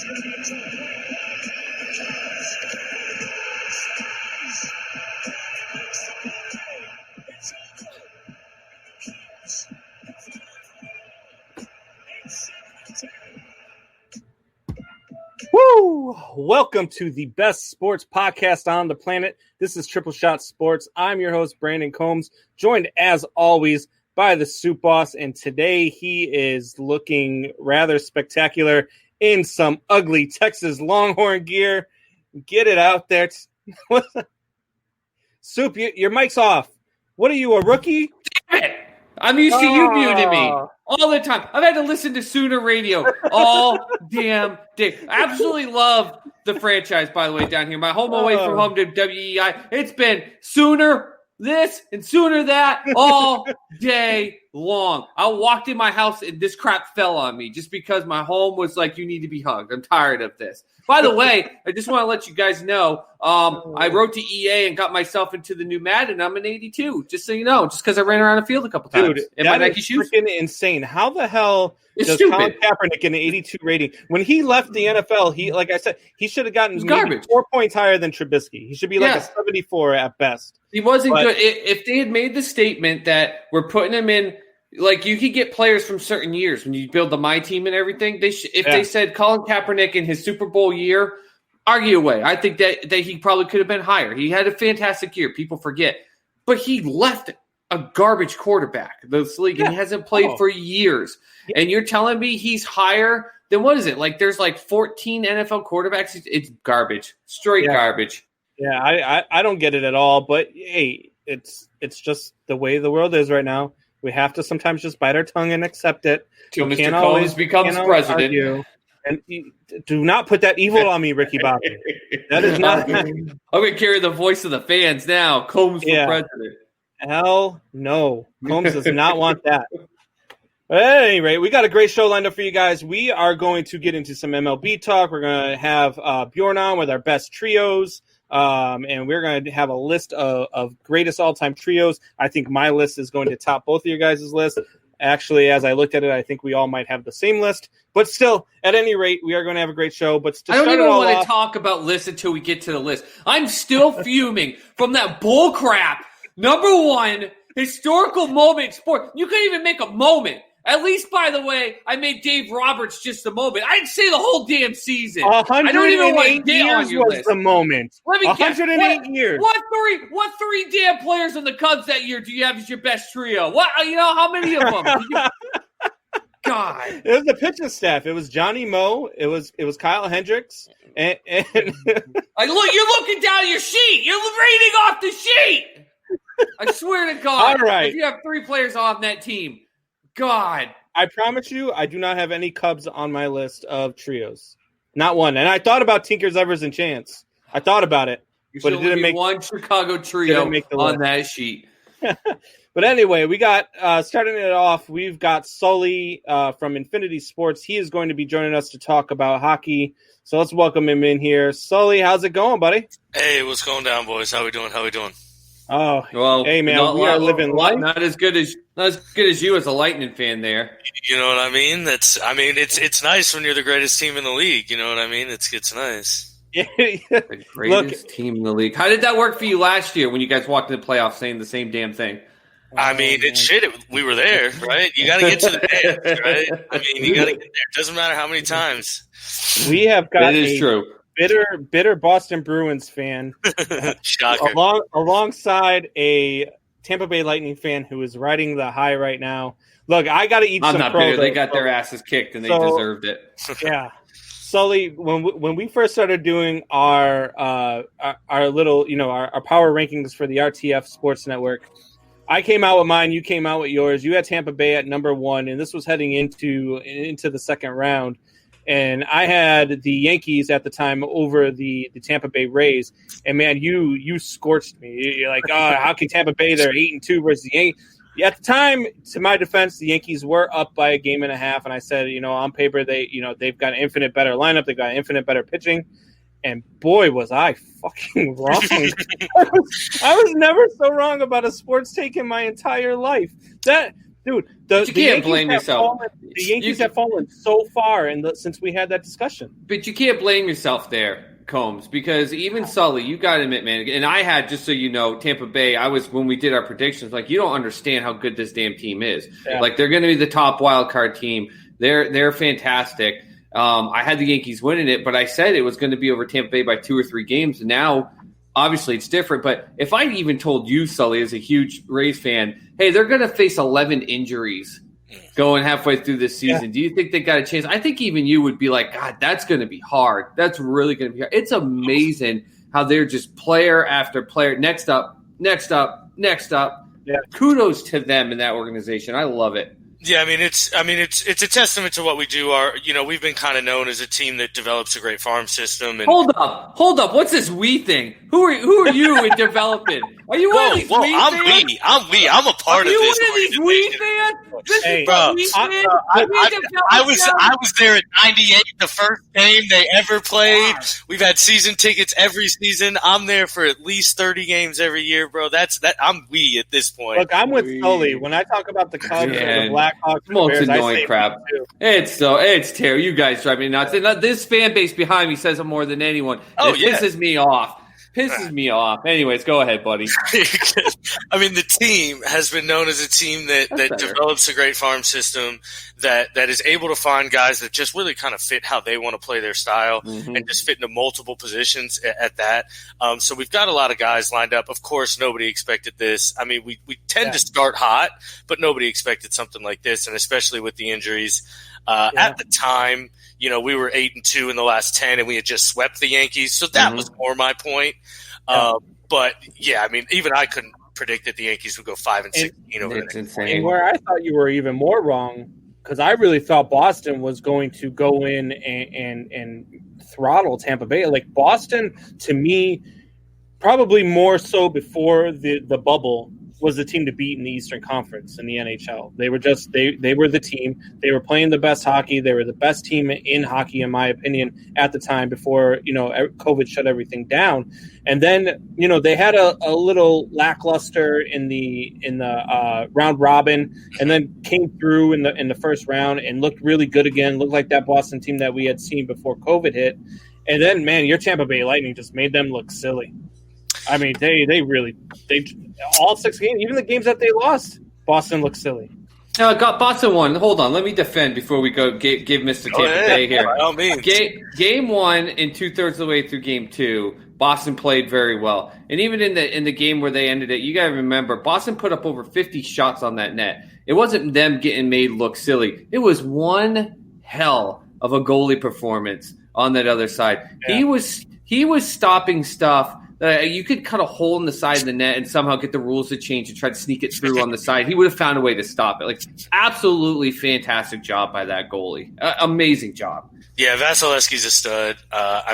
Woo! Welcome to the best sports podcast on the planet. This is Triple Shot Sports. I'm your host, Brandon Combs, joined as always by the Soup Boss, and today he is looking rather spectacular in some ugly Texas Longhorn gear. Get it out there. Soup, your mic's off. What are you, a rookie? Damn it! I'm used to you muting me all the time. I've had to listen to Sooner Radio all damn day. I absolutely love the franchise, by the way, down here. My home away from home to WEI. It's been Sooner this and Sooner that all day long. I walked in my house and this crap fell on me just because my home was like, you need to be hugged. I'm tired of this. By the way, I just want to let you guys know, I wrote to EA and got myself into the new Madden. I'm an 82, just so you know, just because I ran around the field a couple times. Dude, that is freaking insane. How the hell does Colin Kaepernick get an 82 rating? When he left the NFL, he, like I said, he should have gotten maybe 4 points higher than Trubisky. He should be like a 74 at best. He wasn't good. If they had made the statement that we're putting him in, like, you could get players from certain years when you build the My Team and everything. They said Colin Kaepernick in his Super Bowl year, argue away. I think that he probably could have been higher. He had a fantastic year. People forget. But he left a garbage quarterback, this league, and he hasn't played for years. Yeah. And you're telling me he's higher than, what is it? Like, there's like 14 NFL quarterbacks. It's garbage. Straight garbage. Yeah, I don't get it at all. But, hey, it's just the way the world is right now. We have to sometimes just bite our tongue and accept it. Till Mr. Combs becomes president. And do not put that evil on me, Ricky Bobby. That is not. I'm going to carry the voice of the fans now. Combs for president. Hell no. Combs does not want that. But at any rate, we got a great show lined up for you guys. We are going to get into some MLB talk. We're going to have Bjorn on with our best trios. And we're going to have a list of greatest all-time trios. I think my list is going to top both of your guys' list. Actually, as I looked at it, I think we all might have the same list. But still, at any rate, we are going to have a great show. But I don't even want to talk about lists until we get to the list. I'm still fuming from that bull crap. Number one, historical moment in sport. You couldn't even make a moment. At least, by the way, I made Dave Roberts just a moment. I'd say the whole damn season. 108 years was the moment. Let me 108 years. What three damn players on the Cubs that year do you have as your best trio? How many of them? God. It was the pitching staff. It was Johnny Moe. It was Kyle Hendricks. And look, you're looking down at your sheet. You're reading off the sheet. I swear to God. All right. If you have three players on that team. God. I promise you, I do not have any Cubs on my list of trios. Not one. And I thought about Tinkers, Evers, and Chance. I thought about it. But it didn't make one Chicago trio on that sheet. But anyway, we got, starting it off, we've got Sully from Infinity Sports. He is going to be joining us to talk about hockey. So let's welcome him in here. Sully, how's it going, buddy? Hey, what's going down, boys? How we doing? Oh, well, hey man, we are living life. Not as good as you as a Lightning fan there. You know what I mean? It's nice when you're the greatest team in the league. You know what I mean? It's nice. The greatest team in the league. How did that work for you last year when you guys walked in the playoffs saying the same damn thing? I mean, we were there, right? You got to get to the dance, right? I mean, you got to get there. It doesn't matter how many times. We have got true. bitter Boston Bruins fan alongside a Tampa Bay Lightning fan who is riding the high right now. Look, I got to eat some bitter. They got their asses kicked and they deserved it. Yeah. Sully, when we first started doing our little, our power rankings for the RTF Sports Network, I came out with mine, you came out with yours. You had Tampa Bay at number 1, and this was heading into the second round. And I had the Yankees at the time over the Tampa Bay Rays. And, man, you scorched me. You're like, how can Tampa Bay, they're 8-2 versus the Yankees. At the time, to my defense, the Yankees were up by a game and a half. And I said, on paper, they've got an infinite better lineup. They've got infinite better pitching. And, boy, was I fucking wrong. I was never so wrong about a sports take in my entire life. Dude, you can't blame yourself. The Yankees have fallen so far since we had that discussion. But you can't blame yourself there, Combs, because even Sully, you got to admit, man, and I had, just so you know, Tampa Bay, when we did our predictions, like, you don't understand how good this damn team is. Yeah. Like, they're going to be the top wild card team. They're fantastic. I had the Yankees winning it, but I said it was going to be over Tampa Bay by 2 or 3 games, and now obviously it's different. But if I even told you, Sully, as a huge Rays fan, hey, they're going to face 11 injuries going halfway through this season. Do you think they got a chance? I think even you would be like, God, that's going to be hard. That's really going to be hard. It's amazing how they're just player after player. Next up. Yeah. Kudos to them in that organization. I love it. Yeah, it's a testament to what we do. We've been kind of known as a team that develops a great farm system. And hold up. What's this we thing? Who are you in development? Are you one of these we fans? I'm a part of this. Are you one of these we fans? I was there at 98, the first game they ever played. We've had season tickets every season. I'm there for at least 30 games every year, bro. I'm we at this point. Look, I'm with Sully. When I talk about the Cubs and the Blackhawks, most annoying crap. It's terrible. You guys drive me nuts. And this fan base behind me says it more than anyone. Pisses me off. Anyways, go ahead, buddy. The team has been known as a team that develops a great farm system, that is able to find guys that just really kind of fit how they want to play their style, and just fit into multiple positions at that. So we've got a lot of guys lined up. Of course, nobody expected this. We tend to start hot, but nobody expected something like this, and especially with the injuries. At the time, we were 8-2 in the last 10, and we had just swept the Yankees. So that was more my point. But yeah, even I couldn't predict that the Yankees would go 5-16 over the next insane. And where I thought you were even more wrong, because I really thought Boston was going to go in and throttle Tampa Bay. Like, Boston, to me, probably more so before the bubble, was the team to beat in the Eastern Conference in the NHL. They were they were the team. They were playing the best hockey. They were the best team in hockey, in my opinion, at the time, before COVID shut everything down. And then they had a little lackluster in the round robin, and then came through in the first round and looked really good again. Looked like that Boston team that we had seen before COVID hit. And then, man, your Tampa Bay Lightning just made them look silly. They all 6 games, even the games that they lost, Boston looked silly. No, Boston won. Hold on, let me defend before we go give Mr. Tampa Bay here. By all means. Game 1 and 2/3 of the way through Game 2, Boston played very well. And even in the game where they ended it, you got to remember, Boston put up over 50 shots on that net. It wasn't them getting made look silly. It was one hell of a goalie performance on that other side. Yeah. He was stopping stuff. You could cut a hole in the side of the net and somehow get the rules to change and try to sneak it through on the side. He would have found a way to stop it. Like, absolutely fantastic job by that goalie. Amazing job. Yeah, Vasilevsky's a stud.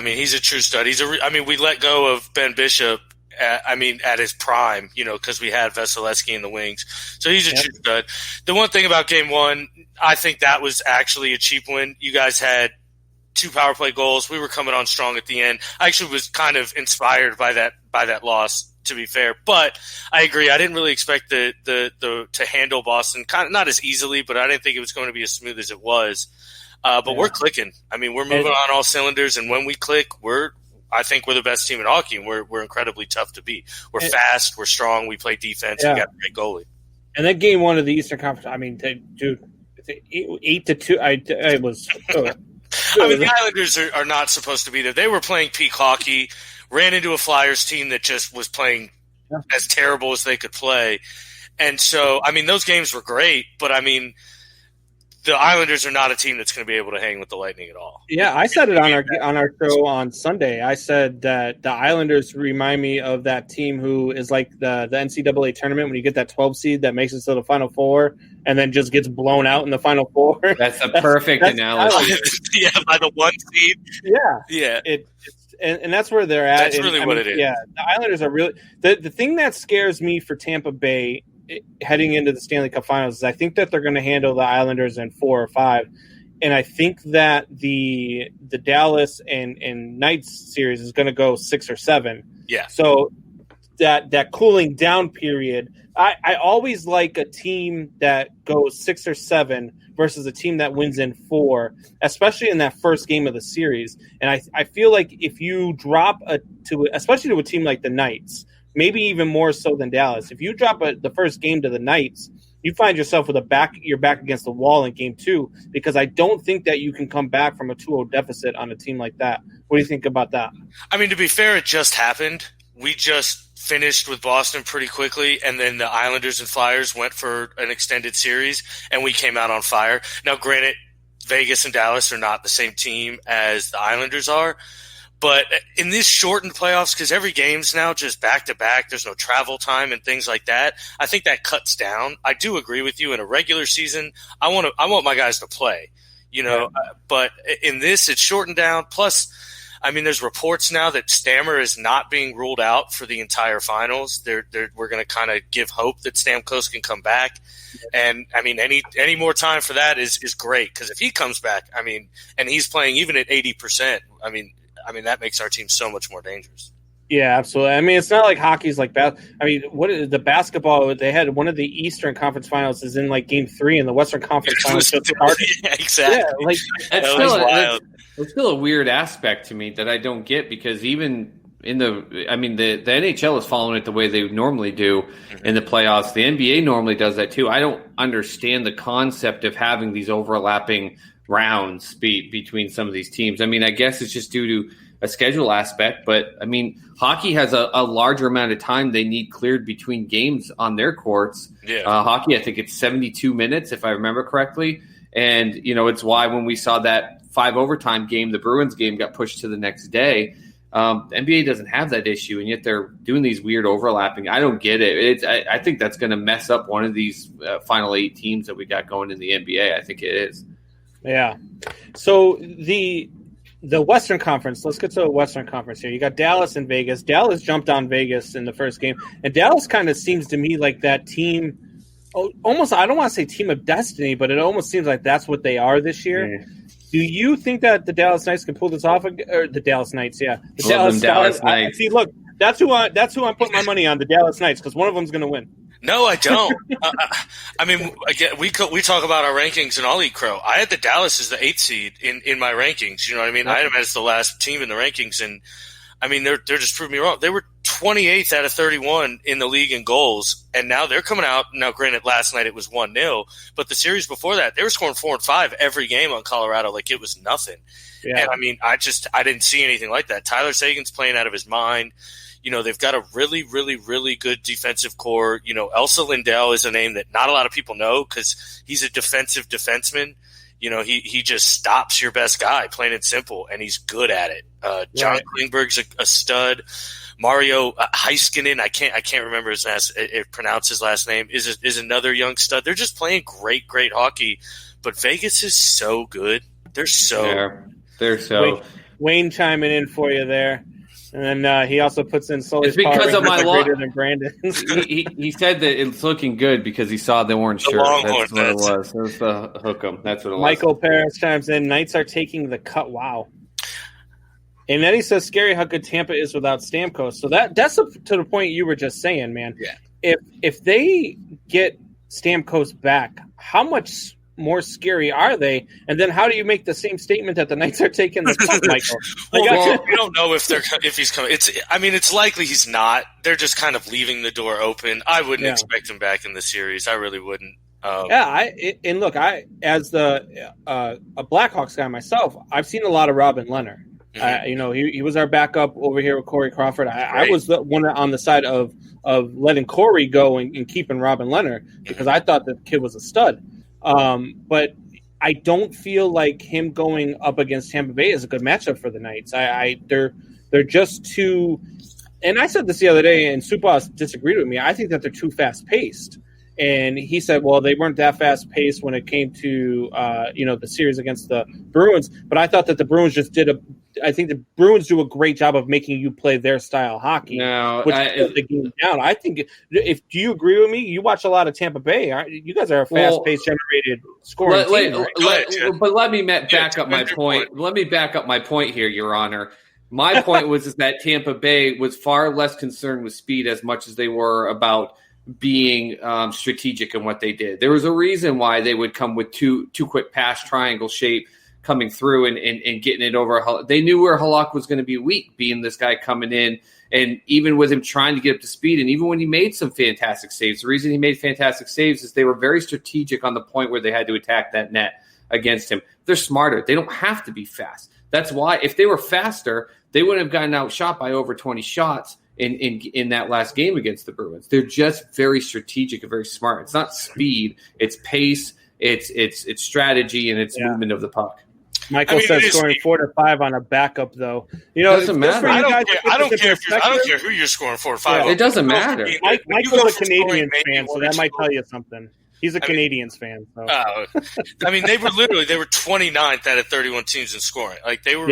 He's a true stud. We let go of Ben Bishop at his prime, because we had Vasilevsky in the wings. So he's a true stud. The one thing about Game 1, I think that was actually a cheap win. You guys had 2 power play goals. We were coming on strong at the end. I actually was kind of inspired by that loss, to be fair. But I agree. I didn't really expect to handle Boston, kind of not as easily, but I didn't think it was going to be as smooth as it was. But we're clicking. We're moving on all cylinders, and when we click, I think we're the best team in hockey, and we're incredibly tough to beat. We're fast, we're strong, we play defense, we got a great goalie. And then Game 1 of the Eastern Conference, dude, 8-2. It was. The Islanders are not supposed to be there. They were playing peak hockey, ran into a Flyers team that just was playing as terrible as they could play. And so, those games were great, but the Islanders are not a team that's going to be able to hang with the Lightning at all. Yeah, I said it on our show on Sunday. I said that the Islanders remind me of that team who is like the NCAA tournament when you get that 12 seed that makes it to the Final Four and then just gets blown out in the Final Four. That's a perfect analogy. Yeah, by the 1 seed. Yeah. And that's where they're at. That's really what it is. Yeah, the Islanders are really the thing that scares me for Tampa Bay heading into the Stanley Cup Finals is I think that they're going to handle the Islanders in 4 or 5, and I think that the Dallas and Knights series is going to go 6 or 7. Yeah. So that cooling down period I always like a team that goes 6 or 7 versus a team that wins in 4, especially in that first game of the series. And I feel like if you drop especially to a team like the Knights, maybe even more so than Dallas, if you drop the first game to the Knights, you find yourself with your back against the wall in game 2, because I don't think that you can come back from a 2-0 deficit on a team like that. What do you think about that? I mean, to be fair, it just happened. We just finished with Boston pretty quickly, and then the Islanders and Flyers went for an extended series, and we came out on fire. Now, granted, Vegas and Dallas are not the same team as the Islanders are, but in these shortened playoffs, because every game's now just back-to-back, there's no travel time and things like that, I think that cuts down. I do agree with you. In a regular season, I want my guys to play, but in this, it's shortened down. Plus, I mean, there's reports now that Stammer is not being ruled out for the entire finals. We're going to kind of give hope that Stamkos can come back. And, I mean, any more time for that is great, because if he comes back, I mean, and he's playing even at 80%, I mean, that makes our team so much more dangerous. Yeah, absolutely. I mean, it's not like hockey's like the basketball, they had one of the Eastern Conference Finals is in like game 3, and the Western Conference Finals just started. Yeah, exactly. Yeah, like It's still a weird aspect to me that I don't get, because even in the NHL is following it the way they normally do in the playoffs. The NBA normally does that too. I don't understand the concept of having these overlapping rounds between some of these teams. I mean, I guess it's just due to a schedule aspect, but I mean, hockey has a larger amount of time they need cleared between games on their courts. Yeah. Hockey, I think it's 72 minutes, if I remember correctly. And, it's why when we saw that 5 overtime game, the Bruins game got pushed to the next day. The NBA doesn't have that issue, and yet they're doing these weird overlapping. I don't get it. I think that's going to mess up one of these final 8 teams that we got going in the NBA. I think it is. Yeah. So the Western Conference, let's get to the Western Conference here. You got Dallas and Vegas. Dallas jumped on Vegas in the first game, and Dallas kind of seems to me like that team almost, I don't want to say team of destiny, but it almost seems like that's what they are this year. Yeah. Do you think that the Dallas Knights can pull this off? Or the Dallas Knights, yeah. The Dallas Knights. See, look, that's who I'm putting my money on, the Dallas Knights, because one of them's going to win. No, I don't. I mean, again, we talk about our rankings, and I'll eat crow. I had the Dallas as the 8th seed in my rankings. You know what I mean? I had them as the last team in the rankings, and I mean, they're just proving me wrong. They were 28th out of 31 in the league in goals, and now they're coming out. Now, granted, last night it was 1-0, but the series before that, they were scoring 4 and 5 every game on Colorado like it was nothing. Yeah. And I mean, I didn't see anything like that. Tyler Seguin's playing out of his mind. They've got a really, really, really good defensive core. Elsa Lindell is a name that not a lot of people know because he's a defensive defenseman. He just stops your best guy, plain and simple, and he's good at it. John Klingberg's a stud. Mario Heiskanen, I can't remember pronounce his last name, is another young stud. They're just playing great, great hockey. But Vegas is so good. They're so Wayne chiming in for you there. And then he also puts in Sully's power because of my greater than Brandon's. he said that it's looking good because he saw the orange shirt. That's what it was. It was the hook'em. That's what it was. Michael Paris chimes in. Knights are taking the cut. Wow. And then he says, scary how good Tampa is without Stamkos. So that's to the point you were just saying, man. Yeah. If they get Stamkos back, how much more scary are they? And then how do you make the same statement that the Knights are taking the cut, Michael? We don't know if he's coming. It's likely he's not. They're just kind of leaving the door open. I wouldn't expect him back in the series. I really wouldn't. I as a Blackhawks guy myself, I've seen a lot of Robin Leonard. Mm-hmm. He was our backup over here with Corey Crawford. I was the one on the side of letting Corey go and keeping Robin Leonard because I thought the kid was a stud. But I don't feel like him going up against Tampa Bay is a good matchup for the Knights. They're just too, and I said this the other day, and Supas disagreed with me. I think that they're too fast paced. And he said, well, they weren't that fast paced when it came to the series against the Bruins. But I thought that the Bruins I think the Bruins do a great job of making you play their style hockey, which puts the game down. I think do you agree with me? You watch a lot of Tampa Bay. You guys are a fast-paced, generated scoring team. Right? But let me back up my point. Let me back up my point here, Your Honor. My point was that Tampa Bay was far less concerned with speed as much as they were about being strategic in what they did. There was a reason why they would come with two quick pass triangle shape coming through and getting it over. They knew where Halak was going to be weak, being this guy coming in. And even with him trying to get up to speed, and even when he made some fantastic saves, the reason he made fantastic saves is they were very strategic on the point where they had to attack that net against him. They're smarter. They don't have to be fast. That's why if they were faster, they wouldn't have gotten outshot by over 20 shots in that last game against the Bruins. They're just very strategic and very smart. It's not speed, it's pace, it's strategy, and it's movement of the puck. Michael says scoring 4 to 5 on a backup, though. You know, it doesn't matter. I don't care who you're scoring 4 or 5. It doesn't matter. Michael's a Canadian fan, so that might tell you something. He's a Canadiens fan. So. I mean, they were 29th out of 31 teams in scoring. Like they were,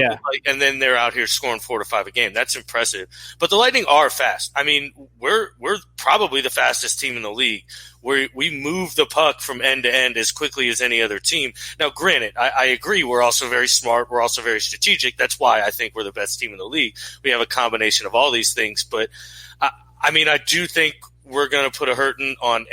and then they're out here scoring 4 to 5 a game. That's impressive. But the Lightning are fast. I mean, we're probably the fastest team in the league. We move the puck from end to end as quickly as any other team. Now, granted, I agree. We're also very smart. We're also very strategic. That's why I think we're the best team in the league. We have a combination of all these things. But I mean, I do think we're going to put a hurting on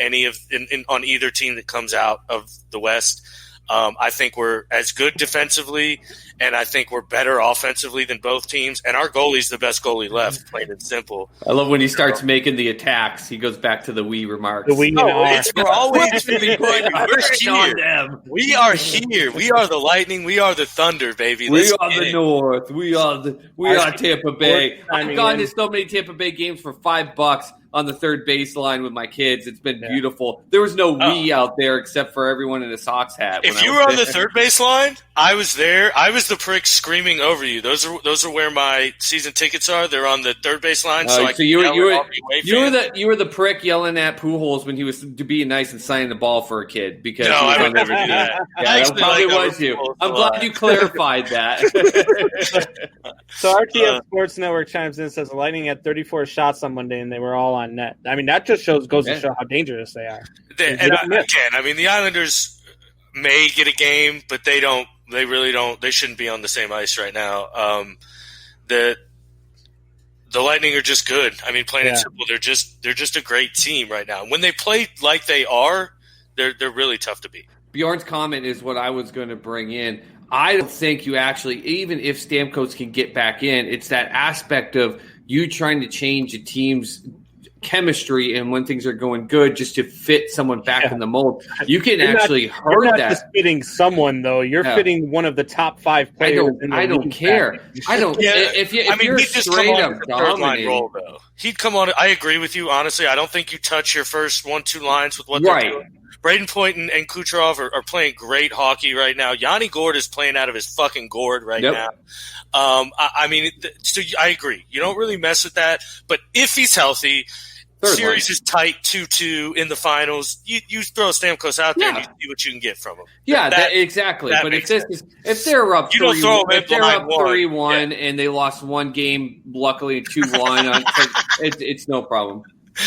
on either team that comes out of the West. I think we're as good defensively, and I think we're better offensively than both teams. And our goalie's the best goalie left, plain and simple. I love when he starts making the attacks. He goes back to the we remarks. We're always we're here. We are here. We are the Lightning. We are the Thunder, baby. We are the North. We are Tampa Bay. I've gone to so many Tampa Bay games for $5 on the third baseline with my kids. It's been beautiful. There was no we out there except for everyone in a Sox hat. If you were on the third baseline, I was there. I was the prick screaming over you. Those are where my season tickets are. They're on the third baseline. So you were the prick yelling at Pujols when he was being nice and signing the ball for a kid because I would never do that. Yeah, that probably was you. I'm glad you clarified that. So RTF Sports Network chimes in and says the Lightning had 34 shots on Monday and they were all on net. I mean, that just goes to show how dangerous they are. I mean, the Islanders may get a game, but they don't. They really don't. They shouldn't be on the same ice right now. The Lightning are just good. I mean, plain and simple, they're just a great team right now. When they play like they are, they're really tough to beat. Bjorn's comment is what I was going to bring in. I don't think you actually, even if Stamkos can get back in, it's that aspect of you trying to change a team's chemistry and when things are going good just to fit someone back in the mold. You can hurt that. You're not just fitting someone, though. You're fitting one of the top 5 players. I don't care. I don't. If you're straight up dominating. Role, though. He'd come on. I agree with you. Honestly, I don't think you touch your first 1-2 lines with what they're doing. Braden Point and Kucherov are playing great hockey right now. Yanni Gourde is playing out of his fucking gourd right now. I mean, so I agree. You don't really mess with that. But if he's healthy, series is tight 2-2 in the finals, you throw Stamkos out there and you see what you can get from him. Yeah, exactly. But if they're up 3-1 and they lost one game, luckily 2-1, it's no problem.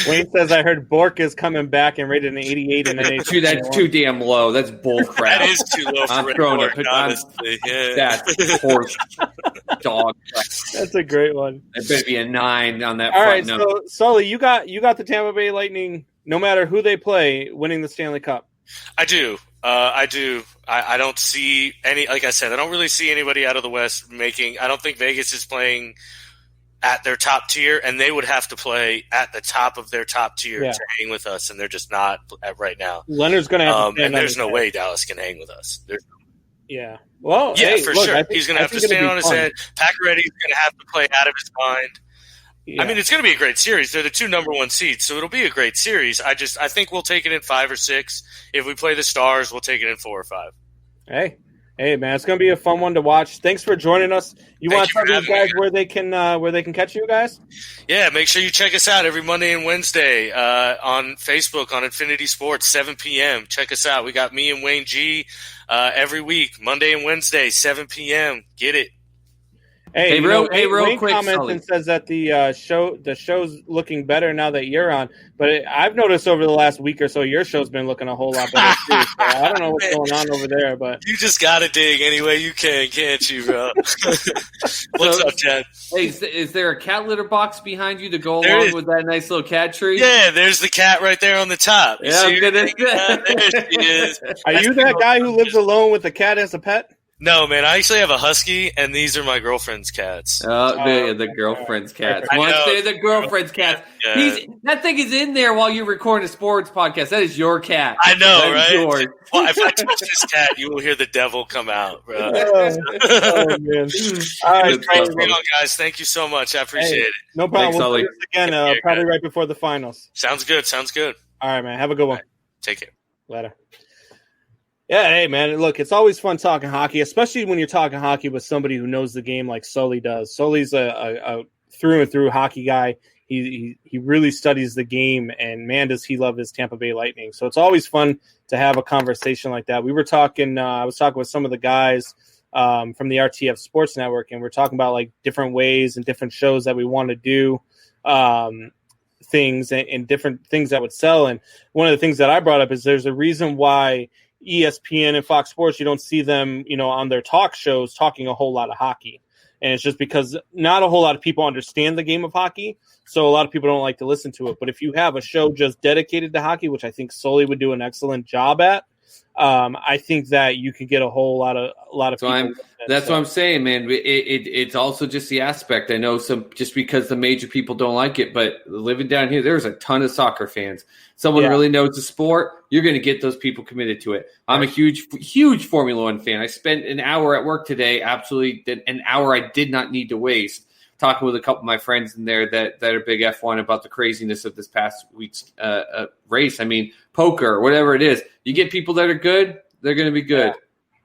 Wayne says, I heard Bork is coming back and rated an 88 in the NHL. That's too damn low. That's bull crap. That is too low for Red Bork, honestly. That's horse dog. That's a great one. It better be a 9 on that. All right, so Sully, you got the Tampa Bay Lightning, no matter who they play, winning the Stanley Cup. I do. I don't see any, like I said, I don't really see anybody out of the West I don't think Vegas is playing at their top tier, and they would have to play at the top of their top tier to hang with us, and they're just not at right now. Leonard's going to have to and there's no way Dallas can hang with us. Well, for sure. He's going to have to stand on his head. Pacioretty's going to have to play out of his mind. I mean, it's going to be a great series. They're the 2 number 1 seeds, so it'll be a great series. I think we'll take it in 5 or 6. If we play the Stars, we'll take it in 4 or 5. Hey, man, it's going to be a fun one to watch. Thanks for joining us. You want to tell these guys where they can catch you guys? Yeah, make sure you check us out every Monday and Wednesday on Facebook on Infinity Sports, 7 p.m. Check us out. We got me and Wayne G every week, Monday and Wednesday, 7 p.m. Get it. Hey, real Wayne quick, comments Sully. and says that the show's looking better now that you're on. But I've noticed over the last week or so, your show's been looking a whole lot better too. So I don't know what's going on over there, but you just gotta dig any way you can, can't you, bro? What's up, Chad? Hey, is there a cat litter box behind you to go along with that nice little cat tree? Yeah, there's the cat right there on the top. You see her? There she is. Are you that guy who lives alone with a cat as a pet? No, man. I actually have a husky, and these are my girlfriend's cats. The girlfriend's cats. Once they're the girlfriend's cats. Yeah. That thing is in there while you're recording a sports podcast. That is your cat. I know, that right? Yours. Well, if I touch this cat, you will hear the devil come out, bro. Man. All right, Thanks for on, guys. Thank you so much. I appreciate it. No problem. Thanks, we'll Sully. do this again, probably right before the finals. Sounds good. All right, man. Have a good one. Right. Take care. Later. Yeah, hey, man, look, it's always fun talking hockey, especially when you're talking hockey with somebody who knows the game like Sully does. Sully's a through and through hockey guy. He really studies the game, and, man, does he love his Tampa Bay Lightning. So it's always fun to have a conversation like that. We were talking I was talking with some of the guys from the RTF Sports Network, and we're talking about, like, different ways and different shows that we want to do things and different things that would sell. And one of the things that I brought up is there's a reason why ESPN and Fox Sports, you don't see them, on their talk shows talking a whole lot of hockey. And it's just because not a whole lot of people understand the game of hockey, so a lot of people don't like to listen to it. But if you have a show just dedicated to hockey, which I think Sully would do an excellent job at, I think that you could get a whole lot of people. That's what I'm saying, man. It's also just the aspect. I know just because the major people don't like it, but living down here, there's a ton of soccer fans. Someone really knows the sport, you're going to get those people committed to it. I'm a huge Formula One fan. I spent an hour at work today, absolutely an hour I did not need to waste, talking with a couple of my friends in there that are big F1 about the craziness of this past week's race. I mean, poker, or whatever it is. You get people that are good, they're going to be good. Yeah.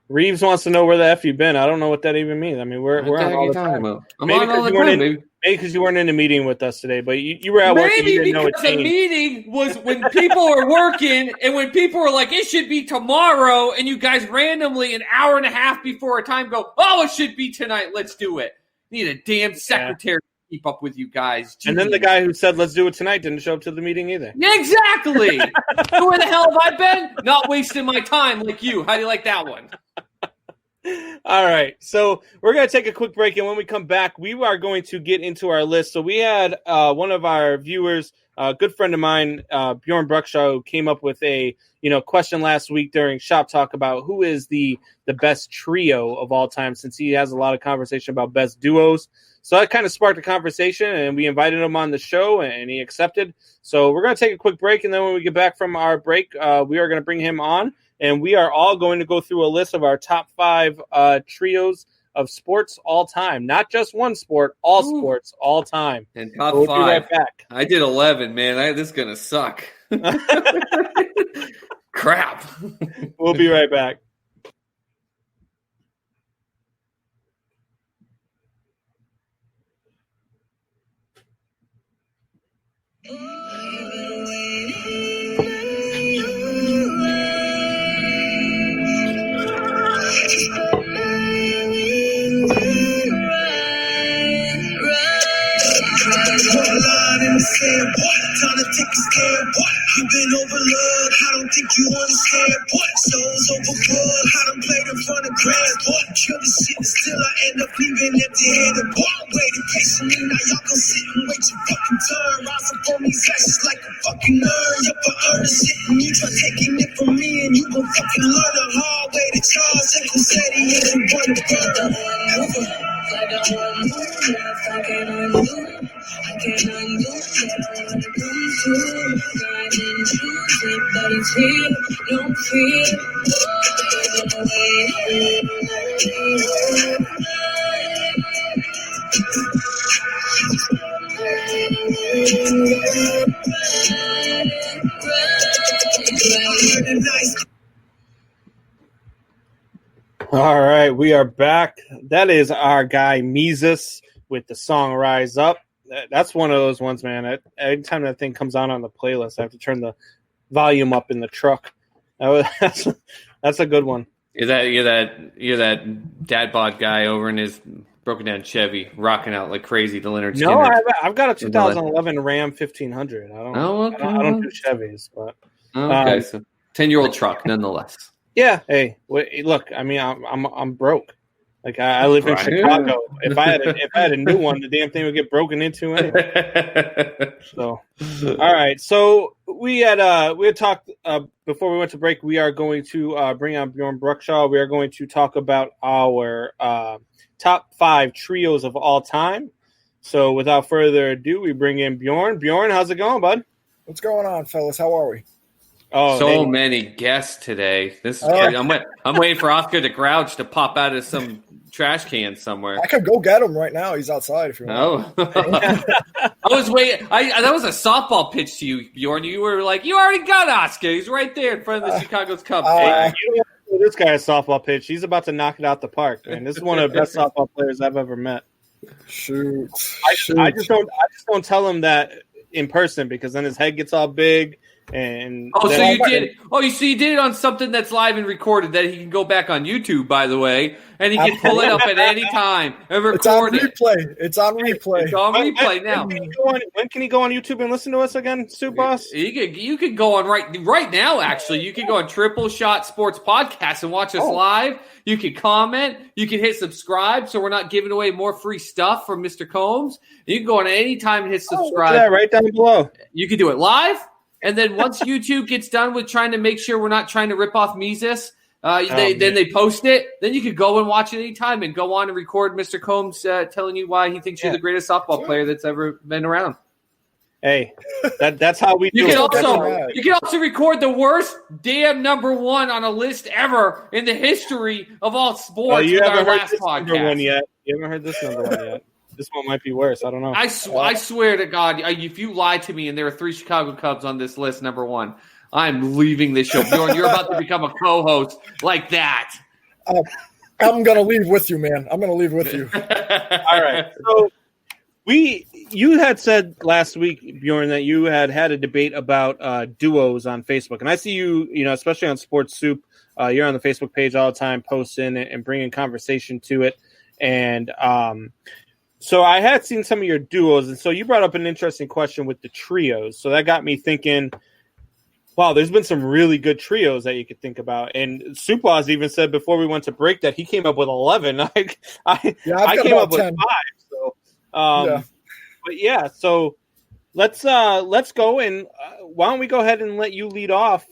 Reeves wants to know where the F you've been. I don't know what that even means. I mean, we're on all the time. I'm on all the time, baby. Maybe because you weren't in the meeting with us today, but you were at work. Maybe you didn't know because the meeting was when people are working and when people are like, it should be tomorrow, and you guys randomly an hour and a half before a time go, oh, it should be tonight. Let's do it. Need a damn secretary to keep up with you guys. Jeez. And then the guy who said, let's do it tonight, didn't show up to the meeting either. Exactly. So where the hell have I been? Not wasting my time like you. How do you like that one? All right, so we're going to take a quick break, and when we come back, we are going to get into our list. So we had one of our viewers, a good friend of mine, Bjorn Bruckshaw, who came up with a question last week during Shop Talk about who is the best trio of all time, since he has a lot of conversation about best duos. So that kind of sparked a conversation, and we invited him on the show, and he accepted. So we're going to take a quick break, and then when we get back from our break, we are going to bring him on. And we are all going to go through a list of our top 5 trios of sports all time. Not just one sport, all sports all time. And top 5. Be right back. I did 11, man. This is going to suck. Crap. We'll be right back. Time to take a stand, boy. You've been overlooked. I don't think you understand, boy. Souls overboard. I done played in front of grand, boy. Kill the shit, still I end up leaving empty-handed, boy. Waiting patiently, now y'all gon' sit and wait your fucking turn. Rise up on these ashes like a fucking nerd. Yup, I earned the shit and you try taking it from me, and you gon' fucking learn the hard way to charge. And who said he ain't the one to burn? Like I want to move, I can't undo. I can't undo it. I wanna come to I didn't choose it, but it's here. No fear. All right, we are back. That is our guy Mises with the song Rise Up. That's one of those ones, man. Every time that thing comes on the playlist, I have to turn the volume up in the truck. That's a good one. You're that dad bod guy over in his broken down Chevy, rocking out like crazy to Leonard No, Skinner. I've got a 2011 Ram 1500. I don't do Chevys, but okay, so 10-year-old truck nonetheless. Yeah. Hey, look. I mean, I'm broke. Like I live in Chicago. If I had a new one, the damn thing would get broken into anyway. So, all right. So we had talked before we went to break. We are going to bring on Bjorn Bruckshaw. We are going to talk about our top 5 trios of all time. So without further ado, we bring in Bjorn. Bjorn, how's it going, bud? What's going on, fellas? How are we? Oh, so many guests today. This is crazy. I'm waiting for Oscar the Grouch to pop out of some trash can somewhere. I could go get him right now. He's outside if you want. Oh. I was waiting. That was a softball pitch to you, Bjorn. You were like, you already got Oscar. He's right there in front of the Chicago's Cubs. Hey, you don't know this guy a softball pitch. He's about to knock it out the park, man. This is one of the best softball players I've ever met. Shoot. I just don't tell him that in person because then his head gets all big. And so you did it on something that's live and recorded that he can go back on YouTube, by the way, and he can pull it up at any time and record it. It's on replay. It's on replay now. When can he go on YouTube and listen to us again, Soup Boss? You could go on right now. Actually, you can go on Triple Shot Sports Podcast and watch us live. You can comment. You can hit subscribe, so we're not giving away more free stuff from Mr. Combs. You can go on any time and hit subscribe. Yeah, right down below. You can do it live. And then once YouTube gets done with trying to make sure we're not trying to rip off Mises, then they post it. Then you could go and watch it anytime and go on and record Mr. Combs telling you why he thinks you're the greatest softball player that's ever been around. Hey, that's how we do you it. You can also record the worst damn number 1 on a list ever in the history of all sports. You haven't heard last this podcast. number one yet. You haven't heard this number one yet. This one might be worse. I don't know. I swear to God, if you lie to me and there are 3 Chicago Cubs on this list, number 1, I'm leaving this show. Bjorn, you're about to become a co-host like that. I'm going to leave with you, man. I'm going to leave with you. All right. So you had said last week, Bjorn, that you had a debate about duos on Facebook. And I see you, especially on Sports Soup, you're on the Facebook page all the time, posting and bringing conversation to it. And so I had seen some of your duos, and so you brought up an interesting question with the trios. So that got me thinking, wow, there's been some really good trios that you could think about. And Suplas even said before we went to break that he came up with 11. I came up with 5. So, but yeah, so let's go and why don't we go ahead and let you lead off?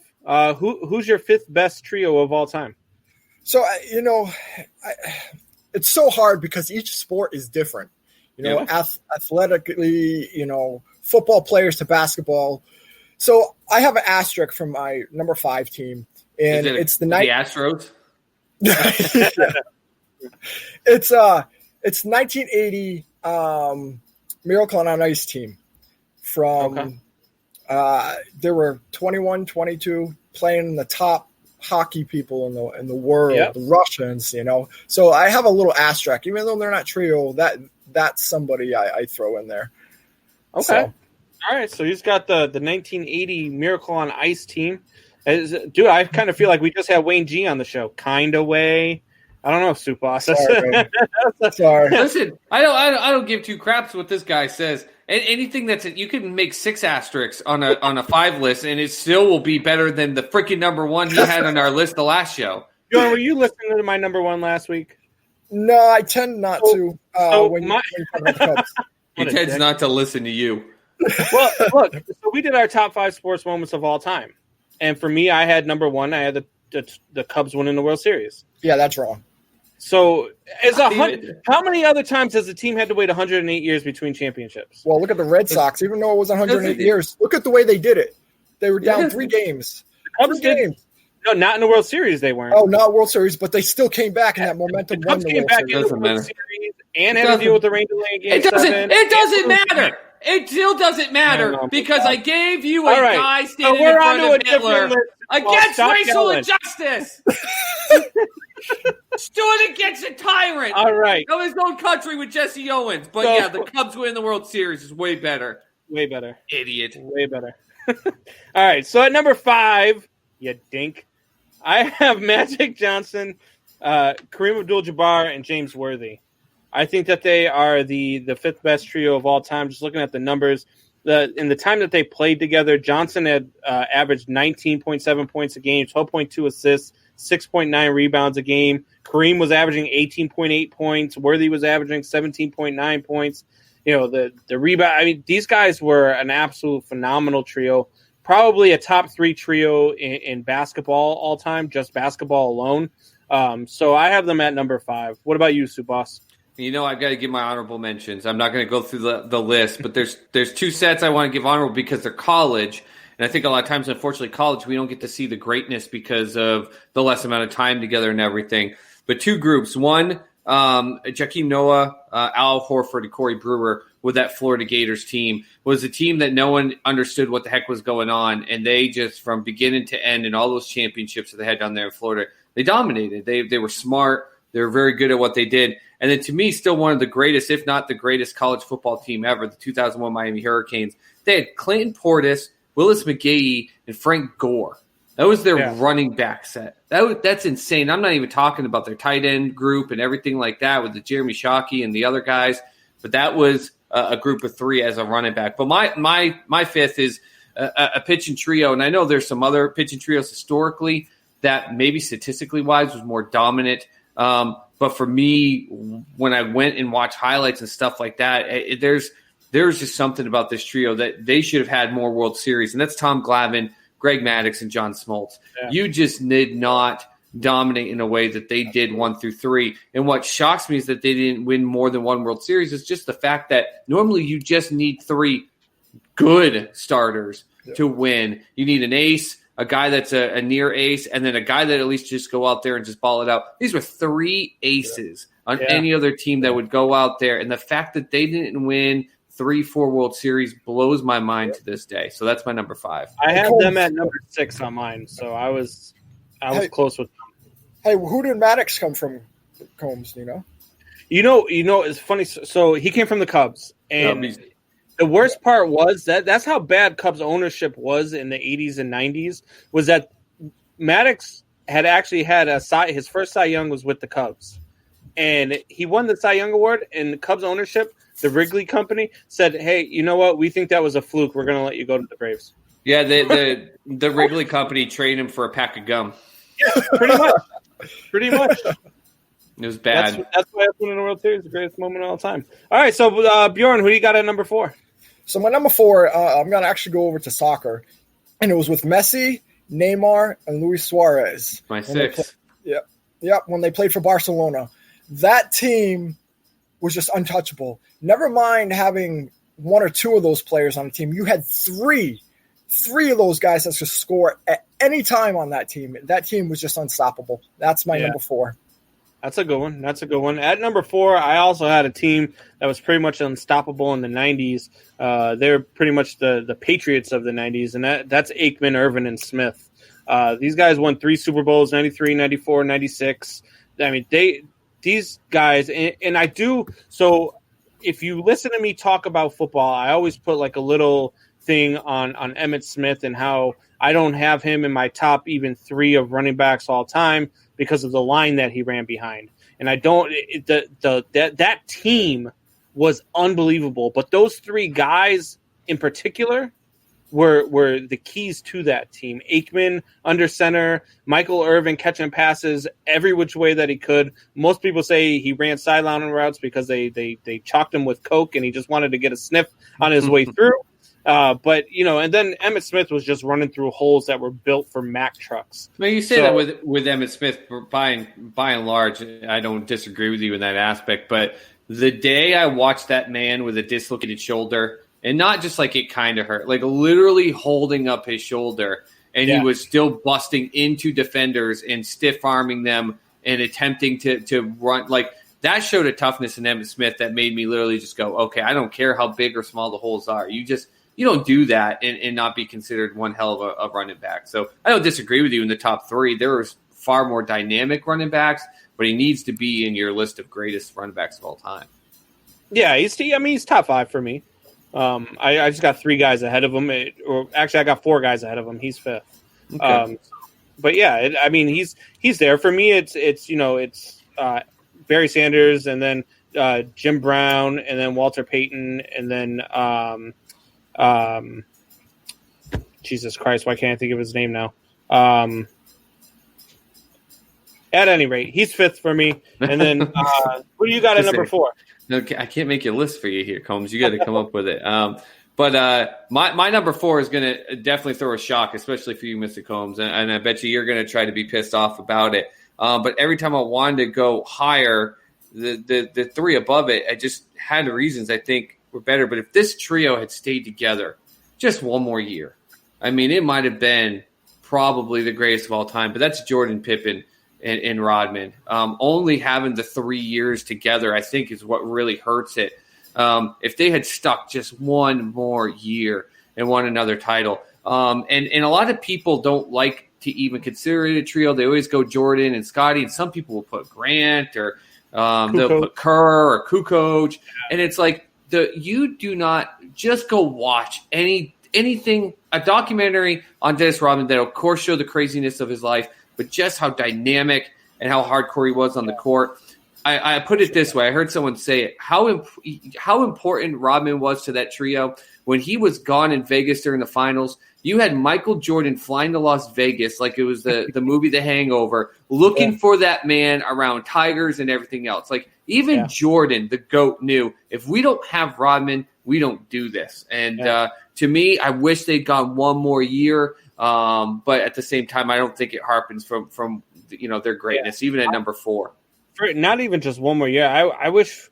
Who's your 5th best trio of all time? So it's so hard because each sport is different. Athletically, football players to basketball. So I have an asterisk from my number 5 team, and it's the Astros. It's 1980 Miracle on Ice team from there were 21, 22 playing in the top hockey people in the world, the Russians, So I have a little asterisk, even though they're not trio. That's somebody I throw in there. Okay, so. All right. So he's got the 1980 Miracle on Ice team. Dude, I kind of feel like we just had Wayne G on the show. Kind of way. I don't know, Soup Boss. Sorry. Listen, I don't give 2 craps what this guy says. Anything you can make 6 asterisks on a 5 list, and it still will be better than the freaking number 1 he had on our list the last show. John, were you listening to my number 1 last week? No, I tend not to. He tends not to listen to you. Well, look, so we did our top 5 sports moments of all time, and for me, I had number 1. I had the Cubs winning the World Series. Yeah, that's wrong. So, how many other times has the team had to wait 108 years between championships? Well, look at the Red Sox. Even though it was 108 years, look at the way they did it. They were down 3 games. The Cubs did. No, not in the World Series. They weren't. Oh, not World Series, but they still came back in that momentum. The Cubs came back in the World Series and had to deal with the Rangers in Game 7. It doesn't matter. It still doesn't matter because I gave you a guy standing in front of Hitler against racial injustice. Stood against a tyrant. All right. Of his own country with Jesse Owens. But the Cubs winning the World Series is way better. Way better. Idiot. Way better. All right. So at number 5, you dink, I have Magic Johnson, Kareem Abdul-Jabbar, and James Worthy. I think that they are the fifth best trio of all time. Just looking at the numbers, in the time that they played together, Johnson had averaged 19.7 points a game, 12.2 assists, 6.9 rebounds a game. Kareem was averaging 18.8 points. Worthy was averaging 17.9 points. The rebound. I mean, these guys were an absolute phenomenal trio. Probably a top 3 trio in basketball all time, just basketball alone. So I have them at number 5. What about you, Subas? I've got to give my honorable mentions. I'm not going to go through the list, but there's 2 sets I want to give honorable because they're college. And I think a lot of times, unfortunately, college, we don't get to see the greatness because of the less amount of time together and everything. But 2 groups. One, Joakim Noah, Al Horford, and Corey Brewer with that Florida Gators team was a team that no one understood what the heck was going on. And they just, from beginning to end, in all those championships that they had down there in Florida, they dominated. They were smart. They were very good at what they did. And then to me, still one of the greatest, if not the greatest college football team ever, the 2001 Miami Hurricanes. They had Clinton Portis, Willis McGahee, and Frank Gore. That was their running back set. That's insane. I'm not even talking about their tight end group and everything like that with the Jeremy Shockey and the other guys. But that was a group of 3 as a running back. But my fifth is a pitching trio. And I know there's some other pitching trios historically that maybe statistically wise was more dominant. But for me, when I went and watched highlights and stuff like that, there's just something about this trio that they should have had more World Series. And that's Tom Glavine, Greg Maddux, and John Smoltz. Yeah. You just did not dominate in a way that they did 1 through 3. And what shocks me is that they didn't win more than 1 World Series. It's just the fact that normally you just need 3 good starters to win. You need an ace, a guy that's a near ace, and then a guy that at least just go out there and just ball it out. These were 3 aces on any other team that would go out there. And the fact that they didn't win 3-4 World Series blows my mind to this day. So that's my number 5. I have them at number 6 on mine. So I was close with them. Hey, who did Maddux come from, Combs? Do you know? It's funny. So he came from the Cubs, and the worst part was that's how bad Cubs ownership was in the 80s and 90s. Was that Maddux had actually had his first Cy Young was with the Cubs, and he won the Cy Young award. And the Cubs ownership, the Wrigley Company, said, "Hey, you know what? We think that was a fluke. We're going to let you go to the Braves." Yeah, the Wrigley Company traded him for a pack of gum. Yeah, pretty much. It was bad. That's why I put in the World Series, the greatest moment of all time. All right, so Bjorn, who do you got at number 4? So my number 4, I'm going to actually go over to soccer, and it was with Messi, Neymar, and Luis Suarez. My 6. When they played for Barcelona. That team was just untouchable. Never mind having 1 or 2 of those players on the team. You had 3 of those guys that could score at any time on that team. That team was just unstoppable. That's my number 4. That's a good one. At number 4, I also had a team that was pretty much unstoppable in the 90s. They were pretty much the Patriots of the 90s, and that's Aikman, Irvin, and Smith. These guys won 3 Super Bowls, 93, 94, 96. I mean, these guys, and I do – so if you listen to me talk about football, I always put like a little thing on Emmitt Smith and how I don't have him in my top even 3 of running backs all time because of the line that he ran behind. And I don't that team was unbelievable. But those 3 guys in particular were the keys to that team. Aikman under center, Michael Irvin catching passes every which way that he could. Most people say he ran sideline routes because they chalked him with coke and he just wanted to get a sniff on his way through. But, and then Emmitt Smith was just running through holes that were built for Mack trucks. Well, you say that with Emmitt Smith, by and large, I don't disagree with you in that aspect. But the day I watched that man with a dislocated shoulder, and not just like it kind of hurt, like literally holding up his shoulder, and he was still busting into defenders and stiff-arming them and attempting to run, like that showed a toughness in Emmitt Smith that made me literally just go, okay, I don't care how big or small the holes are. You don't do that and not be considered one hell of a running back. So I don't disagree with you in the top 3. There was far more dynamic running backs, but he needs to be in your list of greatest running backs of all time. Yeah, he's top 5 for me. I just got 3 guys ahead of him. Actually, I got 4 guys ahead of him. He's 5th. Okay. But yeah, he's there for me. It's Barry Sanders, and then Jim Brown, and then Walter Payton, and then Jesus Christ, why can't I think of his name now? At any rate, he's fifth for me. And then who do you got at number 4? No, I can't make your list for you here, Combs. You got to come up with it. But my number 4 is going to definitely throw a shock, especially for you, Mr. Combs. And I bet you're going to try to be pissed off about it. But every time I wanted to go higher, the 3 above it, I just had reasons I think were better. But if this trio had stayed together just one more year, I mean, it might have been probably the greatest of all time. But that's Jordan, Pippen, and Rodman. Only having the 3 years together, I think, is what really hurts it. If they had stuck just one more year and won another title. And a lot of people don't like to even consider it a trio. They always go Jordan and Scotty, and some people will put Grant or they'll put Kerr or Kukoc. And it's like, you do not just go watch anything, a documentary on Dennis Rodman that will, of course, show the craziness of his life, but just how dynamic and how hardcore he was on the court. I put it this way. I heard someone say it. How important Rodman was to that trio. When he was gone in Vegas during the finals, you had Michael Jordan flying to Las Vegas like it was the movie The Hangover, looking for that man around tigers and everything else. Like, even Jordan, the GOAT, knew if we don't have Rodman, we don't do this. And to me, I wish they'd gone one more year. But at the same time, I don't think it harpens from their greatness, even at number 4. For not even just one more year. I wish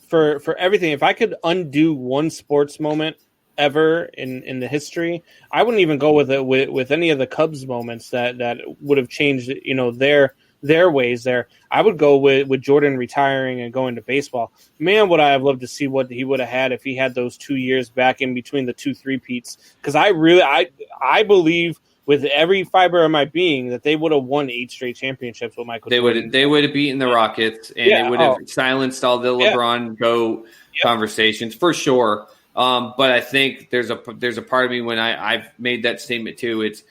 for everything, if I could undo one sports moment ever in the history, I wouldn't even go with it with any of the Cubs moments that would have changed, their ways there. I would go with Jordan retiring and going to baseball. Man, would I have loved to see what he would have had if he had those 2 years back in between the 2 3-peats. Because I believe with every fiber of my being that they would have won 8 straight championships with Michael Jordan. They would have beaten the Rockets, and it would have silenced all the LeBron GOAT conversations for sure. But I think there's a part of me when I've made that statement too. It's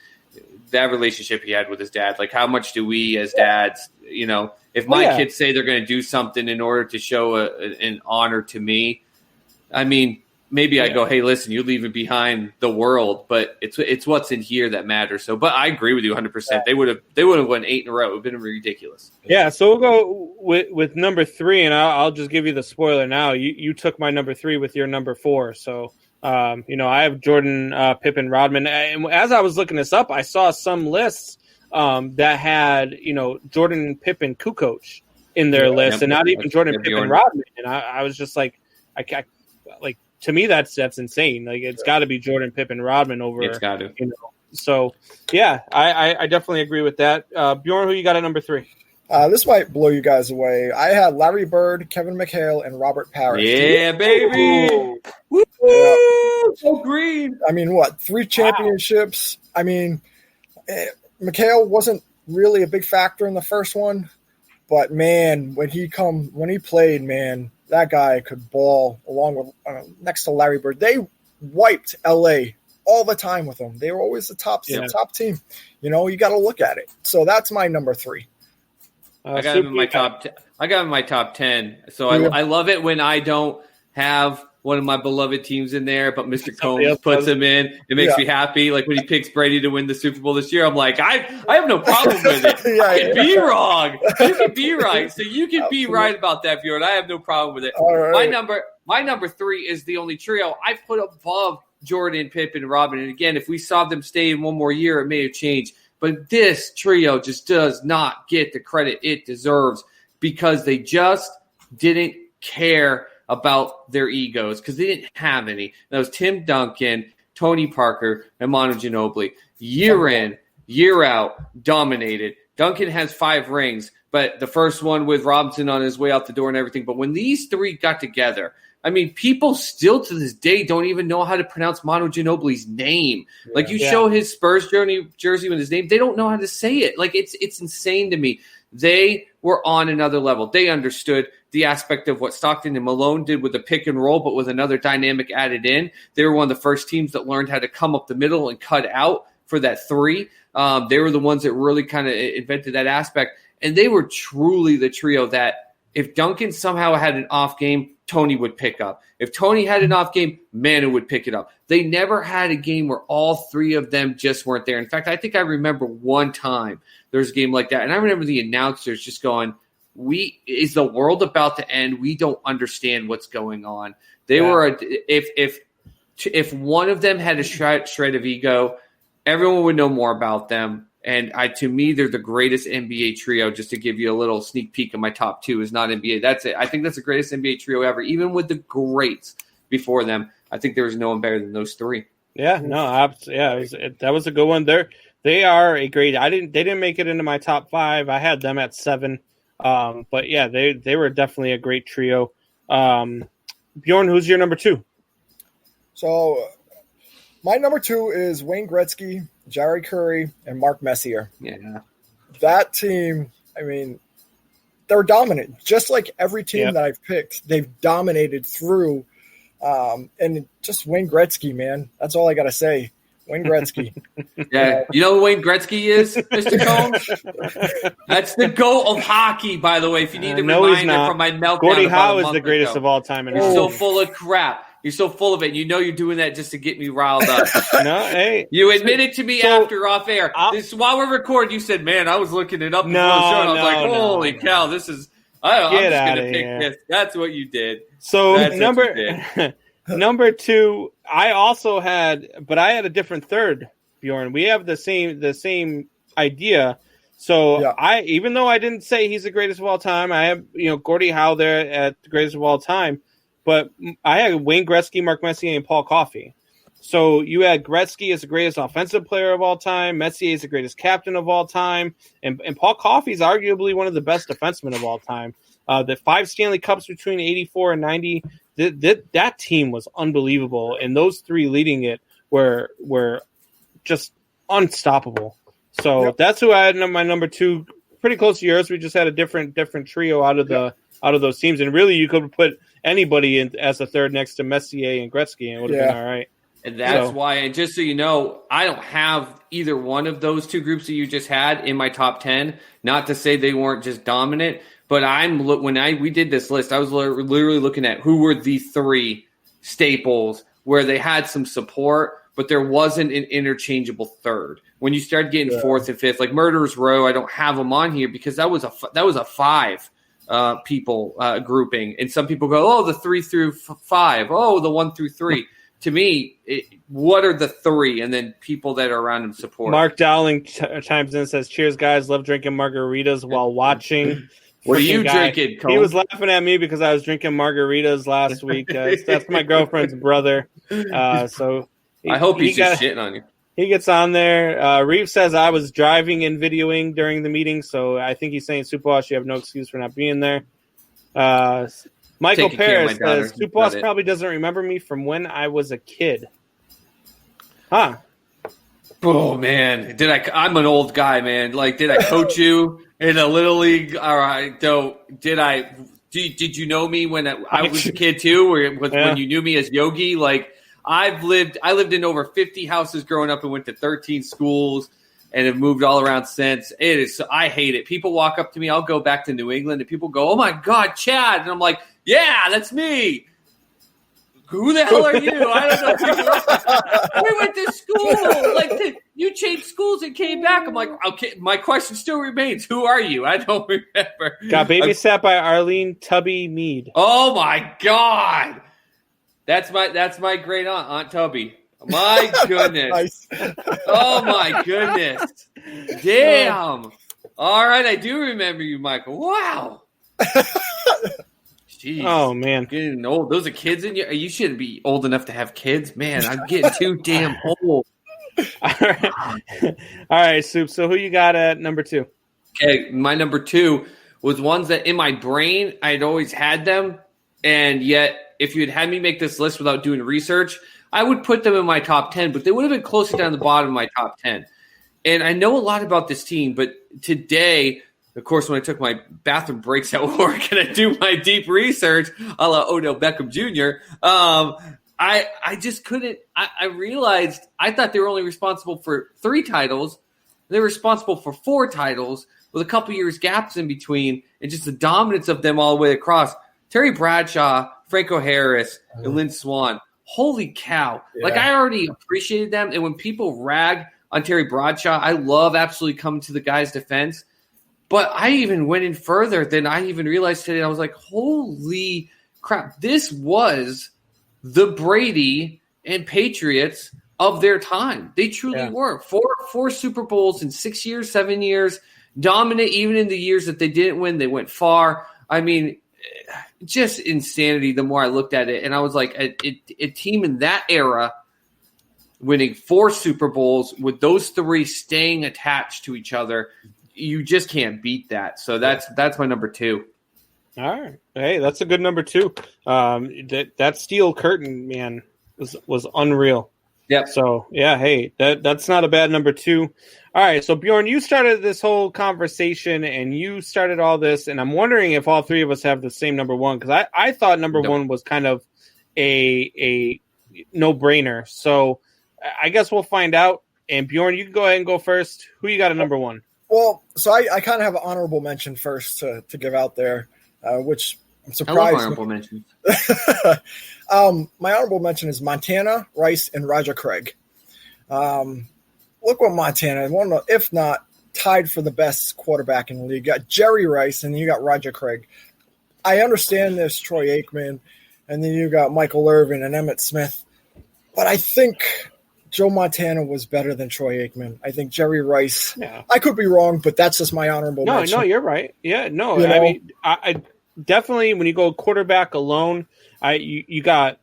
that relationship he had with his dad. Like, how much do we as dads, if my kids say they're going to do something in order to show an honor to me, I mean, maybe I go, hey, listen, you're leaving behind the world, but it's what's in here that matters. So, but I agree with you 100%. They would have won 8 in a row. It would have been ridiculous. Yeah, so we'll go with number 3, and I'll just give you the spoiler now. You took my number 3 with your number 4, so I have Jordan, Pippen, Rodman. And as I was looking this up, I saw some lists that had Jordan, Pippen, Kukoc in their list, and not even Jordan, Pippen, Rodman. And I was just like, to me, that's insane. Like, it's got to be Jordan, Pippen, Rodman over. It's got to. So, yeah, I definitely agree with that. Bjorn, who you got at number 3? This might blow you guys away. I had Larry Bird, Kevin McHale, and Robert Parrish. Yeah, baby. Woo! So green. I mean, what? 3 championships. Wow. I mean, McHale wasn't really a big factor in the first one, but man, when he played, man, that guy could ball along with next to Larry Bird. They wiped LA all the time with them. They were always the top team. You got to look at it. So that's my number 3. I got him in my top. I got him in my top 10. So I love it when I don't have one of my beloved teams in there, but Mr. Combs puts him in. It makes me happy. Like when he picks Brady to win the Super Bowl this year, I'm like, I have no problem with it. I can be wrong. You can be right. So you can be right about that, Bjorn. I have no problem with it. Right. My number 3 is the only trio I put above Jordan, Pippen, and Rodman. And again, if we saw them stay in one more year, it may have changed. But this trio just does not get the credit it deserves because they just didn't care about their egos because they didn't have any. That was Tim Duncan, Tony Parker, and Manu Ginobili. Year in, year out, dominated. Duncan has 5 rings, but the first one with Robinson on his way out the door and everything. But when these 3 got together, I mean, people still to this day don't even know how to pronounce Manu Ginobili's name. Yeah. Like, you show his Spurs jersey with his name, they don't know how to say it. Like, it's insane to me. They were on another level. They understood the aspect of what Stockton and Malone did with the pick and roll, but with another dynamic added in. They were one of the first teams that learned how to come up the middle and cut out for that 3. They were the ones that really kind of invented that aspect. And they were truly the trio that if Duncan somehow had an off game, Tony would pick up. If Tony had an off game, Manu would pick it up. They never had a game where all three of them just weren't there. In fact, I think I remember one time there was a game like that, and I remember the announcers just going, is the world about to end? We don't understand what's going on. They were if one of them had a shred of ego, everyone would know more about them. And to me, they're the greatest NBA trio. Just to give you a little sneak peek of my top two is not NBA. That's it. I think that's the greatest NBA trio ever. Even with the greats before them, I think there was no one better than those three. Yeah, no, that was a good one. They are a great. They didn't make it into my top 5. I had them at 7. But yeah, they were definitely a great trio. Bjorn, who's your number 2? So my number 2 is Wayne Gretzky, Jerry Curry, and Mark Messier. Yeah. That team, I mean, they're dominant. Just like every team that I've picked, they've dominated through. And just Wayne Gretzky, man. That's all I got to say. Wayne Gretzky. Yeah. You know who Wayne Gretzky is, Mr. Combs? That's the GOAT of hockey, by the way, if you need a reminder from my meltdown. Gordie Howe is the greatest of all time. You're so full of crap. You're so full of it. You know you're doing that just to get me riled up. No, hey. You admitted to me after off air. While we're recording, you said, man, I was looking it up before the show. And I was like, holy cow, this is – I'm just going to pick this. That's what you did. So number 2, I also had – but I had a different third, Bjorn. We have the same idea. So even though I didn't say he's the greatest of all time, I have Gordie Howe there at the greatest of all time. But I had Wayne Gretzky, Mark Messier, and Paul Coffey. So you had Gretzky as the greatest offensive player of all time. Messier is the greatest captain of all time. And Paul Coffey is arguably one of the best defensemen of all time. The 5 Stanley Cups between 84 and 90, that team was unbelievable. And those 3 leading it were just unstoppable. So that's who I had in my number 2. Pretty close to yours. We just had a different trio out of those teams. And really you could put anybody in as a third next to Messier and Gretzky, and it would have been all right. And that's why, and just so you know, I don't have either one of those 2 groups that you just had in my top 10. Not to say they weren't just dominant, but we did this list, I was literally looking at who were the 3 staples where they had some support, but there wasn't an interchangeable third. When you start getting 4th and 5th, like Murderers Row, I don't have them on here because that was a 5. People grouping, and some people go, the 3 through 5, the 1 through 3. To me, what are the 3, and then people that are around him support. Mark Dowling chimes in and says, "Cheers, guys! Love drinking margaritas while watching." What are you drinking, Cole? He was laughing at me because I was drinking margaritas last week. That's my girlfriend's brother. So I hope he's just shitting on you. He gets on there. Reeves says I was driving and videoing during the meeting, so I think he's saying Superboss, you have no excuse for not being there. Michael Paris says Superboss probably doesn't remember me from when I was a kid. Huh. Oh, man. I'm an old guy, man. Like, did I coach you in a little league? All right. Did you know me when I was a kid too? When you knew me as Yogi? Like, I lived in over 50 houses growing up and went to 13 schools and have moved all around since. I hate it. People walk up to me. I'll go back to New England and people go, "Oh my God, Chad." And I'm like, "Yeah, that's me." Who the hell are you? I don't know. We went to school. Like, you changed schools and came back. I'm like, okay, my question still remains. Who are you? I don't remember. Got babysat by Arlene Tubby Mead. Oh my God. That's my great Aunt Tubby. My goodness. Oh my goodness. Damn. All right, I do remember you, Michael. Wow. Jeez. Oh man. Getting old. Those are kids in you. You shouldn't be old enough to have kids. Man, I'm getting too damn old. All right, Soup. So who you got at number 2? Okay, my number 2 was ones that in my brain I'd always had them, and yet if you had me make this list without doing research, I would put them in my top 10, but they would have been closer down the bottom of my top 10. And I know a lot about this team, but today, of course, when I took my bathroom breaks at work and I do my deep research, a la Odell Beckham Jr., I just couldn't – I realized I thought they were only responsible for 3 titles. They were responsible for 4 titles. with a couple years gaps in between, and just the dominance of them all the way across. Terry Bradshaw, Franco Harris, and Lynn Swann. Holy cow. Yeah. Like, I already appreciated them. And when people rag on Terry Bradshaw, I love absolutely coming to the guy's defense. But I even went in further than I even realized today. I was like, holy crap. This was the Brady and Patriots of their time. They truly were. Four Super Bowls in 6 years, 7 years. Dominant even in the years that they didn't win. They went far. I mean, just insanity the more I looked at it. And I was like, a team in that era winning 4 Super Bowls with those 3 staying attached to each other, you just can't beat that. So that's my number 2. All right. Hey, that's a good number 2. That steel curtain, man, was unreal. Yep. So, yeah, hey, that's not a bad number 2. All right, so Bjorn, you started this whole conversation, and you started all this, and I'm wondering if all 3 of us have the same number 1, because I thought number 1 was kind of a no-brainer. So I guess we'll find out. And Bjorn, you can go ahead and go first. Who you got at number 1? Well, so I kind of have an honorable mention first to give out there, which I'm surprised. I love honorable mentions. My honorable mention is Montana, Rice, and Roger Craig. Look what Montana, one of, if not tied for the best quarterback in the league. You got Jerry Rice, and then you got Roger Craig. I understand there's Troy Aikman, and then you got Michael Irvin and Emmitt Smith. But I think Joe Montana was better than Troy Aikman. I think Jerry Rice. Yeah. I could be wrong, but that's just my honorable mention. No, you're right. Yeah, no. I mean, I definitely, when you go quarterback alone, you got,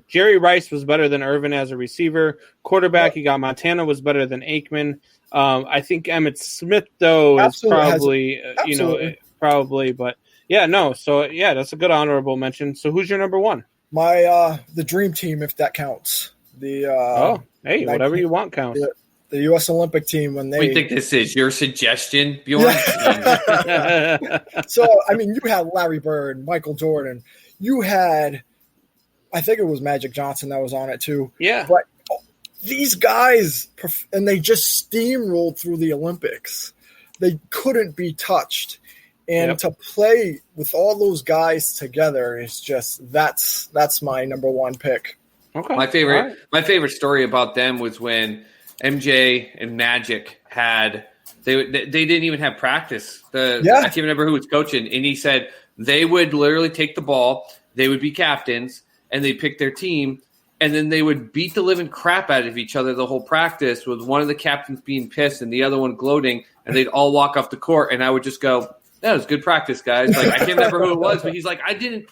Jerry Rice was better than Irvin as a receiver. Quarterback, you got Montana was better than Aikman. I think Emmitt Smith, though, Absolutely is probably, probably. But, yeah, no. So, yeah, that's a good honorable mention. So who's your number 1? The Dream Team, if that counts. Hey, whatever you want counts. The U.S. Olympic team when they. What do you think this is? Your suggestion, Bjorn? So, I mean, you had Larry Bird, Michael Jordan. You had, I think it was Magic Johnson that was on it too. Yeah. But these guys, and they just steamrolled through the Olympics. They couldn't be touched. And to play with all those guys together is just that's my number 1 pick. Okay. My favorite story about them was when MJ and Magic had they didn't even have practice. I can't remember who was coaching, and he said they would literally take the ball, they would be captains, and they'd pick their team, and then they would beat the living crap out of each other the whole practice, with one of the captains being pissed and the other one gloating, and they'd all walk off the court, and I would just go, that was good practice, guys. Like, I can't remember who it was, but he's like, I didn't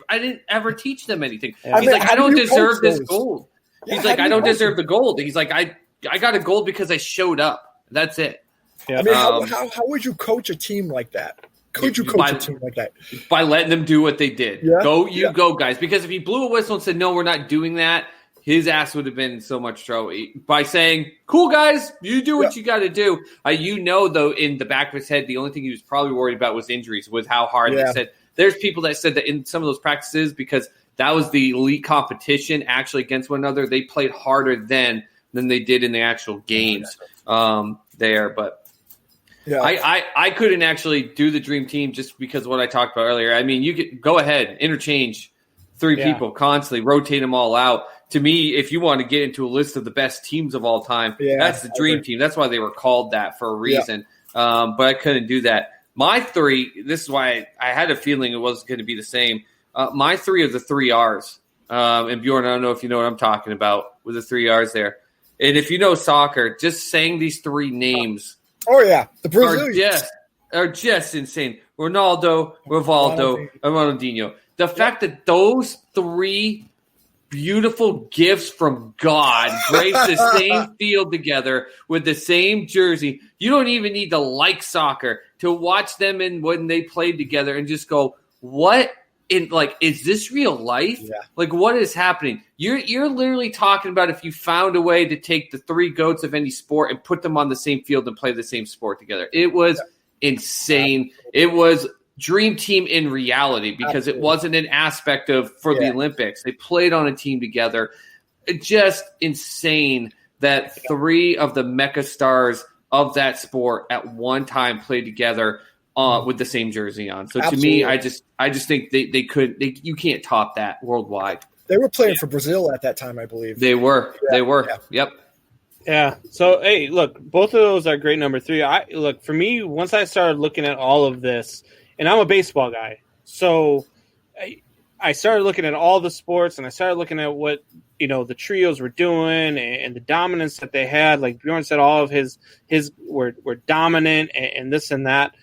ever teach them anything. He's like, I don't deserve this gold. He's like, I don't deserve the gold. He's like, I got a gold because I showed up. That's it. Yeah. I mean, how would you coach a team like that? Could you coach a team like that? By letting them do what they did. Yeah. Go, guys. Because if he blew a whistle and said, no, we're not doing that, his ass would have been in so much trouble. By saying, cool, guys, you do what you got to do. Though, in the back of his head, the only thing he was probably worried about was injuries, with how hard they said. There's people that said that in some of those practices, because that was the elite competition actually against one another, they played harder than they did in the actual games there. But I couldn't actually do the Dream Team just because of what I talked about earlier. I mean, you could go ahead, interchange 3 people constantly, rotate them all out. To me, if you want to get into a list of the best teams of all time, that's the Dream Team. That's why they were called that for a reason. But I couldn't do that. My 3, this is why I had a feeling it wasn't going to be the same. My 3 are the 3 R's. And Bjorn, I don't know if you know what I'm talking about with the 3 R's there. And if you know soccer, just saying these 3 names the Brazilians are just insane. Ronaldo, Rivaldo, and Ronaldinho. The fact that those 3 beautiful gifts from God grace the same field together with the same jersey. You don't even need to like soccer to watch them when they played together and just go, what? Is this real life? Yeah. Like, what is happening? You're literally talking about if you found a way to take the 3 GOATs of any sport and put them on the same field and play the same sport together. It was insane. It was Dream Team in reality, because it wasn't an aspect for the Olympics. They played on a team together. Just insane that 3 of the mecha stars of that sport at one time played together. with the same jersey on. So Absolutely. to me, I just think you can't top that worldwide. They were playing for Brazil at that time, I believe. They were. Yeah. Yep. Yeah. So, hey, look, both of those are great number 3. For me, once I started looking at all of this, and I'm a baseball guy, so I started looking at all the sports, and I started looking at what the trios were doing and the dominance that they had. Like Bjorn said, all of his were dominant and this and that.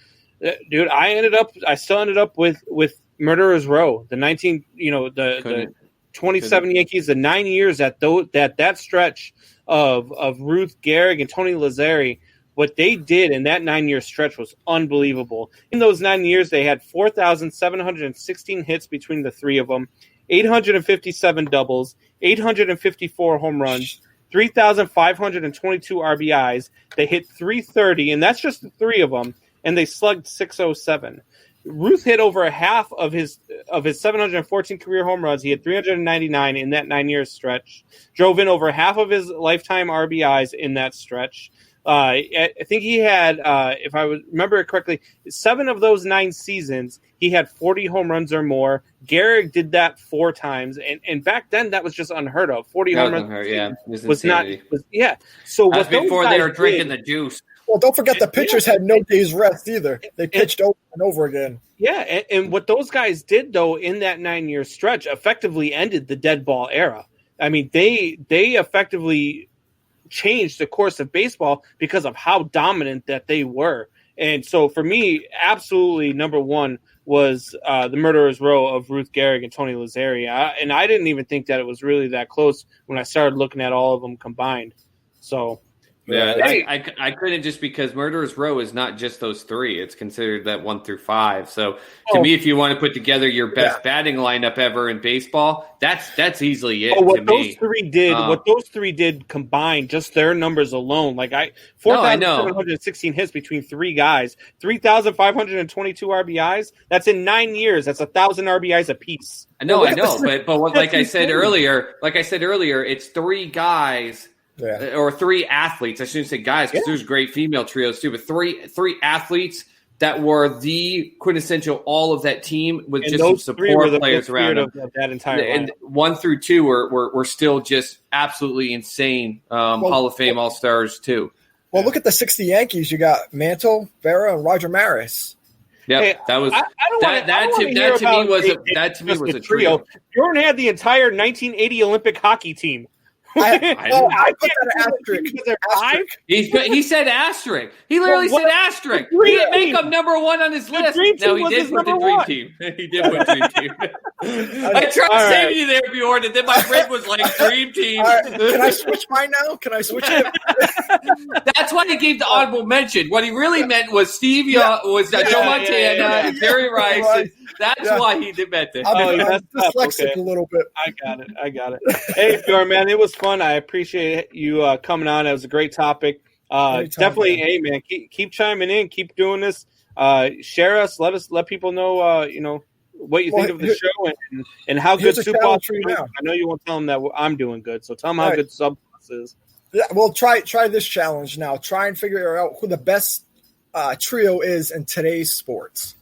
Dude, I still ended up with Murderers Row, the 27 Yankees, the 9 years that stretch of Ruth Gehrig and Tony Lazzeri. What they did in that 9-year stretch was unbelievable. In those 9 years, they had 4,716 hits between the three of them, 857 doubles, 854 home runs, 3,522 RBIs. They hit 330, and that's just the three of them, and they slugged 607. Ruth hit over half of his 714 career home runs. He had 399 in that 9-year stretch. Drove in over half of his lifetime RBIs in that stretch. I think he had, if I remember it correctly, 7 of those 9 seasons, he had 40 home runs or more. Gehrig did that 4 times, and back then that was just unheard of. 40 home runs was not. So that's before they were drinking the juice. Well, don't forget the pitchers had no days rest either. They pitched over and over again. Yeah, and what those guys did, though, in that 9-year stretch effectively ended the dead ball era. I mean, they effectively changed the course of baseball because of how dominant that they were. And so for me, absolutely number 1 was the Murderers Row of Ruth Gehrig and Tony Lazzeri. And I didn't even think that it was really that close when I started looking at all of them combined. So yeah, I couldn't, just because Murderers Row is not just those 3. It's considered that 1 through 5. So to me, if you want to put together your best batting lineup ever in baseball, that's easily it. What those three did combined, just their numbers alone, like 4,716 hits between 3 guys, 3,522 RBIs. That's in 9 years. That's 1,000 RBIs apiece. I know, but like I said earlier, it's 3 guys. Yeah. Or 3 athletes. I shouldn't say guys, because there's great female trios too. But three athletes that were the quintessential all of that team with just some support players around them. That entire and 1 through 2 were still just absolutely insane. Hall of Fame All Stars too. Well, look at the 60 Yankees. You got Mantle, Vera, and Roger Maris. Yeah, hey, that was that to me was a trio. Bjorn had the entire 1980 Olympic hockey team. I put that asterisk. He said asterisk. He literally said asterisk. He didn't make him number 1 on his list. No, he did put the Dream Team. He did put Dream Team. I tried saving you there, Bjorn, and then my brain was like Dream Team. Right. Can I switch mine now? Can I switch it? That's why he gave the honorable mention. What he really meant was Steve Young, Joe Montana, Jerry Rice. Right. That's why he meant it. I'm dyslexic a little bit. I got it. Hey, Bjorn, man, it was fun. I appreciate you coming on. It was a great topic. Definitely, hey, man, keep chiming in. Keep doing this. Share us. Let people know, what you think of the show and how good Subboss is. I know you won't tell them that I'm doing good, so tell them how good Subboss is. Yeah, well, try this challenge now. Try and figure out who the best trio is in today's sports.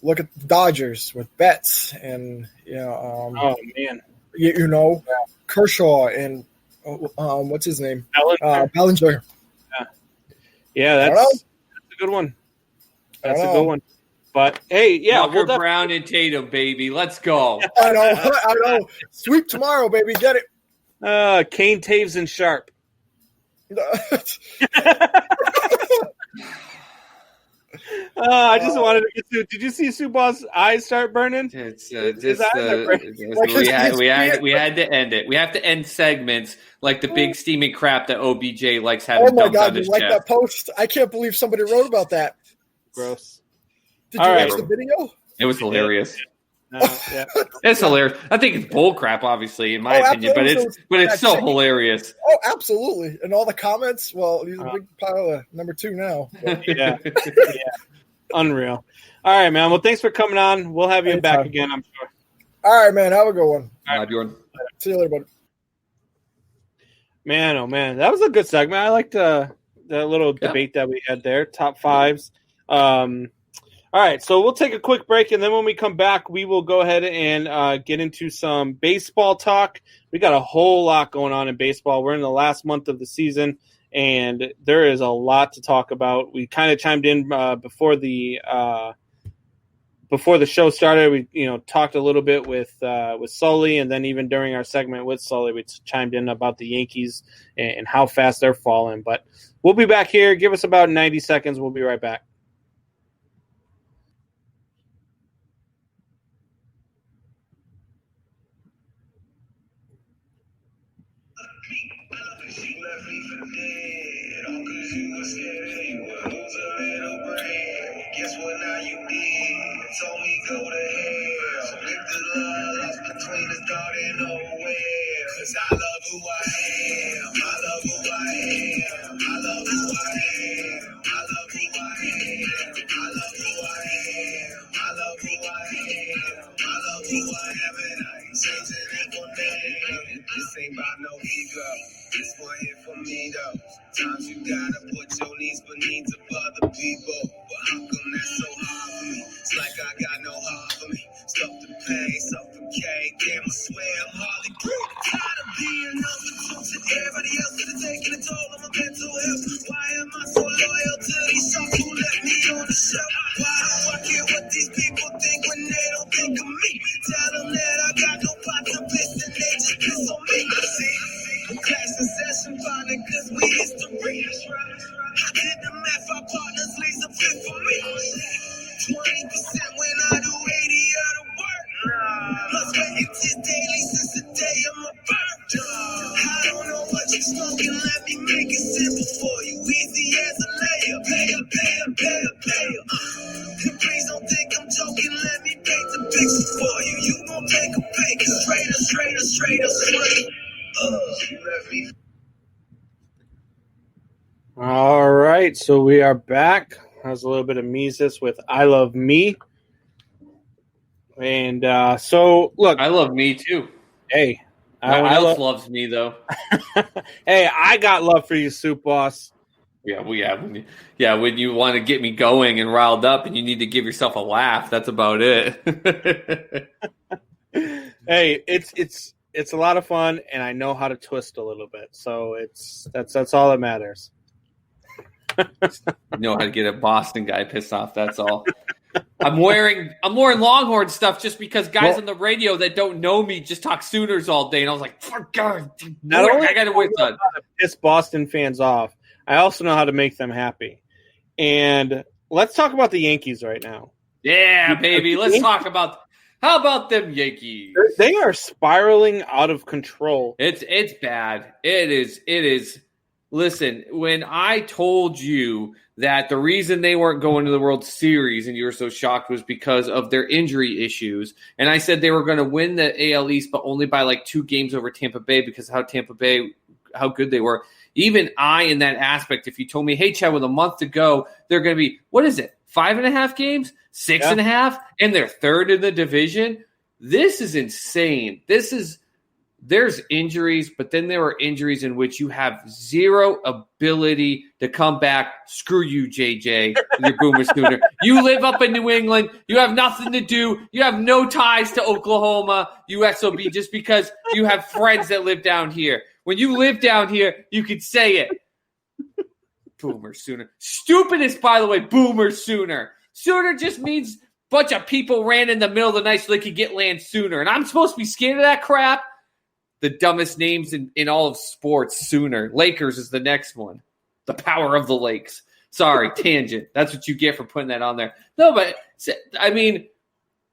Look at the Dodgers with Betts and oh man, Kershaw and what's his name? Bellinger. Yeah, that's a good one. That's a good one. But hey, Walker, Brown, and Tatum, baby, let's go. I know. Sweep tomorrow, baby. Get it. Kane, Taves, and Sharp. I just wanted to get to. Did you see Subboss' eyes start burning? It's we had to end it. We have to end segments like the big steaming crap that OBJ likes having. Oh my God! On You his like chest. that post? I can't believe somebody wrote about that. Gross. Did you watch the video? It was hilarious. Yeah. It's hilarious. I think it's bull crap, obviously, in my opinion, but it's so hilarious. Oh, absolutely! And all the comments. Well, he's a big pile of number 2 now. Yeah. Unreal. All right, man. Well, thanks for coming on. We'll have you back again, I'm sure. All right, man. Have a good one. All right, Bjorn. See you later, buddy. Man, oh man, that was a good segment. I liked the little debate that we had there. Top 5s. All right, so we'll take a quick break, and then when we come back, we will go ahead and get into some baseball talk. We got a whole lot going on in baseball. We're in the last month of the season, and there is a lot to talk about. We kind of chimed in before the show started. We talked a little bit with Sully, and then even during our segment with Sully, we chimed in about the Yankees and how fast they're falling. But we'll be back here. Give us about 90 seconds. We'll be right back. Guess what now you did? Told me go to hell. So if the love lost between us started nowhere. Cause I love who I am. I love who I am. I love who I am. I love who I am. I love who I am. I love who I am. I love who I am. And I ain't changing it for name. This ain't about no ego. This one here for me though. Sometimes you gotta put your needs beneath of other people. But how come that's so hard for me? It's like I got no heart for me. Stuff to pay, suffocate. Damn, I swear I'm hardly breathing. Tired of being number two to everybody else that is taking a toll on my mental health. Why am I so loyal to these songs who left me on the shelf? Why do I care what these people think when they don't think of me? Tell them that I got no pot to piss and they just piss on me. See? Class and session finding cause we history. I did the math, our partners leaves a fit for me. 20% when I do 80 of the work. Plus waiting till daily since the day of my birth. I don't know what you're smoking, let me make it simple for you. Easy as a layup, pay up. And please don't think I'm joking, let me paint the picture for you. You gon' take a pay cut, straight up. All right, so we are back. There's a little bit of Mises with I Love Me. And so, look. I love me, too. Hey. No one else loves me, though. Hey, I got love for you, Soup Boss. Yeah, when you want to get me going and riled up and you need to give yourself a laugh, that's about it. Hey, it's a lot of fun, and I know how to twist a little bit, so that's all that matters. You know how to get a Boston guy pissed off. That's all. I'm wearing Longhorn stuff just because guys on the radio that don't know me just talk Sooners all day, and I was like, "For God, I got to wait on." Piss Boston fans off. I also know how to make them happy. And let's talk about the Yankees right now. Yeah, baby. Let's talk about. How about them Yankees? They are spiraling out of control. It's bad. It is. Listen, when I told you that the reason they weren't going to the World Series and you were so shocked was because of their injury issues, and I said they were going to win the AL East, but only by like 2 games over Tampa Bay because how good they were. Even I, in that aspect, if you told me, hey, Chad, with a month to go, they're going to be, what is it, 5.5 games? 6.5, and they're third in the division. This is insane. There's injuries, but then there are injuries in which you have zero ability to come back. Screw you, JJ, your Boomer Sooner. You live up in New England. You have nothing to do. You have no ties to Oklahoma, you SOB, just because you have friends that live down here. When you live down here, you could say it. Boomer Sooner. Stupidest, by the way, Boomer Sooner. Sooner just means a bunch of people ran in the middle of the night so they could get land sooner. And I'm supposed to be scared of that crap? The dumbest names in all of sports, Sooner. Lakers is the next one. The power of the lakes. Sorry, tangent. That's what you get for putting that on there. No, but, I mean,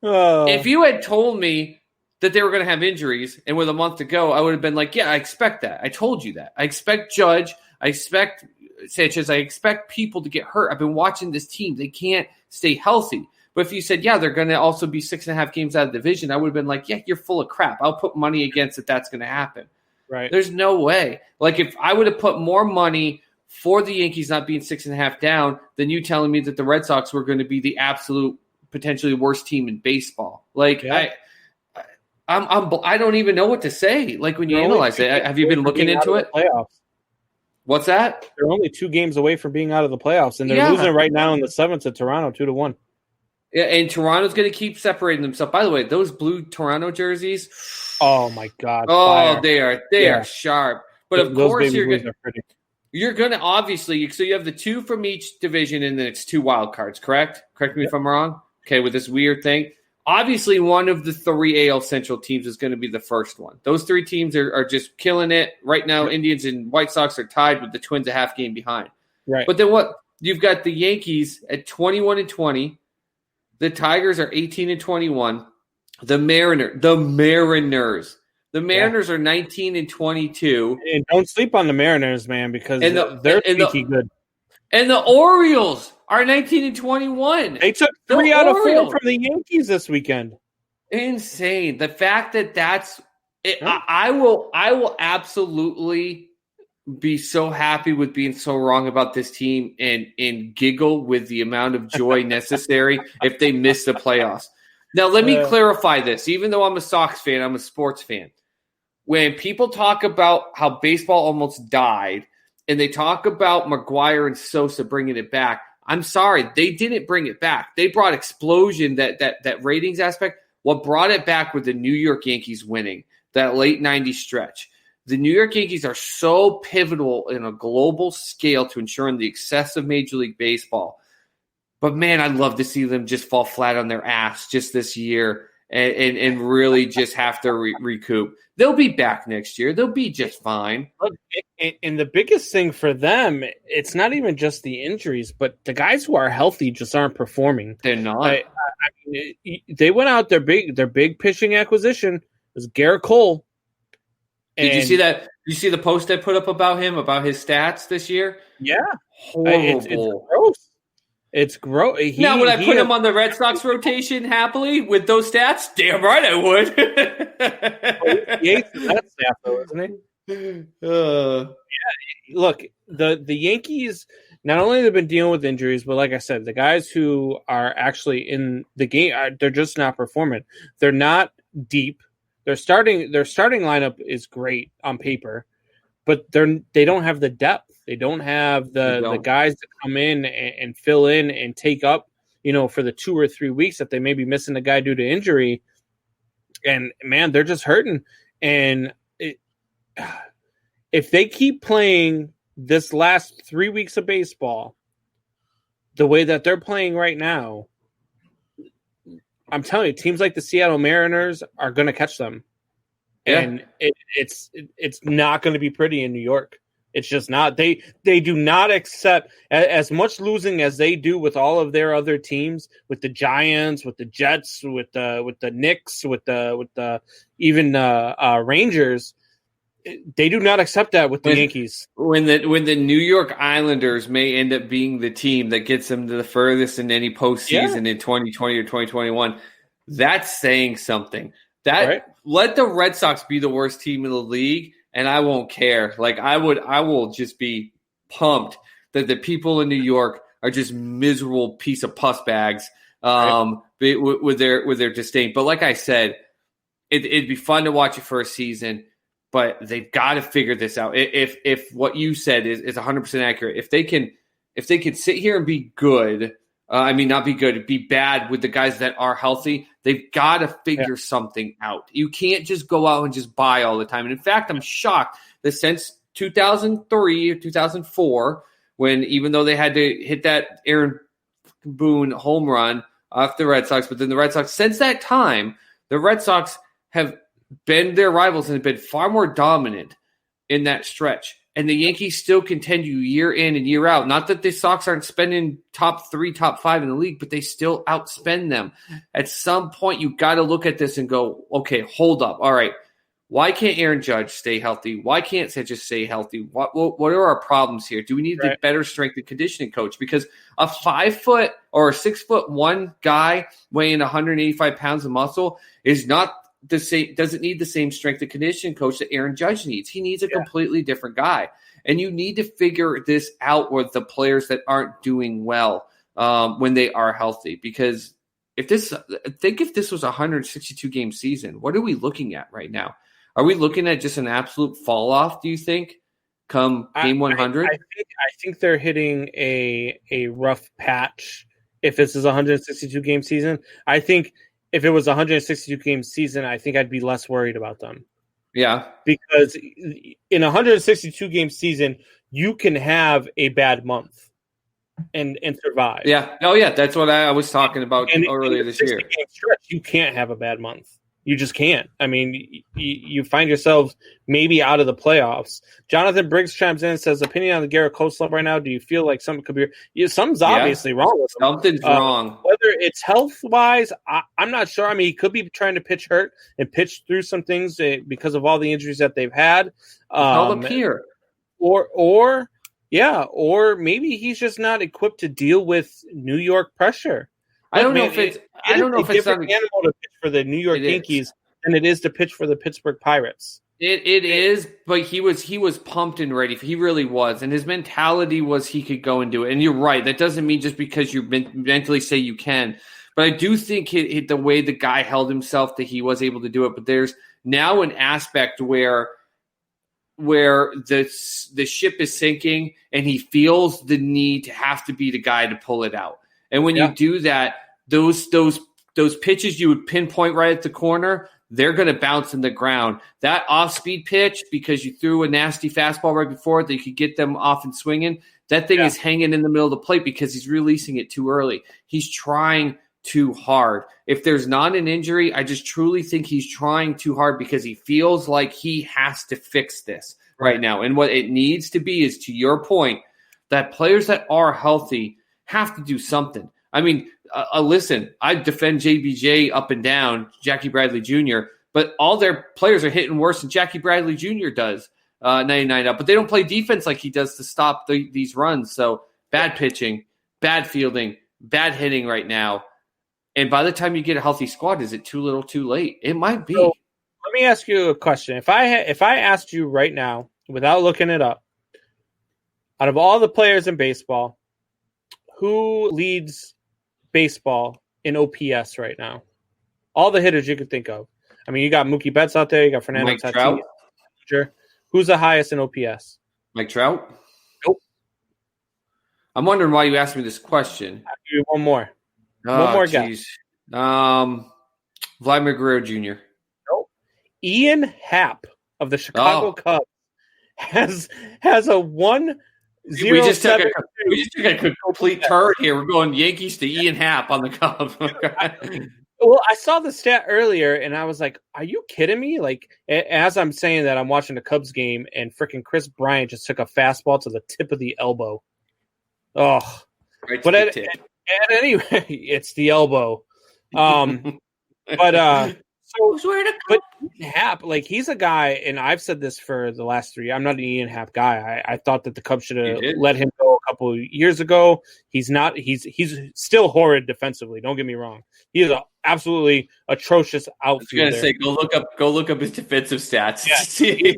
if you had told me that they were going to have injuries and with a month to go, I would have been like, yeah, I expect that. I told you that. I expect Judge. I expect Sanchez. I expect people to get hurt. I've been watching this team. They can't stay healthy. But if you said, yeah, they're going to also be 6.5 games out of the division, I would have been like, yeah, you're full of crap. I'll put money against it. That's going to happen. Right. There's no way. Like, if I would have put more money for the Yankees not being 6.5 down than you telling me that the Red Sox were going to be the absolute potentially worst team in baseball. Like, yeah. I don't even know what to say. Like, when you analyze it, have you been looking into it? Playoffs. What's that? They're only 2 games away from being out of the playoffs, and they're losing right now in the 7th to Toronto 2-1. Yeah, and Toronto's going to keep separating themselves. By the way, those blue Toronto jerseys. Oh my God! Oh, fire. they are sharp. But of course, you're going to obviously. So you have the 2 from each division, and then it's 2 wild cards. Correct? Correct me if I'm wrong. Okay, with this weird thing. Obviously, one of the 3 AL Central teams is going to be the first one. Those 3 teams are just killing it right now. Indians and White Sox are tied with the Twins a half game behind. Right. But then what? You've got the Yankees at 21-20. The Tigers are 18-21. The Mariners are 19-22. And don't sleep on the Mariners, man, because they're sneaky good. And the Orioles are 19-21. They took 3 out of 4 from the Yankees this weekend. Insane. The fact that's it, I will absolutely be so happy with being so wrong about this team and giggle with the amount of joy necessary if they miss the playoffs. Now, let me clarify this. Even though I'm a Sox fan, I'm a sports fan. When people talk about how baseball almost died and they talk about McGuire and Sosa bringing it back, I'm sorry, they didn't bring it back. They brought explosion, that ratings aspect. What brought it back with the New York Yankees winning that late 90s stretch. The New York Yankees are so pivotal in a global scale to ensuring the success of Major League Baseball. But, man, I'd love to see them just fall flat on their ass just this year and really just have to recoup. They'll be back next year. They'll be just fine. And the biggest thing for them, it's not even just the injuries, but the guys who are healthy just aren't performing. They're not. They went out, their big pitching acquisition was Garrett Cole. Did you see that? Did you see the post I put up about him, about his stats this year? Yeah. Horrible. It's gross. It's gross. Now, would I put him on the Red Sox rotation happily with those stats? Damn right I would. He hates that staff, though, isn't he? Yeah. Look, the Yankees, not only have been dealing with injuries, but like I said, the guys who are actually in the game, they're just not performing. They're not deep. Their starting lineup is great on paper, but they don't have the depth. They don't have the guys that come in and fill in and take up, for the 2 or 3 weeks that they may be missing a guy due to injury. And man, they're just hurting. And if they keep playing this last 3 weeks of baseball the way that they're playing right now, I'm telling you, teams like the Seattle Mariners are going to catch them. Yeah. And it's not going to be pretty in New York. It's just not. They do not accept as much losing as they do with all of their other teams, with the Giants, with the Jets, with the Knicks, with the even Rangers. They do not accept that with the Yankees. When the New York Islanders may end up being the team that gets them to the furthest in any postseason in 2020 or 2021, that's saying something. Let the Red Sox be the worst team in the league, and I won't care. Like I will just be pumped that the people in New York are just miserable piece of pus bags with their disdain. But like I said, it'd be fun to watch it for a season. But they've got to figure this out. If what you said is 100% accurate, if they can sit here and be good, not be good, be bad with the guys that are healthy, they've got to figure something out. You can't just go out and just buy all the time. And in fact, I'm shocked that since 2003 or 2004, when even though they had to hit that Aaron Boone home run off the Red Sox, but then the Red Sox, since that time, the Red Sox have been their rivals and have been far more dominant in that stretch. And the Yankees still continue year in and year out. Not that the Sox aren't spending top 3, top 5 in the league, but they still outspend them. At some point, you got to look at this and go, okay, hold up. All right, why can't Aaron Judge stay healthy? Why can't Sanchez stay healthy? What are our problems here? Do we need a better strength and conditioning coach? Because a 5-foot or a 6'1" guy weighing 185 pounds of muscle is not the same, doesn't need the same strength and conditioning coach that Aaron Judge needs. He needs a completely different guy. And you need to figure this out with the players that aren't doing well when they are healthy. Because if this was a 162 game season, what are we looking at right now? Are we looking at just an absolute fall off, do you think? come game 100? I think they're hitting a rough patch if this is a 162 game season. I think if it was a 162 game season, I think I'd be less worried about them. Yeah. Because in a 162 game season, you can have a bad month and survive. Yeah. Oh, yeah. That's what I was talking about earlier this year. Game stretch, you can't have a bad month. You just can't. I mean, you find yourselves maybe out of the playoffs. Jonathan Briggs chimes in and says, opinion on the Garrett Cole slump right now. Do you feel like something could be something's obviously wrong with him? Something's wrong. Whether it's health-wise, I'm not sure. I mean, he could be trying to pitch hurt and pitch through some things because of all the injuries that they've had. Held up here. Or maybe he's just not equipped to deal with New York pressure. I don't know if it's a different animal to pitch for the New York Yankees than it is to pitch for the Pittsburgh Pirates. It is, but he was pumped and ready. He really was, and his mentality was he could go and do it. And you're right. That doesn't mean just because you mentally say you can. But I do think the way the guy held himself that he was able to do it. But there's now an aspect where the ship is sinking, and he feels the need to have to be the guy to pull it out. And when you do that, those pitches you would pinpoint right at the corner, they're going to bounce in the ground. That off-speed pitch, because you threw a nasty fastball right before it that you could get them off and swinging, that thing is hanging in the middle of the plate because he's releasing it too early. He's trying too hard. If there's not an injury, I just truly think he's trying too hard because he feels like he has to fix this right now. And what it needs to be is, to your point, that players that are healthy have to do something. I mean, listen, I defend JBJ up and down, Jackie Bradley Jr., but all their players are hitting worse than Jackie Bradley Jr. does 99 up. But they don't play defense like he does to stop these runs. So bad pitching, bad fielding, bad hitting right now. And by the time you get a healthy squad, is it too little too late? It might be. So, let me ask you a question. If I asked you right now, without looking it up, out of all the players in baseball, who leads baseball in OPS right now? All the hitters you could think of. I mean, you got Mookie Betts out there. You got Fernando Tatis. Who's the highest in OPS? Mike Trout? Nope. I'm wondering why you asked me this question. I'll give you one more. One more guess. Vladimir Guerrero Jr. Nope. Ian Happ of the Chicago Cubs has a 1-0. We just took a complete turn here. We're going Yankees to Ian Happ on the Cubs. Well, I saw the stat earlier, and I was like, are you kidding me? Like, as I'm saying that, I'm watching the Cubs game, and freaking Chris Bryant just took a fastball to the tip of the elbow. Oh. Right, but at any rate, it's the elbow. But Happ, like, he's a guy, and I've said this for the last 3 years. I'm not an Ian Happ guy. I thought that the Cubs should have let him go a couple of years ago. He's not. He's still horrid defensively. Don't get me wrong. He is an absolutely atrocious outfielder. I was going to say, go look up his defensive stats. Yeah, see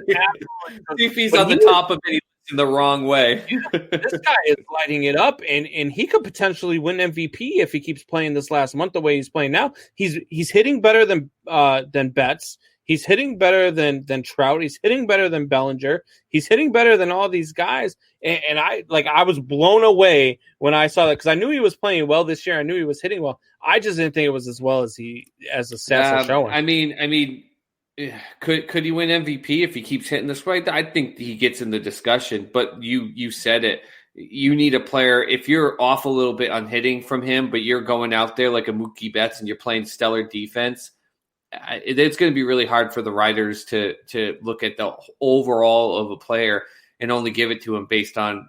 if he's on the top of it in the wrong way. This guy is lighting it up, and he could potentially win MVP if he keeps playing this last month the way he's playing now. He's hitting better than Betts. He's hitting better than Trout. He's hitting better than Bellinger. He's hitting better than all these guys. And I was blown away when I saw that, because I knew he was playing well this year. I knew he was hitting well. I just didn't think it was as well as the stats are showing. I mean, could he win MVP if he keeps hitting this way? I think he gets in the discussion. But you said it. You need a player. If you're off a little bit on hitting from him, but you're going out there like a Mookie Betts and you're playing stellar defense, it's going to be really hard for the writers to look at the overall of a player and only give it to him based on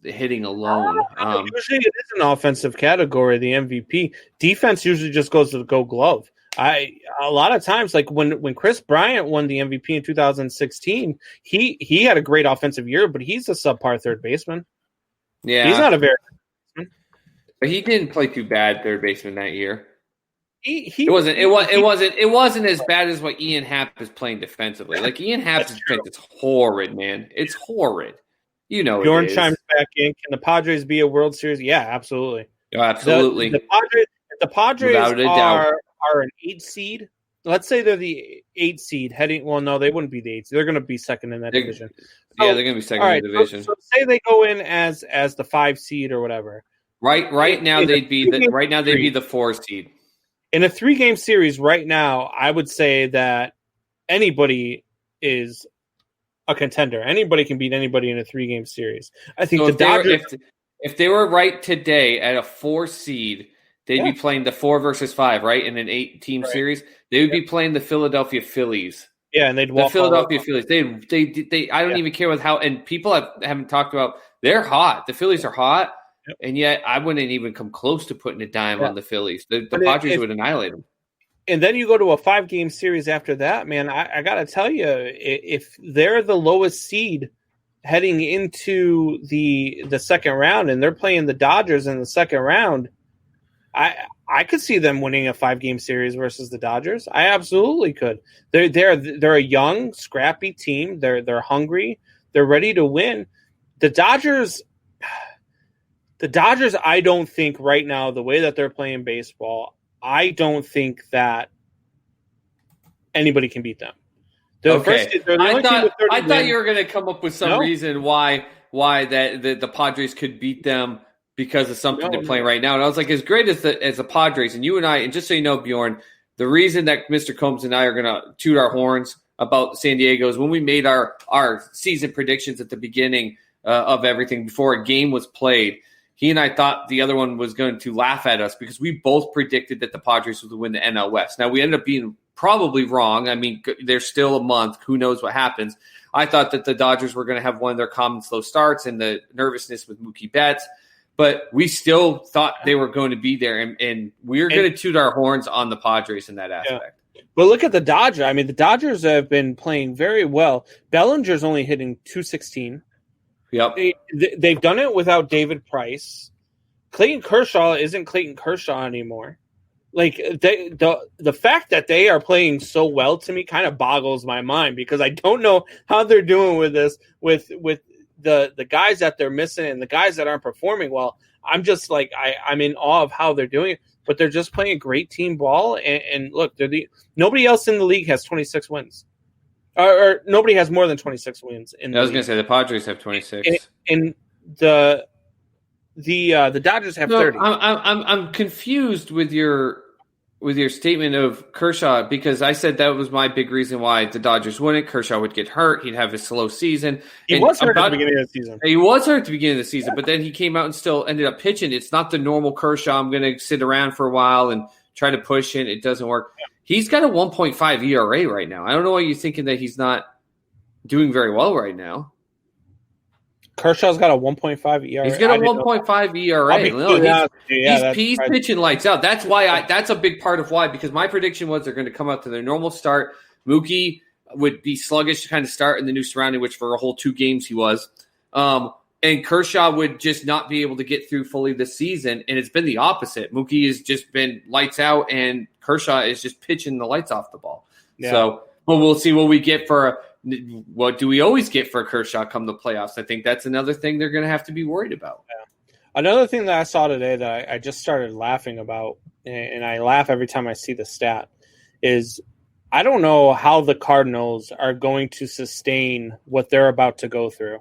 the hitting alone. Usually it is an offensive category, the MVP. Defense usually just goes to the Gold Glove. A lot of times, like when Chris Bryant won the MVP in 2016, he had a great offensive year, but he's a subpar third baseman. Yeah, he's not a very good baseman. But he didn't play too bad third baseman that year. It wasn't as bad as what Ian Happ is playing defensively. Like Ian Happ's defense, it's horrid, man. It's horrid. You know, Bjorn chimes back in. Can the Padres be a World Series? Yeah, absolutely. Oh, absolutely. The Padres are an 8 seed, let's say they're the 8 seed heading. Well, no, they wouldn't be the 8 seed. They're going to be second in that division. Yeah, they're going to be second in the division. So say they go in as the 5 seed or whatever. Right now they'd be the 4 seed. In a 3-game series right now, I would say that anybody is a contender. Anybody can beat anybody in a 3-game series. I think so the Dodgers. If they were right today at a 4 seed, they'd be playing the 4 versus 5, right? In an 8-team series, they would be playing the Philadelphia Phillies. Yeah, and they'd walk the Philadelphia Phillies. They I don't even care with how. And people haven't talked about. They're hot. The Phillies are hot, and yet I wouldn't even come close to putting a dime on the Phillies. The Padres would annihilate them. And then you go to a 5-game series after that, man. I got to tell you, if they're the lowest seed heading into the second round, and they're playing the Dodgers in the second round, I could see them winning a 5-game series versus the Dodgers. I absolutely could. They're a young, scrappy team. They're hungry. They're ready to win. The Dodgers. I don't think right now, the way that they're playing baseball, I don't think that anybody can beat them. I thought you were going to come up with some reason why the Padres could beat them because of something they're playing right now. And I was like, as great as the Padres, and you and I, and just so you know, Bjorn, the reason that Mr. Combs and I are going to toot our horns about San Diego is when we made our season predictions at the beginning of everything before a game was played, he and I thought the other one was going to laugh at us because we both predicted that the Padres would win the NL West. Now, we ended up being probably wrong. I mean, there's still a month. Who knows what happens? I thought that the Dodgers were going to have one of their common slow starts and the nervousness with Mookie Betts. But we still thought they were going to be there, and we're going to toot our horns on the Padres in that aspect. Yeah. But look at the Dodgers. I mean, the Dodgers have been playing very well. Bellinger's only hitting .216. Yep. They've done it without David Price. Clayton Kershaw isn't Clayton Kershaw anymore. Like the fact that they are playing so well to me kind of boggles my mind because I don't know how they're doing with this with the guys that they're missing and the guys that aren't performing well. I'm just like I'm in awe of how they're doing it, but they're just playing great team ball. And look, nobody else in the league has 26 wins, or nobody has more than 26 wins. I was going to say the Padres have 26, and the Dodgers have 30. I'm confused with your statement of Kershaw because I said that was my big reason why the Dodgers wouldn't. Kershaw would get hurt. He'd have a slow season. He was hurt at the beginning of the season. He was hurt at the beginning of the season, but then he came out and still ended up pitching. It's not the normal Kershaw. I'm going to sit around for a while and try to push it. It doesn't work. Yeah. He's got a 1.5 ERA right now. I don't know why you're thinking that he's not doing very well right now. Kershaw's got a 1.5 ERA. He's got a 1.5 ERA. He's pitching lights out. That's why that's a big part of why, because my prediction was they're going to come out to their normal start. Mookie would be sluggish to kind of start in the new surrounding, which for a whole 2 games he was. And Kershaw would just not be able to get through fully this season. And it's been the opposite. Mookie has just been lights out, and Kershaw is just pitching the lights off the ball. Yeah. So, but we'll see what we get for what do we always get for Kershaw come the playoffs? I think that's another thing they're going to have to be worried about. Yeah. Another thing that I saw today that I just started laughing about, and I laugh every time I see the stat, is I don't know how the Cardinals are going to sustain what they're about to go through.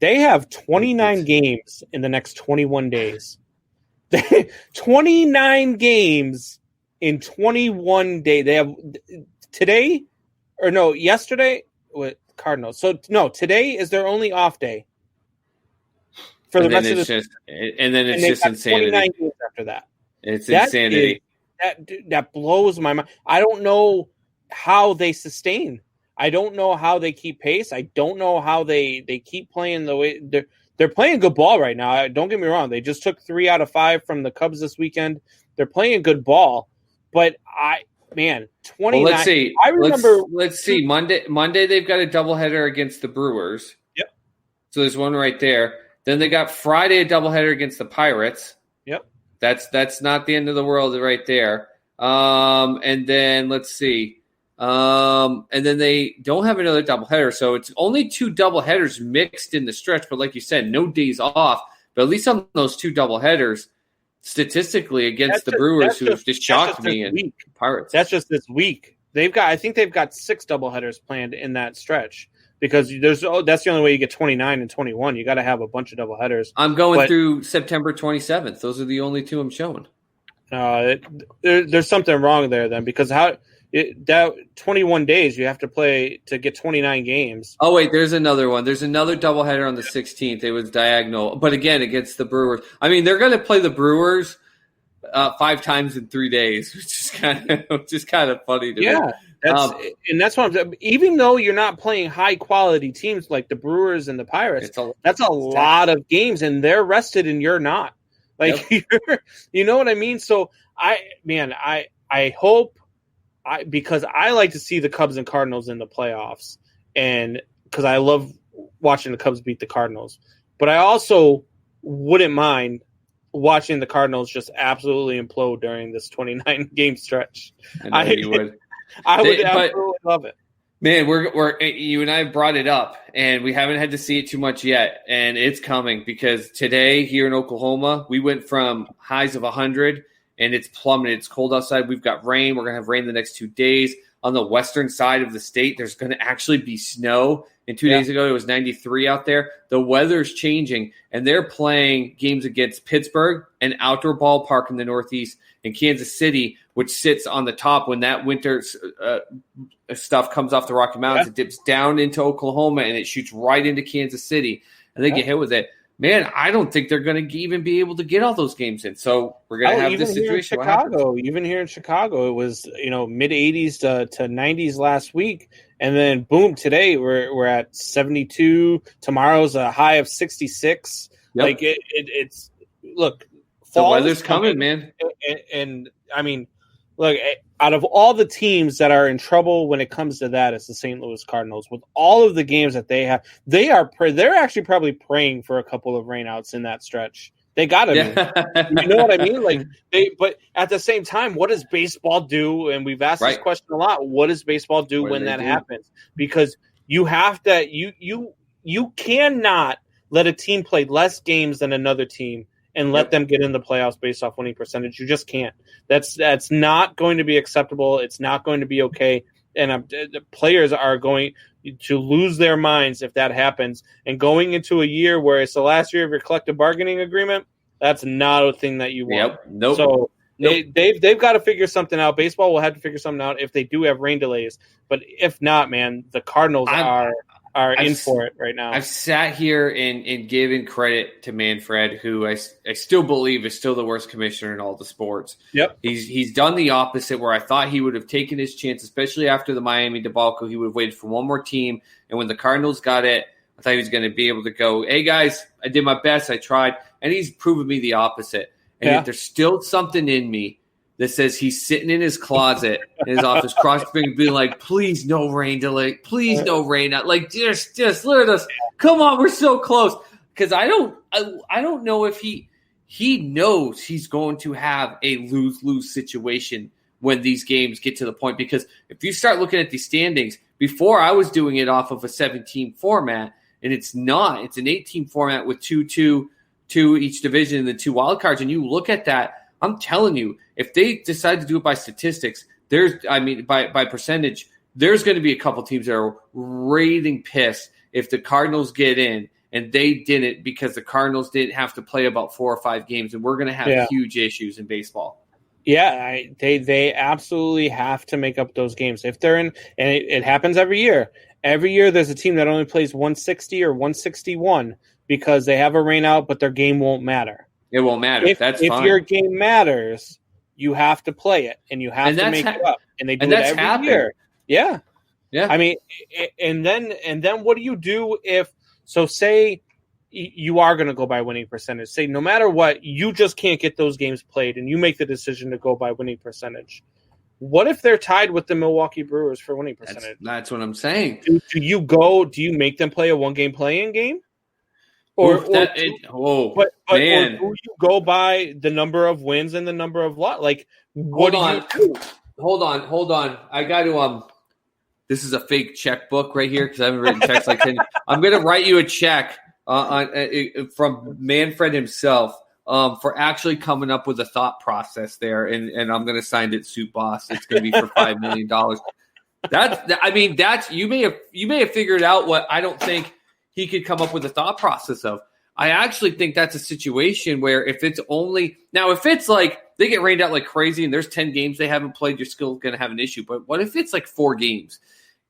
They have 29 games in the next 21 days. 29 games in 21 days. They have yesterday with Cardinals. So no, today is their only off day for the rest of the season. And then it's just insanity. 29 games after that. It's insanity. That blows my mind. I don't know how they sustain. I don't know how they keep pace. I don't know how they keep playing the way they're playing good ball right now. Don't get me wrong. They just took 3 out of 5 from the Cubs this weekend. They're playing good ball, but 29. Well, let's see. I remember. Let's see. Monday they've got a doubleheader against the Brewers. Yep. So there's one right there. Then they got Friday a doubleheader against the Pirates. Yep. That's not the end of the world right there. And then let's see. And then they don't have another doubleheader, so it's only 2 doubleheaders mixed in the stretch. But like you said, no days off. But at least on those 2 doubleheaders, statistically against the Brewers, who just shocked me, and Pirates. That's just this week. I think they've got 6 doubleheaders planned in that stretch because that's the only way you get 29 and 21. You got to have a bunch of doubleheaders. I'm going through September 27th. Those are the only 2 I'm showing. There's something wrong there then because that 21 days you have to play to get 29 games. Oh wait, there's another one. There's another doubleheader on the 16th. It was diagonal, but again against the Brewers. I mean, they're going to play the Brewers 5 times in 3 days, which is kind of funny to me. Yeah, that's what I'm saying. Even though you're not playing high quality teams like the Brewers and the Pirates, that's a lot of games, and they're rested and you're not. Like, you know what I mean? So I hope. Because I like to see the Cubs and Cardinals in the playoffs, and because I love watching the Cubs beat the Cardinals, but I also wouldn't mind watching the Cardinals just absolutely implode during this 29 game stretch. I would absolutely love it. Man, we're you and I brought it up, and we haven't had to see it too much yet, and it's coming because today here in Oklahoma, we went from highs of 100. And it's plummeted. It's cold outside. We've got rain. We're going to have rain the next 2 days. On the western side of the state, there's going to actually be snow. And 2 days ago, it was 93 out there. The weather's changing, and they're playing games against Pittsburgh, an outdoor ballpark in the Northeast, and Kansas City, which sits on the top. When that winter stuff comes off the Rocky Mountains, it dips down into Oklahoma, and it shoots right into Kansas City, and they get hit with it. Man, I don't think they're going to even be able to get all those games in. So we're going to have this situation. Even here in Chicago, it was mid 80s to 90s last week, and then boom, today we're at 72. Tomorrow's a high of 66. Yep. Like it's look, the weather's coming, man. And I mean, look, out of all the teams that are in trouble when it comes to that, it's the St. Louis Cardinals. With all of the games that they have, they're actually probably praying for a couple of rainouts in that stretch. They got to be. You know what I mean? Like but at the same time, what does baseball do? And we've asked this question a lot. What does baseball do when that happens? Because you have to you cannot let a team play less games than another team and let them get in the playoffs based off winning percentage. You just can't. That's not going to be acceptable. It's not going to be okay. And the players are going to lose their minds if that happens. And going into a year where it's the last year of your collective bargaining agreement, that's not a thing that you want. Yep. Nope. So they've got to figure something out. Baseball will have to figure something out if they do have rain delays. But if not, man, the Cardinals are in for it right now. I've sat here and given credit to Manfred, who I still believe is still the worst commissioner in all the sports. Yep. He's done the opposite, where I thought he would have taken his chance, especially after the Miami debacle. He would have waited for one more team. And when the Cardinals got it, I thought he was going to be able to go, hey, guys, I did my best. I tried. And he's proven me the opposite. And yet there's still something in me that says he's sitting in his closet in his office, cross-fingered, being like, please no rain delay. Please no rain out. Like, just let us. Come on, we're so close. Because I don't know if he knows he's going to have a lose-lose situation when these games get to the point. Because if you start looking at the standings, before I was doing it off of a 17 format, and it's not. It's an 18 format with two each division and the 2 wild cards. And you look at that, I'm telling you, if they decide to do it by statistics, by percentage, there's going to be a couple teams that are raving pissed if the Cardinals get in and they didn't, because the Cardinals didn't have to play about 4 or 5 games, and we're going to have huge issues in baseball. Yeah, they absolutely have to make up those games if they're in, and it happens every year. Every year, there's a team that only plays 160 or 161 because they have a rain out, but their game won't matter. It won't matter. That's fine. If your game matters, you have to play it, and you have to make it up. And they do it every year. Yeah. I mean, and then what do you do if? So say you are going to go by winning percentage. Say no matter what, you just can't get those games played, and you make the decision to go by winning percentage. What if they're tied with the Milwaukee Brewers for winning percentage? That's what I'm saying. Do you make them play a 1-game play-in game? Or do you go by the number of wins and the number of losses? Like, what do you do? Hold on. I got to this is a fake checkbook right here because I haven't written checks like 10. I'm going to write you a check from Manfred himself for actually coming up with a thought process there, and I'm going to sign it suit boss. It's going to be for $5 million. You may have figured out what I don't think he could come up with a thought process of. I actually think that's a situation where if it's like they get rained out like crazy and there's 10 games they haven't played, you're still going to have an issue. But what if it's like 4 games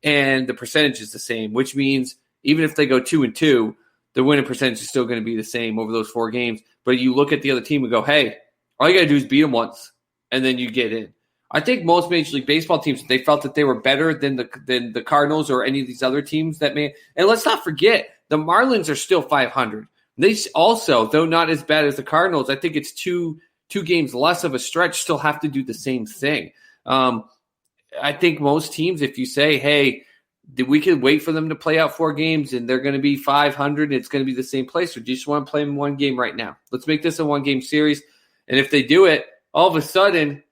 and the percentage is the same, which means even if they go 2-2, the winning percentage is still going to be the same over those 4 games. But you look at the other team and go, hey, all you got to do is beat them once, and then you get in. I think most Major League Baseball teams, they felt that they were better than the Cardinals or any of these other teams that may. And let's not forget, the Marlins are still 500. They also, though not as bad as the Cardinals, I think it's two games less of a stretch, still have to do the same thing. I think most teams, if you say, hey, we could wait for them to play out 4 games and they're going to be 500, it's going to be the same place, or do you just want to play them 1 game right now? Let's make this a 1-game series. And if they do it, all of a sudden,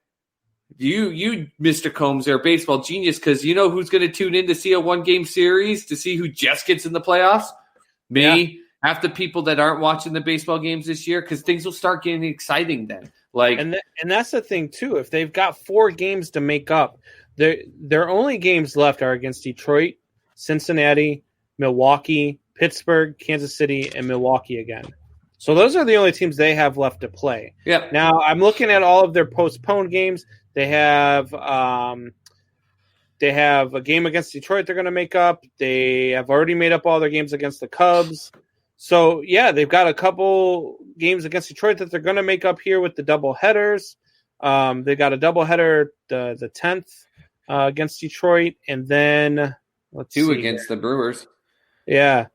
you Mr. Combs, are a baseball genius, because you know who's going to tune in to see a 1-game series, to see who just gets in the playoffs? Me. Yeah. Half the people that aren't watching the baseball games this year, because things will start getting exciting then. And that's the thing too. If they've got 4 games to make up, their only games left are against Detroit, Cincinnati, Milwaukee, Pittsburgh, Kansas City, and Milwaukee again. So those are the only teams they have left to play. Yeah. Now I'm looking at all of their postponed games. They have a game against Detroit they're going to make up. They have already made up all their games against the Cubs. So, yeah, they've got a couple games against Detroit that they're going to make up here with the double headers. They got a double header the 10th against Detroit, and then let's 2 see against here. The Brewers. Yeah,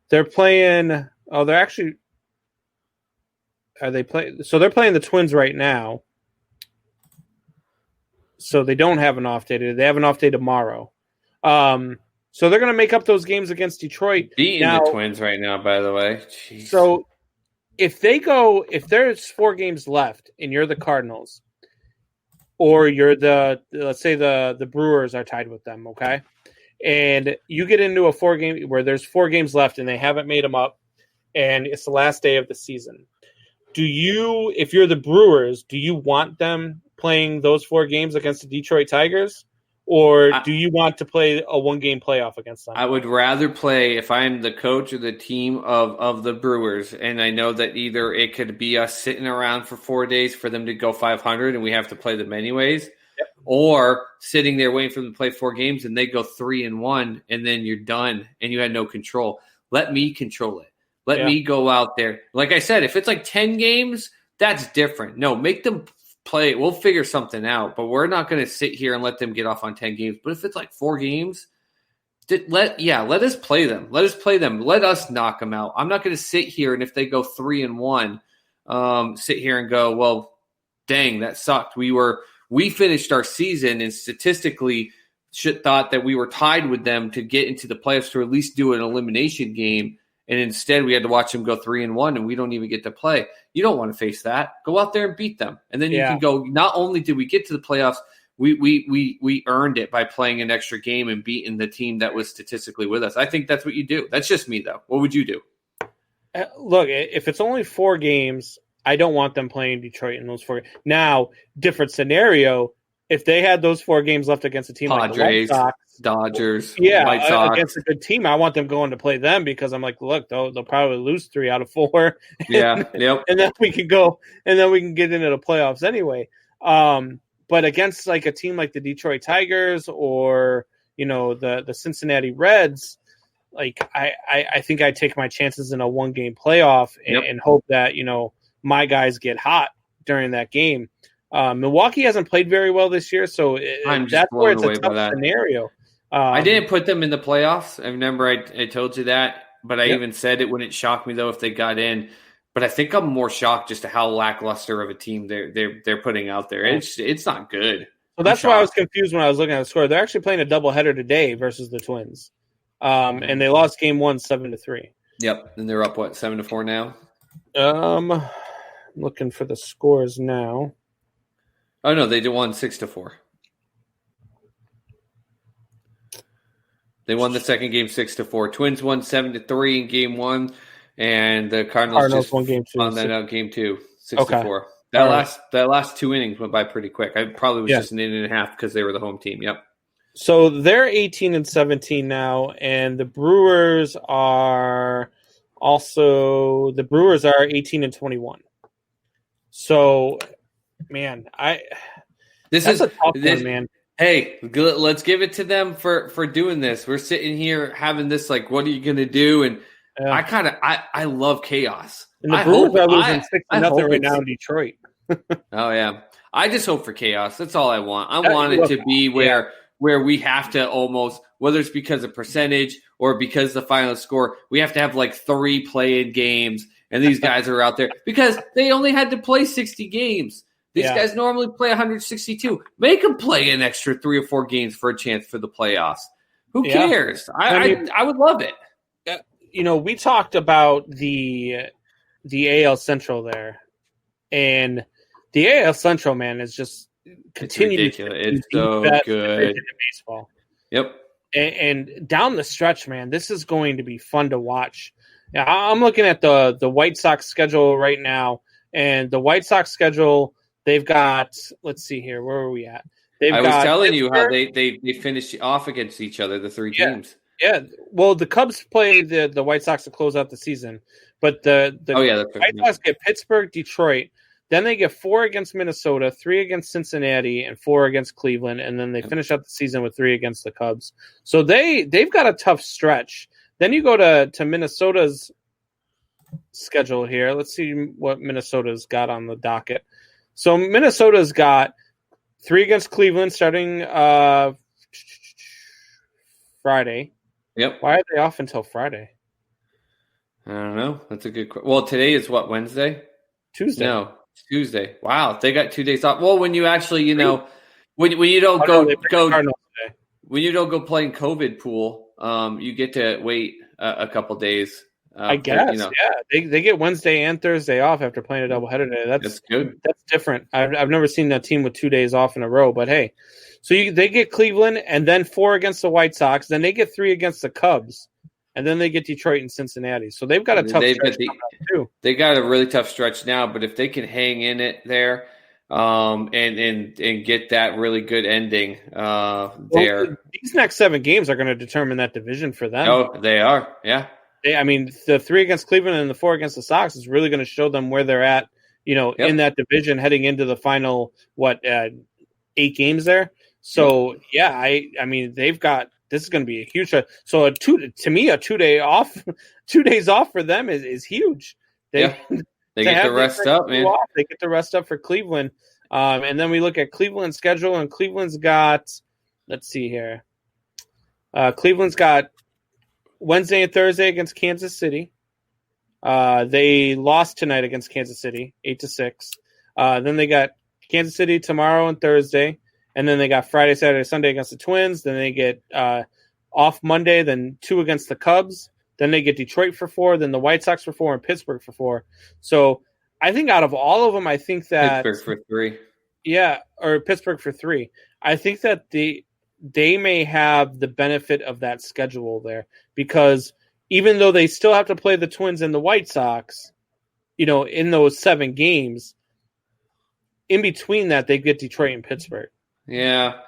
they're playing. Oh, they're actually. Are they playing? So they're playing the Twins right now. So they don't have an off day today. They have an off day tomorrow. So they're going to make up those games against Detroit. Beating the Twins right now, by the way. Jeez. So if there's 4 games left and you're the Cardinals, or you're let's say the Brewers are tied with them, okay? And you get into a 4-game where there's 4 games left and they haven't made them up, and it's the last day of the season. If you're the Brewers, do you want them playing those 4 games against the Detroit Tigers? Or do you want to play a 1-game playoff against them? I would rather play, if I'm the coach of the team of the Brewers, and I know that either it could be us sitting around for 4 days for them to go 500 and we have to play them anyways, yep, or sitting there waiting for them to play 4 games and they go 3-1 and then you're done and you had no control. Let me control it. Let me go out there. Like I said, if it's like 10 games, that's different. No, make them play. We'll figure something out, but we're not going to sit here and let them get off on 10 games. But if it's like 4 games, let us play them. Let us play them. Let us knock them out. I'm not going to sit here and if they go 3-1, sit here and go, well, dang, that sucked. We finished our season and statistically thought that we were tied with them to get into the playoffs, to at least do an elimination game. And instead, we had to watch them go 3-1, and we don't even get to play. You don't want to face that. Go out there and beat them, and then you can go. Not only did we get to the playoffs, we earned it by playing an extra game and beating the team that was statistically with us. I think that's what you do. That's just me, though. What would you do? Look, if it's only 4 games, I don't want them playing Detroit in those 4. Now, different scenario. If they had those 4 games left against a team Padres, like the White Sox, Dodgers, White Sox, against a good team, I want them going to play them, because I'm like, look, they'll probably lose 3 out of 4. Yeah, yep. And then we can go, and then we can get into the playoffs anyway. But against like a team like the Detroit Tigers or the Cincinnati Reds, like I think I'd take my chances in a 1-game playoff and hope that my guys get hot during that game. Milwaukee hasn't played very well this year, so that's where it's a tough scenario. I didn't put them in the playoffs. I remember I told you that, but I even said it wouldn't shock me though if they got in. But I think I'm more shocked just to how lackluster of a team they're putting out there. It's not good. So that's why I was confused when I was looking at the score. They're actually playing a doubleheader today versus the Twins, and they lost game 1 7-3. Yep, and they're up 7-4 now. Looking for the scores now. Oh no, they won 6-4. They won the second game 6-4. Twins won 7-3 in game 1, and the Cardinals just won game 2. Won that out game 2, 6-4. That last 2 innings went by pretty quick. I probably was just an inning and a half because they were the home team. Yep. So they're 18-17 now, and the Brewers are 18-21. So, man, that's a tough one, man. Hey, let's give it to them for doing this. We're sitting here having this like, what are you going to do? And I love chaos. And the Brewers are losing 6-0 right now in Detroit. Oh yeah, I just hope for chaos. That's all I want. I want it to be where we have to almost, whether it's because of percentage or because the final score, we have to have like 3 play-in games, and these guys are out there because they only had to play 60 games. These guys normally play 162. Make them play an extra 3 or 4 games for a chance for the playoffs. Who cares? I would love it. We talked about the AL Central there, and the AL Central, man, is just continuing to it's so good in baseball. Yep. And down the stretch, man, this is going to be fun to watch. Now, I'm looking at the White Sox schedule right now, and the White Sox schedule, they've got, let's see here, where are we at? I was telling you how they finished off against each other, the 3 teams. Yeah, well, the Cubs play the White Sox to close out the season, but the White Sox get Pittsburgh, Detroit, then they get 4 against Minnesota, 3 against Cincinnati, and 4 against Cleveland, and then they finish up the season with 3 against the Cubs. So they've got a tough stretch. Then you go to Minnesota's schedule here. Let's see what Minnesota's got on the docket. So Minnesota's got 3 against Cleveland starting Friday. Yep. Why are they off until Friday? I don't know. That's a good question. Well, today is what, Wednesday? Tuesday. No, Tuesday. Wow, they got 2 days off. Well, when you actually, when you don't go when you don't go playing COVID pool, you get to wait a couple days. I guess, they get Wednesday and Thursday off after playing a doubleheader today. That's good. That's different. I've never seen that team with 2 days off in a row. But hey, so they get Cleveland and then 4 against the White Sox. Then they get 3 against the Cubs, and then they get Detroit and Cincinnati. So they've got a tough stretch too. They got a really tough stretch now. But if they can hang in it there, and get that really good ending there, these next 7 games are going to determine that division for them. Oh, they are. Yeah. The 3 against Cleveland and the 4 against the Sox is really going to show them where they're at, in that division heading into the final, 8 games there. So, they've got – this is going to be a huge – so, a 2 day off, 2 days off for them is huge. They get to rest up, man. They get to rest up for Cleveland. And then we look at Cleveland's schedule, and Cleveland's got – let's see here. Cleveland's got – Wednesday and Thursday against Kansas City. They lost tonight against Kansas City, 8-6. Then they got Kansas City tomorrow and Thursday, and then they got Friday, Saturday, Sunday against the Twins. Then they get off Monday, then 2 against the Cubs. Then they get Detroit for 4, then the White Sox for 4, and Pittsburgh for 4. So I think out of all of them, I think that Pittsburgh for 3. Yeah, or Pittsburgh for 3. I think that they may have the benefit of that schedule there, because even though they still have to play the Twins and the White Sox, in those 7 games, in between that, they get Detroit and Pittsburgh. Yeah.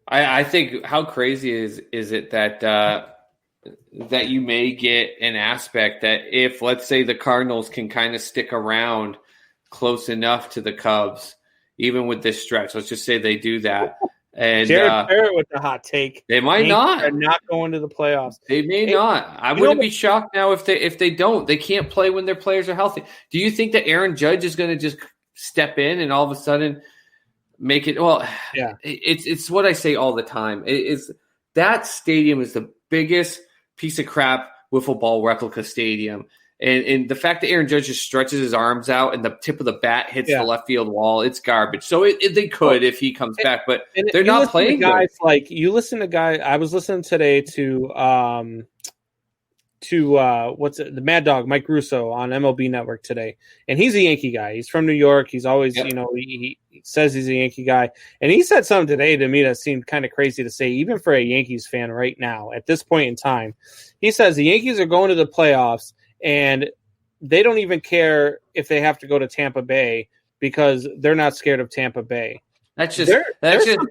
I think how crazy is it that you may get an aspect that if, let's say, the Cardinals can kind of stick around close enough to the Cubs, even with this stretch, let's just say they do that. And Jared Barrett with the hot take. They might not. They're not going to the playoffs. They may not. I wouldn't be shocked now if they don't. They can't play when their players are healthy. Do you think that Aaron Judge is going to just step in and all of a sudden make it? Well, yeah. It's what I say all the time. That stadium is the biggest piece of crap wiffle ball replica stadium. And the fact that Aaron Judge just stretches his arms out and the tip of the bat hits the left field wall, it's garbage. So they could if he comes back, but they're not playing guys good. Like you listen to guys. I was listening today to the Mad Dog Mike Russo on MLB Network today, and he's a Yankee guy. He's from New York. He's always he says he's a Yankee guy, and he said something today to me that seemed kind of crazy to say, even for a Yankees fan right now at this point in time. He says the Yankees are going to the playoffs. And they don't even care if they have to go to Tampa Bay because they're not scared of Tampa Bay. That's just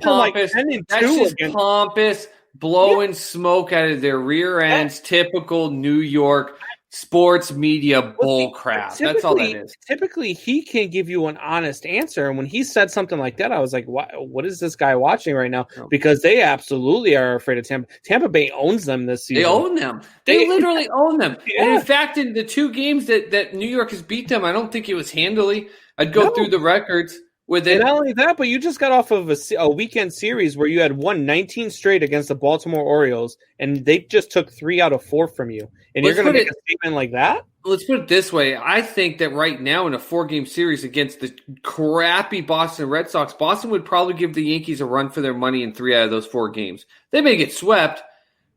pompous. That's just pompous, blowing smoke out of their rear ends. Typical New York sports media bull crap. That's all that is. Typically, he can give you an honest answer. And when he said something like that, I was like, what is this guy watching right now? Because they absolutely are afraid of Tampa. Tampa Bay owns them this season. They own them. They literally own them. Yeah. And in fact, in the 2 games that New York has beat them, I don't think it was handily. I'd go through the records. With it. And not only that, but you just got off of a weekend series where you had won 19 straight against the Baltimore Orioles, and they just took 3 out of 4 from you. And you're going to make a statement like that? Let's put it this way. I think that right now in a 4-game series against the crappy Boston Red Sox, Boston would probably give the Yankees a run for their money in 3 out of those 4 games. They may get swept,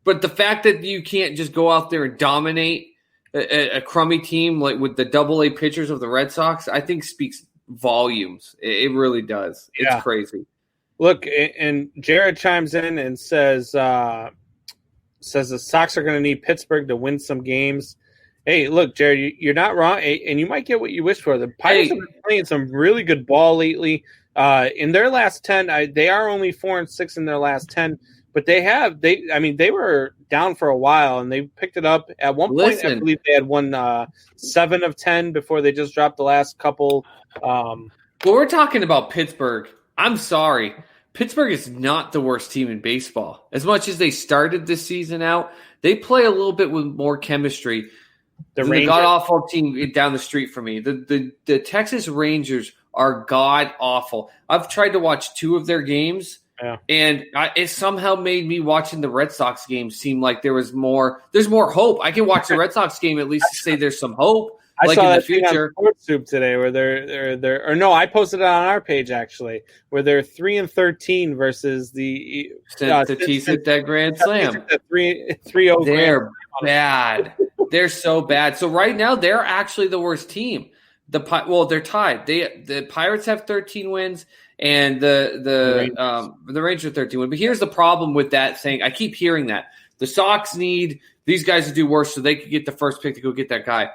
but the fact that you can't just go out there and dominate a crummy team like with the AA pitchers of the Red Sox, I think speaks volumes. It really does. It's crazy. Look, and Jared chimes in and says the Sox are going to need Pittsburgh to win some games. Hey, look, Jared, you're not wrong, and you might get what you wish for. The Pirates have been playing some really good ball lately. In their last 10, they are only 4-6 in their last 10, but they were down for a while, and they picked it up. At one point, I believe they had won 7 of 10 before they just dropped the last couple. Well, we're talking about Pittsburgh. I'm sorry. Pittsburgh is not the worst team in baseball. As much as they started this season out, they play a little bit with more chemistry. The god-awful team down the street from me. The Texas Rangers are god-awful. I've tried to watch 2 of their games, and it somehow made me watching the Red Sox game seem like there's more hope. I can watch the Red Sox game at least to say there's some hope. I saw in the that future. On Sports Soup today where I posted it on our page actually, where they're 3-13 versus the Tatis hit that grand slam. 3-0. They're bad. They're so bad. So right now they're actually the worst team. They're tied. The Pirates have 13 wins and the Rangers 13 wins. But here's the problem with that saying. I keep hearing that the Sox need these guys to do worse so they could get the first pick to go get that guy.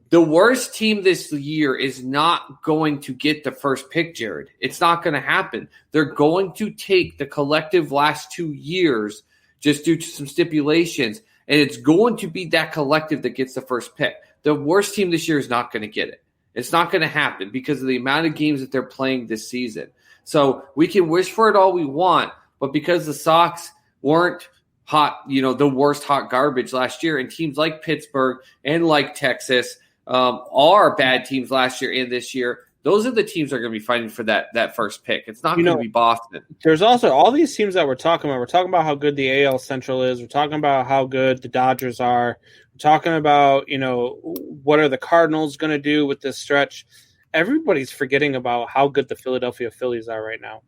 The worst team this year is not going to get the first pick, Jared. It's not going to happen. They're going to take the collective last 2 years just due to some stipulations, and it's going to be that collective that gets the first pick. The worst team this year is not going to get it. It's not going to happen because of the amount of games that they're playing this season. So we can wish for it all we want, but because the Sox weren't the worst hot garbage last year, and teams like Pittsburgh and like Texas – are bad teams last year and this year. Those are the teams that are going to be fighting for that first pick. It's not going to be Boston. There's also all these teams that we're talking about. We're talking about how good the AL Central is. We're talking about how good the Dodgers are. We're talking about, what are the Cardinals going to do with this stretch. Everybody's forgetting about how good the Philadelphia Phillies are right now.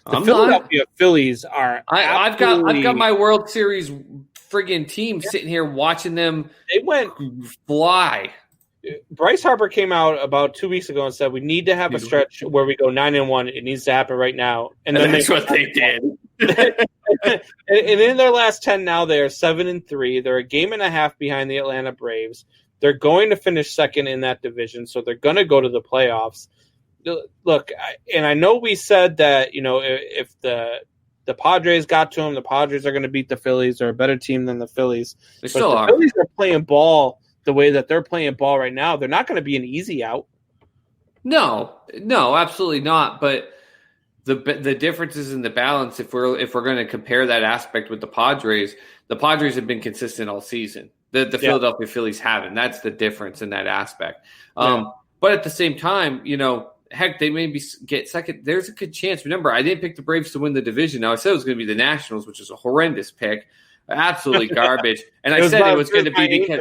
Philadelphia Phillies are I've got my World Series friggin' team sitting here watching them fly. Bryce Harper came out about 2 weeks ago and said we need to have a stretch where we go 9-1. It needs to happen right now. And then that's what they did. And in their last 10 now, they are 7-3. They're a game and a half behind the Atlanta Braves. They're going to finish second in that division, so they're going to go to the playoffs. Look, and I know we said that, if the Padres got to them, the Padres are going to beat the Phillies. They're a better team than the Phillies. They still are. The Phillies are playing ball the way that they're playing ball right now. They're not going to be an easy out. No, absolutely not. But the difference is in the balance. If we're going to compare that aspect with the Padres have been consistent all season. The Philadelphia Phillies haven't. That's the difference in that aspect. But at the same time, heck, they maybe get second. There's a good chance. Remember, I didn't pick the Braves to win the division. Now, I said it was going to be the Nationals, which is a horrendous pick. Absolutely garbage. And I said it was going to be because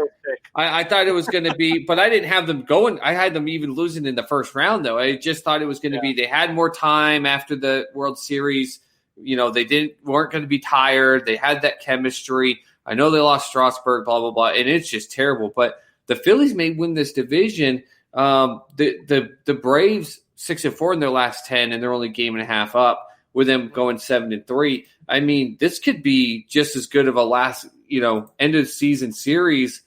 I thought it was going to be, but I didn't have them going. I had them even losing in the first round, though. I just thought it was going to be, they had more time after the World Series. They weren't going to be tired. They had that chemistry. I know they lost Strasburg, blah, blah, blah. And it's just terrible. But the Phillies may win this division. The Braves 6-4 in their last 10, and they're only a game and a half up with them going 7-3. I mean, this could be just as good of a last, end of season series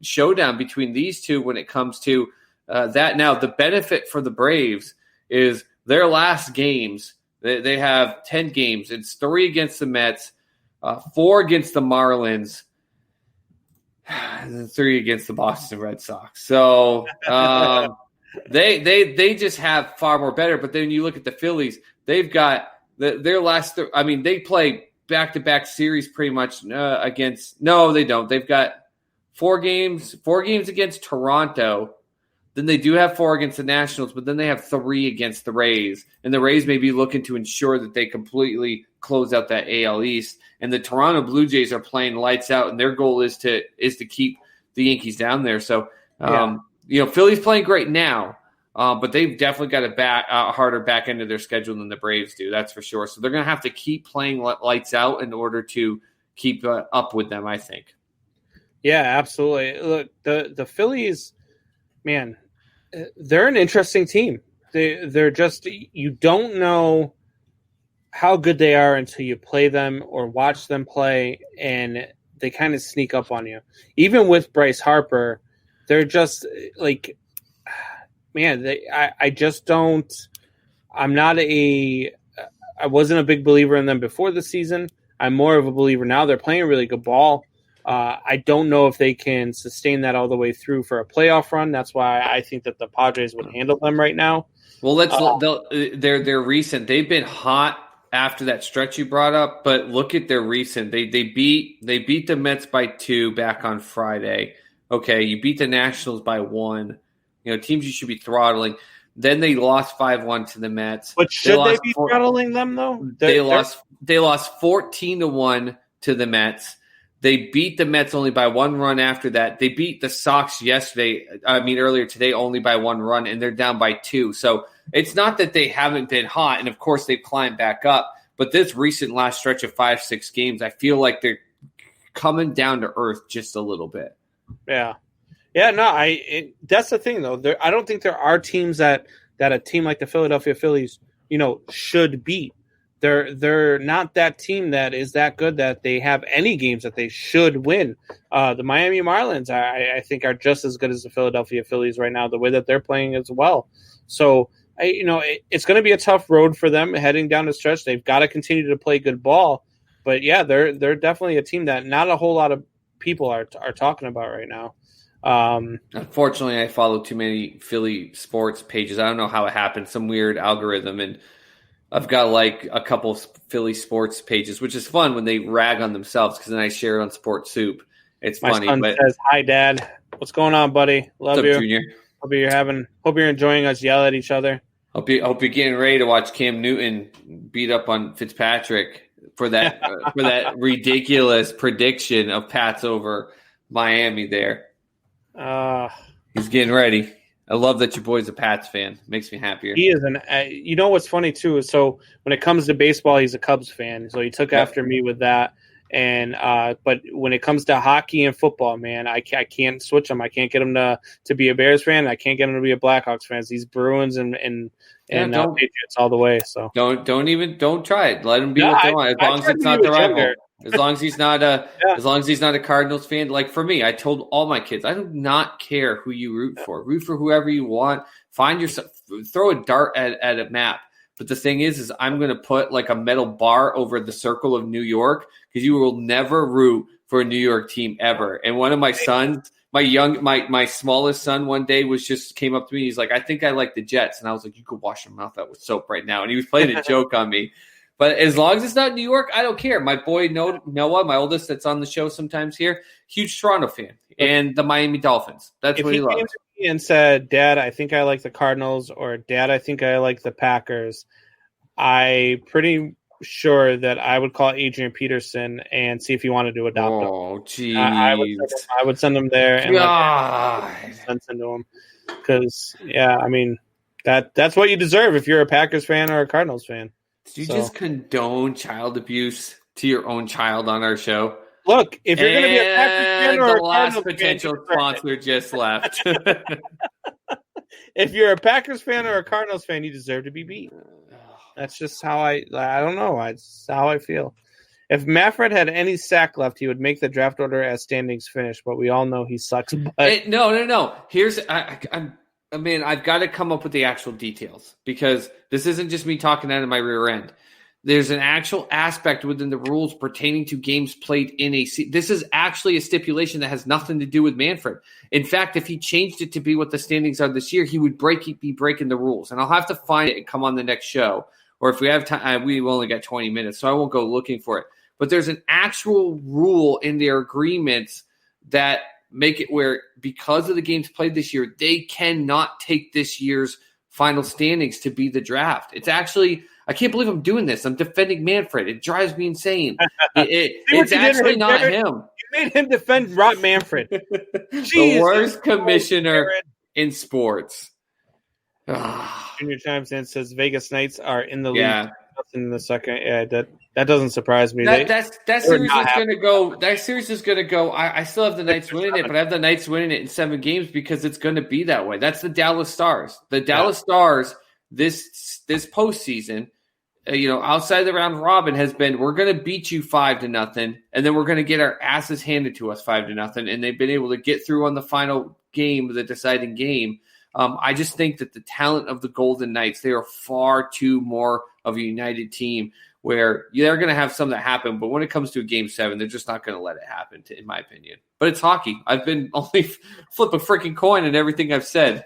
showdown between these two when it comes to that. Now, the benefit for the Braves is their last games, they have 10 games. It's 3 against the Mets, 4 against the Marlins, and 3 against the Boston Red Sox. So they just have far more better. But then you look at the Phillies, they've got their last. They play back-to-back series pretty much against. No, they don't. They've got 4 games against Toronto. Then they do have 4 against the Nationals, but then they have 3 against the Rays. And the Rays may be looking to ensure that they completely close out that AL East. And the Toronto Blue Jays are playing lights out, and their goal is to keep the Yankees down there. So, Philly's playing great now, but they've definitely got a harder back end of their schedule than the Braves do. That's for sure. So they're going to have to keep playing lights out in order to keep up with them, I think. Yeah, absolutely. Look, the Phillies, man, they're an interesting team. They're just, you don't know how good they are until you play them or watch them play, and they kind of sneak up on you. Even with Bryce Harper, they're just like, man, I just don't. I wasn't a big believer in them before the season. I'm more of a believer now. They're playing really good ball. I don't know if they can sustain that all the way through for a playoff run. That's why I think that the Padres would handle them right now. Well, they're recent. They've been hot after that stretch you brought up, but look at their recent. They beat the Mets by 2 back on Friday. Okay, you beat the Nationals by 1. Teams you should be throttling. Then they lost 5-1 to the Mets. But should they be throttling them though? They lost 14-1 to the Mets. They beat the Mets only by 1 run after that. They beat the Sox earlier today, only by 1 run, and they're down by 2. So it's not that they haven't been hot, and of course they've climbed back up. But this recent last stretch of 5-6 games, I feel like they're coming down to earth just a little bit. Yeah. Yeah, no, that's the thing though. I don't think there are teams that a team like the Philadelphia Phillies, should beat. They're not that team that is that good that they have any games that they should win. The Miami Marlins, I think, are just as good as the Philadelphia Phillies right now, the way that they're playing as well. So, it's going to be a tough road for them heading down the stretch. They've got to continue to play good ball. But, yeah, they're definitely a team that not a whole lot of people are talking about right now. Unfortunately, I follow too many Philly sports pages. I don't know how it happened, some weird algorithm, and I've got like a couple Philly sports pages, which is fun when they rag on themselves because then I share it on Sports Soup. It's funny. My son says, "Hi, Dad. What's going on, buddy? Love What's you. up, Junior? Hope you're enjoying us yell at each other. Hope you're getting ready to watch Cam Newton beat up on Fitzpatrick for that for that ridiculous prediction of Pats over Miami. There, he's getting ready. I love that your boy's a Pats fan. Makes me happier. He is you know what's funny too is so when it comes to baseball, he's a Cubs fan. So he took after me with that. And but when it comes to hockey and football, man, I can't switch him. I can't get him to be a Bears fan. I can't get him to be a Blackhawks fan. He's Bruins and Patriots all the way. So don't try it. Let him be what they want. As long as it's not the rival. As long as he's not as long as he's not a Cardinals fan. Like for me, I told all my kids, I do not care who you root for. Root for whoever you want. Find yourself. Throw a dart at a map. But the thing is I'm going to put like a metal bar over the circle of New York because you will never root for a New York team ever. And one of my sons, my smallest son, one day came up to me. He's like, I think I like the Jets, and I was like, you could wash your mouth out with soap right now. And he was playing a joke on me. But as long as it's not New York, I don't care. My boy Noah, my oldest, that's on the show sometimes here, huge Toronto fan, and the Miami Dolphins. That's what he loves. Came to me and said, "Dad, I think I like the Cardinals," or "Dad, I think I like the Packers," I pretty sure that I would call Adrian Peterson and see if he wanted to adopt him. Oh, geez. I would send him there and send him to him because, yeah, I mean that's what you deserve if you're a Packers fan or a Cardinals fan. Did you just condone child abuse to your own child on our show? Look, if you're going to be a Packers fan or the last potential sponsor just left. If you're a Packers fan or a Cardinals fan, you deserve to be beat. That's just how I don't know. That's how I feel. If Manfred had any sack left, he would make the draft order as standings finish, but we all know he sucks. But no. Here's I'm I mean, I've got to come up with the actual details because this isn't just me talking out of my rear end. There's an actual aspect within the rules pertaining to games played in a season. This is actually a stipulation that has nothing to do with Manfred. In fact, if he changed it to be what the standings are this year, he would be breaking the rules. And I'll have to find it and come on the next show. Or if we have time, we've only got 20 minutes, so I won't go looking for it. But there's an actual rule in their agreements that make it where because of the games played this year, they cannot take this year's final standings to be the draft. It's actually, I can't believe I'm doing this. I'm defending Manfred. It drives me insane. It's actually not him. You made him defend Rob Manfred. The worst commissioner in sports. Junior Chimes in says Vegas Knights are in the league. In the second, that doesn't surprise me. That series is going to go. That series is going to go. I still have the Knights winning it, but I have the Knights winning it in 7 games because it's going to be that way. That's the Dallas Stars. The Dallas Stars this postseason, outside the round robin has been we're going to beat you 5-0, and then we're going to get our asses handed to us 5-0, and they've been able to get through on the final game, the deciding game. I just think that the talent of the Golden Knights, they are far too more of a united team where they're going to have something that happen. But when it comes to a game 7, they're just not going to let it happen, in my opinion. But it's hockey. I've been only flip a freaking coin in everything I've said.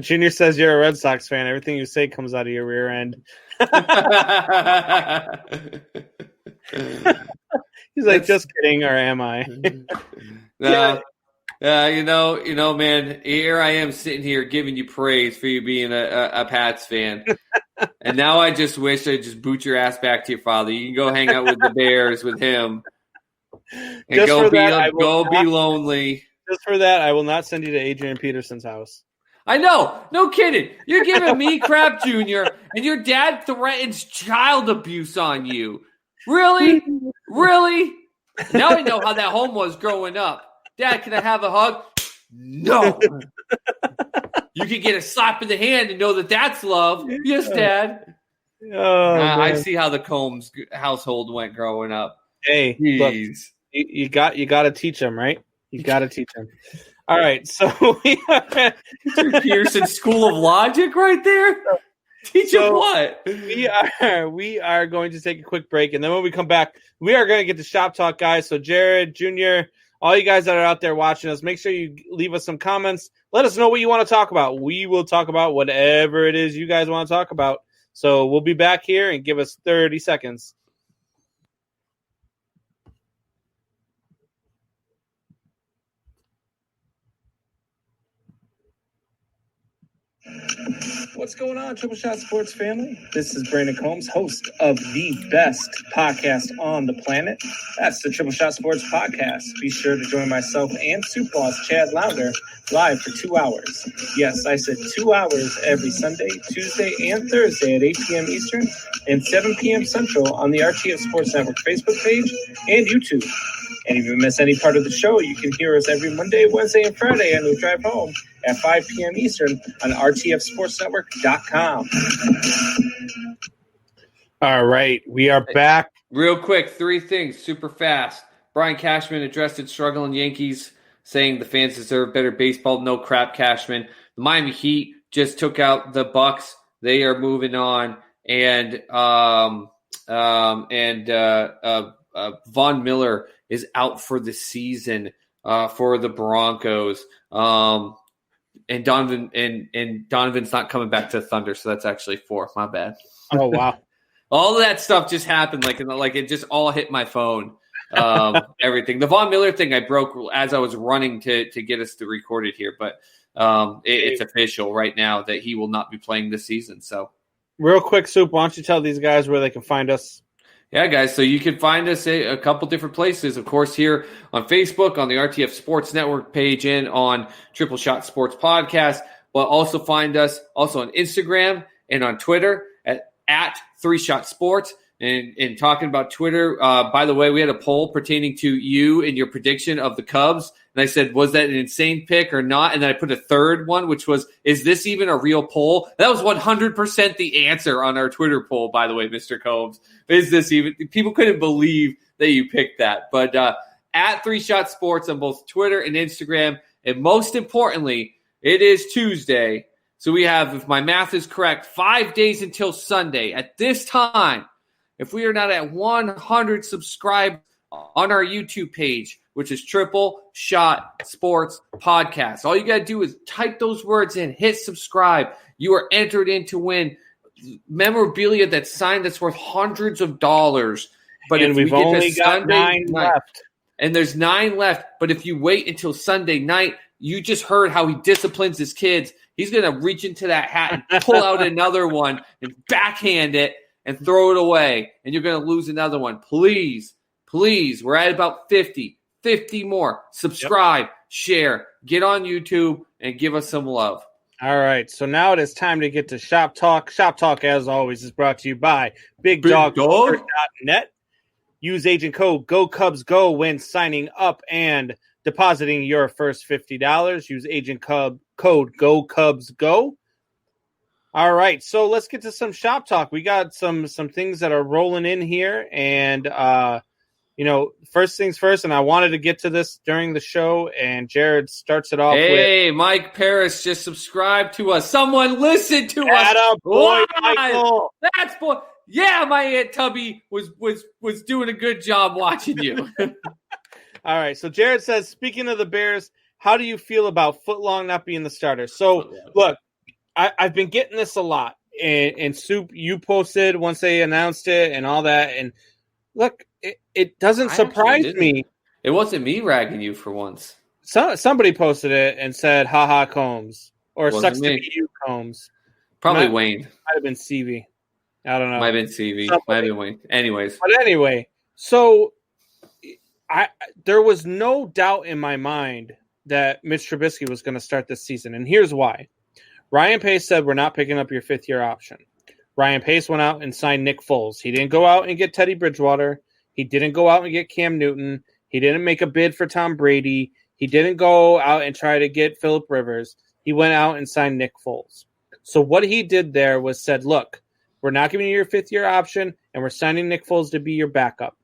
Junior says you're a Red Sox fan. Everything you say comes out of your rear end. He's like, just kidding, or am I? No. Man, here I am sitting here giving you praise for you being a Pats fan. And now I just wish I'd just boot your ass back to your father. You can go hang out with the Bears with him. And go be lonely. Just for that, I will not send you to Adrian Peterson's house. I know. No kidding. You're giving me crap, Junior, and your dad threatens child abuse on you. Really? Really? Now I know how that home was growing up. Dad, can I have a hug? No. You can get a slap in the hand and know that that's love. Yes, Dad. I see how the Combs household went growing up. Hey, look, you got to teach them, right? You got to teach them. All right, so we are Pearson School of Logic right there. Teach them what? We are going to take a quick break, and then when we come back, we are going to get to Shop Talk, guys. So Jared, Junior, all you guys that are out there watching us, make sure you leave us some comments. Let us know what you want to talk about. We will talk about whatever it is you guys want to talk about. So we'll be back here and give us 30 seconds. What's going on, Triple Shot Sports family? This is Brandon Combs, host of the best podcast on the planet. That's the Triple Shot Sports Podcast. Be sure to join myself and Soup Boss Chad Lounder live for 2 hours. Yes, I said 2 hours every Sunday, Tuesday, and Thursday at 8 p.m. Eastern and 7 p.m. Central on the RTF Sports Network Facebook page and YouTube. And if you miss any part of the show, you can hear us every Monday, Wednesday, and Friday on the drive home at 5 p.m. Eastern on rtfsportsnetwork.com. All right, we are back. Real quick, 3 things, super fast. Brian Cashman addressed its struggling Yankees, saying the fans deserve better baseball. No crap, Cashman. The Miami Heat just took out the Bucks. They are moving on. And Von Miller is out for the season for the Broncos. And Donovan's not coming back to the Thunder, so that's actually 4. My bad. Oh wow! All of that stuff just happened, like it just all hit my phone. Everything. The Von Miller thing I broke as I was running to get us to record it here, but it's official right now that he will not be playing this season. So, real quick, Soup, why don't you tell these guys where they can find us? Yeah, guys, so you can find us a couple different places. Of course, here on Facebook, on the RTF Sports Network page, and on Triple Shot Sports Podcast. But also find us also on Instagram and on Twitter at 3 Shot Sports. And talking about Twitter, by the way, we had a poll pertaining to you and your prediction of the Cubs. And I said, was that an insane pick or not? And then I put a third one, which was, is this even a real poll? That was 100% the answer on our Twitter poll, by the way, Mr. Combs. Is this even? People couldn't believe that you picked that. But at 3 Shot Sports on both Twitter and Instagram. And most importantly, It is Tuesday. So we have, if my math is correct, 5 days until Sunday. At this time, if we are not at 100 subscribers on our YouTube page, which is Triple Shot Sports Podcast, all you got to do is type those words in, hit subscribe. You are entered in to win memorabilia that's signed that's worth hundreds of dollars. But and if we've we get only to got Sunday 9 night, left. and there's 9 left, but if you wait until Sunday night, you just heard how he disciplines his kids. He's going to reach into that hat and pull out another one and backhand it and throw it away, and you're going to lose another one. Please, we're at about 50 more. Subscribe, share, get on YouTube, and give us some love. All right, so now it is time to get to Shop Talk. Shop Talk, as always, is brought to you by BigDog.net. Use agent code GoCubsGo when signing up and depositing your first $50. Use agent code GoCubsGo. All right, so let's get to some Shop Talk. We got some things that are rolling in here, and first things first, and I wanted to get to this during the show, and Jared starts it off with... Hey, Mike Paris just subscribed to us. Someone listen to us. Boy, Michael. That's boy. Yeah, my Aunt Tubby was doing a good job watching you. All right, so Jared says, speaking of the Bears, how do you feel about Footlong not being the starter? So, look, I've been getting this a lot, and Soup, you posted once they announced it and all that, and look, it doesn't surprise me. It wasn't me ragging you for once. Somebody posted it and said, haha, Combs, or sucks to be you, Combs. Probably Wayne. Might have been CV. I don't know. Might have been CV. Might have been Wayne. Anyways. But anyway, so there was no doubt in my mind that Mitch Trubisky was going to start this season, and here's why. Ryan Pace said, we're not picking up your fifth-year option. Ryan Pace went out and signed Nick Foles. He didn't go out and get Teddy Bridgewater. He didn't go out and get Cam Newton. He didn't make a bid for Tom Brady. He didn't go out and try to get Phillip Rivers. He went out and signed Nick Foles. So what he did there was said, look, we're not giving you your fifth-year option, and we're signing Nick Foles to be your backup.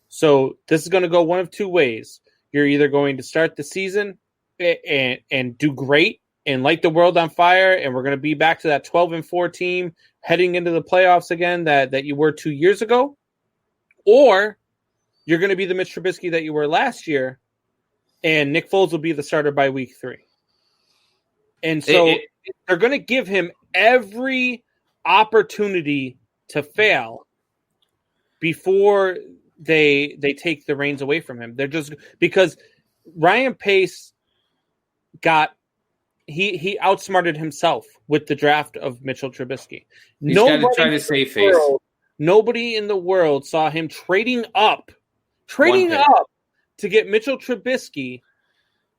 So this is going to go one of two ways. You're either going to start the season and do great and light the world on fire, and we're going to be back to that 12-4 team heading into the playoffs again that you were 2 years ago, or you're going to be the Mitch Trubisky that you were last year, and Nick Foles will be the starter by week 3. And so they're going to give him every opportunity to fail before they take the reins away from him. They're just because Ryan Pace he outsmarted himself with the draft of Mitchell Trubisky. He's got to try to save face. Nobody in the world saw him trading up to get Mitchell Trubisky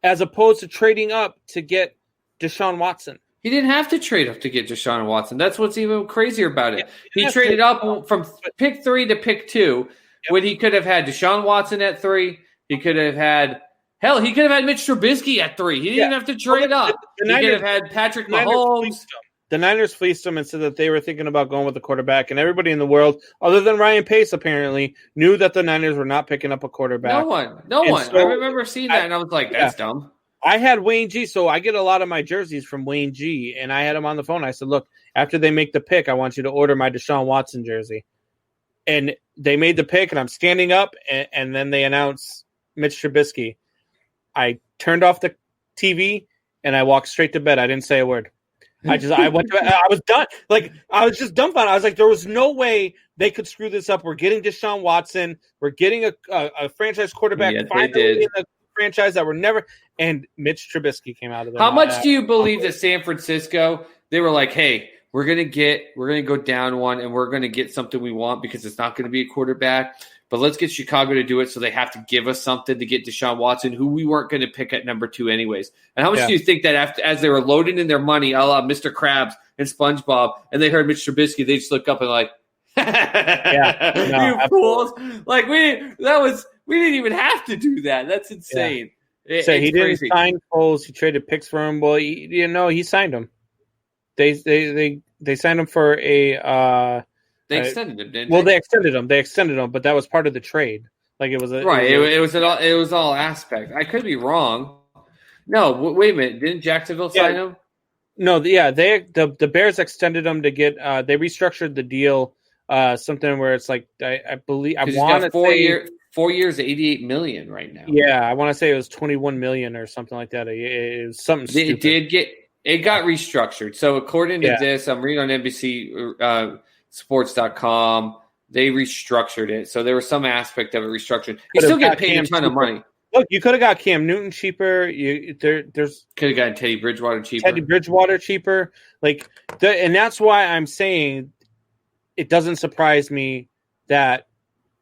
as opposed to trading up to get Deshaun Watson. He didn't have to trade up to get Deshaun Watson. That's what's even crazier about it. He traded up from pick 3 to pick 2 when he could have had Deshaun Watson at 3. He could have had he could have had Mitch Trubisky at 3. He didn't have to trade up. He could have had Patrick Mahomes. The Niners fleeced him and said that they were thinking about going with the quarterback, and everybody in the world, other than Ryan Pace, apparently, knew that the Niners were not picking up a quarterback. No one. So I remember seeing that, and I was like, that's dumb. I had Wayne G, so I get a lot of my jerseys from Wayne G, and I had him on the phone. I said, look, after they make the pick, I want you to order my Deshaun Watson jersey. And they made the pick, and I'm standing up, and then they announce Mitch Trubisky. I turned off the TV, and I walked straight to bed. I didn't say a word. I was done. Like, I was just dumbfounded. I was like, there was no way they could screw this up. We're getting Deshaun Watson. We're getting a franchise quarterback finally in the franchise that were never. And Mitch Trubisky came out of there. How much do you believe that San Francisco, they were like, hey, we're gonna go down one and we're gonna get something we want because it's not gonna be a quarterback. But let's get Chicago to do it so they have to give us something to get Deshaun Watson, who we weren't going to pick at number 2 anyways. And how much do you think that as they were loading in their money, a la Mr. Krabs and SpongeBob, and they heard Mitch Trubisky, they just look up and like, you fools. Like, we didn't even have to do that. That's insane. Yeah. So he didn't sign Foles. He traded picks for him. Well, he signed him. They signed him for a They extended him, didn't they? Well, they extended him, but that was part of the trade. Like it was it was all aspect. I could be wrong, No, wait a minute. Didn't Jacksonville sign him? No, the Bears extended him to get. They restructured the deal, something where it's like I believe I want to say 4 years, $88 million right now. Yeah, I want to say it was $21 million or something like that. It was something stupid. It got restructured. So according to this, I'm reading on NBC Sports.com. They restructured it, so there was some aspect of it restructured. You still get paid a ton of money. Look, you could have got Cam Newton cheaper. There's could have gotten Teddy Bridgewater cheaper. And that's why I'm saying it doesn't surprise me that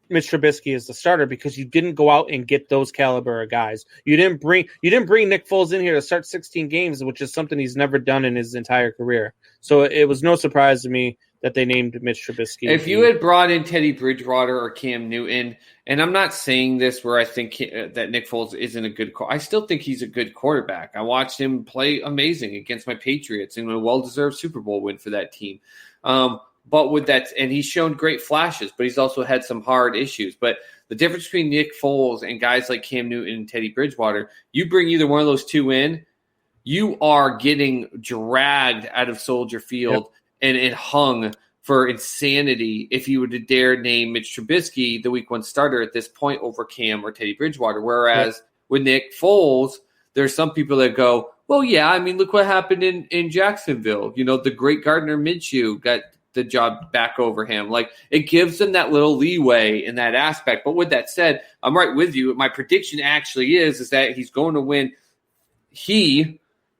Mitch Trubisky is the starter, because you didn't go out and get those caliber of guys. You didn't bring Nick Foles in here to start 16 games, which is something he's never done in his entire career. So it was no surprise to me that they named Mitch Trubisky. If you had brought in Teddy Bridgewater or Cam Newton, and I'm not saying this where I think that Nick Foles isn't a good I still think he's a good quarterback. I watched him play amazing against my Patriots in a well-deserved Super Bowl win for that team. But with that, and he's shown great flashes, but he's also had some hard issues. But the difference between Nick Foles and guys like Cam Newton and Teddy Bridgewater, you bring either one of those two in, you are getting dragged out of Soldier Field and hung for insanity if you would dare name Mitch Trubisky the week one starter at this point over Cam or Teddy Bridgewater. Whereas with Nick Foles, there's some people that go, well, yeah, I mean, look what happened in Jacksonville. You know, the great Gardner Minshew got the job back over him. Like, it gives them that little leeway in that aspect. But with that said, I'm right with you. My prediction actually is that he's going to win.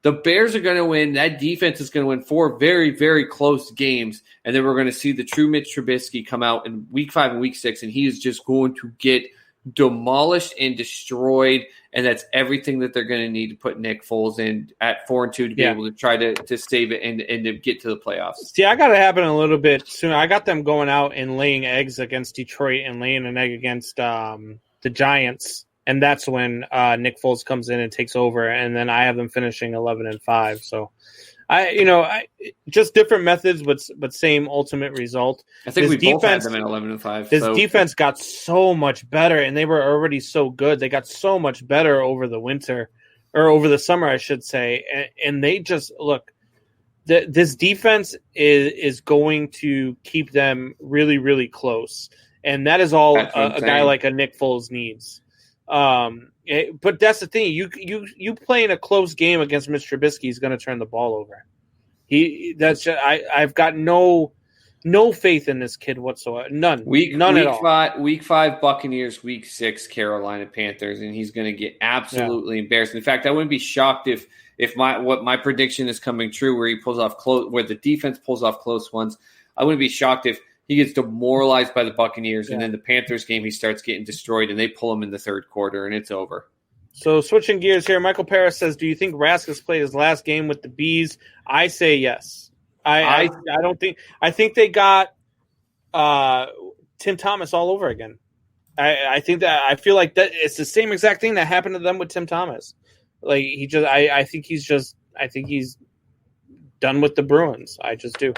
The Bears are going to win. That defense is going to win 4 very, very close games. And then we're going to see the true Mitch Trubisky come out in week 5 and week 6. And he is just going to get demolished and destroyed. And that's everything that they're going to need to put Nick Foles in at 4-2 to be able to try to save it and to get to the playoffs. See, I got to happen a little bit sooner. I got them going out and laying eggs against Detroit and laying an egg against the Giants. And that's when Nick Foles comes in and takes over, and then I have them finishing 11-5. So, just different methods, but same ultimate result. I think both had them at 11-5. This defense got so much better, and they were already so good. They got so much better over the winter, or over the summer, I should say. And they just look. This defense is going to keep them really, really close, and that is all a guy like a Nick Foles needs. But that's the thing. You playing a close game against Mitch Trubisky is going to turn the ball over. I've got no faith in this kid whatsoever. None at all. Week 5 Buccaneers, week 6 Carolina Panthers, and he's going to get absolutely embarrassed. In fact, I wouldn't be shocked if my prediction is coming true, where he pulls off where the defense pulls off close ones. I wouldn't be shocked if he gets demoralized by the Buccaneers, and then the Panthers game, he starts getting destroyed, and they pull him in the third quarter, and it's over. So switching gears here, Michael Paris says, do you think Rask has played his last game with the Bees? I say yes. I think they got Tim Thomas all over again. I feel like that it's the same exact thing that happened to them with Tim Thomas. Like I think he's done with the Bruins. I just do.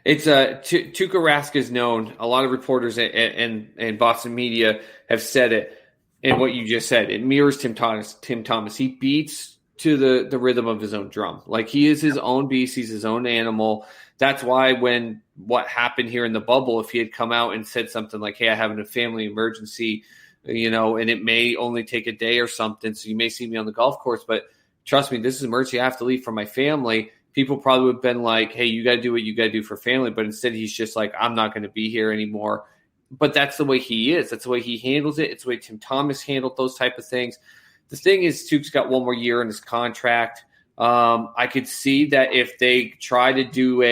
It's Tuukka Rask is known. A lot of reporters and Boston media have said it, and what you just said, it mirrors Tim Thomas. He beats to the rhythm of his own drum. Like, he is his own beast. He's his own animal. That's why when what happened here in the bubble, if he had come out and said something like, "Hey, I have a family emergency," and it may only take a day or something, so you may see me on the golf course, but trust me, this is an emergency. I have to leave for my family. People probably would have been like, hey, you got to do what you got to do for family. But instead, he's just like, I'm not going to be here anymore. But that's the way he is. That's the way he handles it. It's the way Tim Thomas handled those type of things. The thing is, Tuke's got 1 more year in his contract. I could see that if they try to do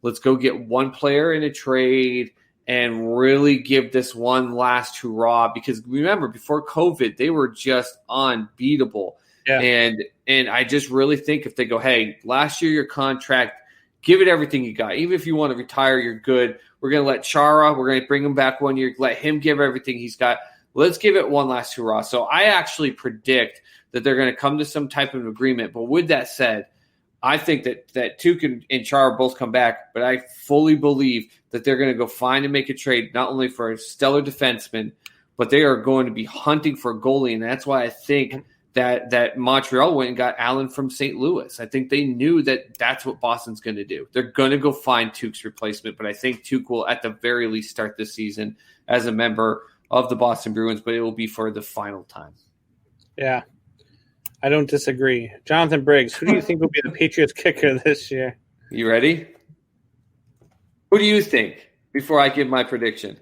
let's go get one player in a trade and really give this one last hurrah. Because remember, before COVID, they were just unbeatable. Yeah. And I just really think if they go, hey, last year your contract, give it everything you got. Even if you want to retire, you're good. We're going to let Chara, we're going to bring him back 1 year, let him give everything he's got. Let's give it one last hurrah. So I actually predict that they're going to come to some type of agreement. But with that said, I think that Tuke and Chara both come back, but I fully believe that they're going to go find and make a trade, not only for a stellar defenseman, but they are going to be hunting for a goalie. And that's why I think that Montreal went and got Allen from St. Louis. I think they knew that that's what Boston's going to do. They're going to go find Tuuk's replacement, but I think Tuuk will at the very least start this season as a member of the Boston Bruins, but it will be for the final time. Yeah, I don't disagree. Jonathan Briggs, who do you think will be the Patriots kicker this year? You ready? Who do you think before I give my prediction?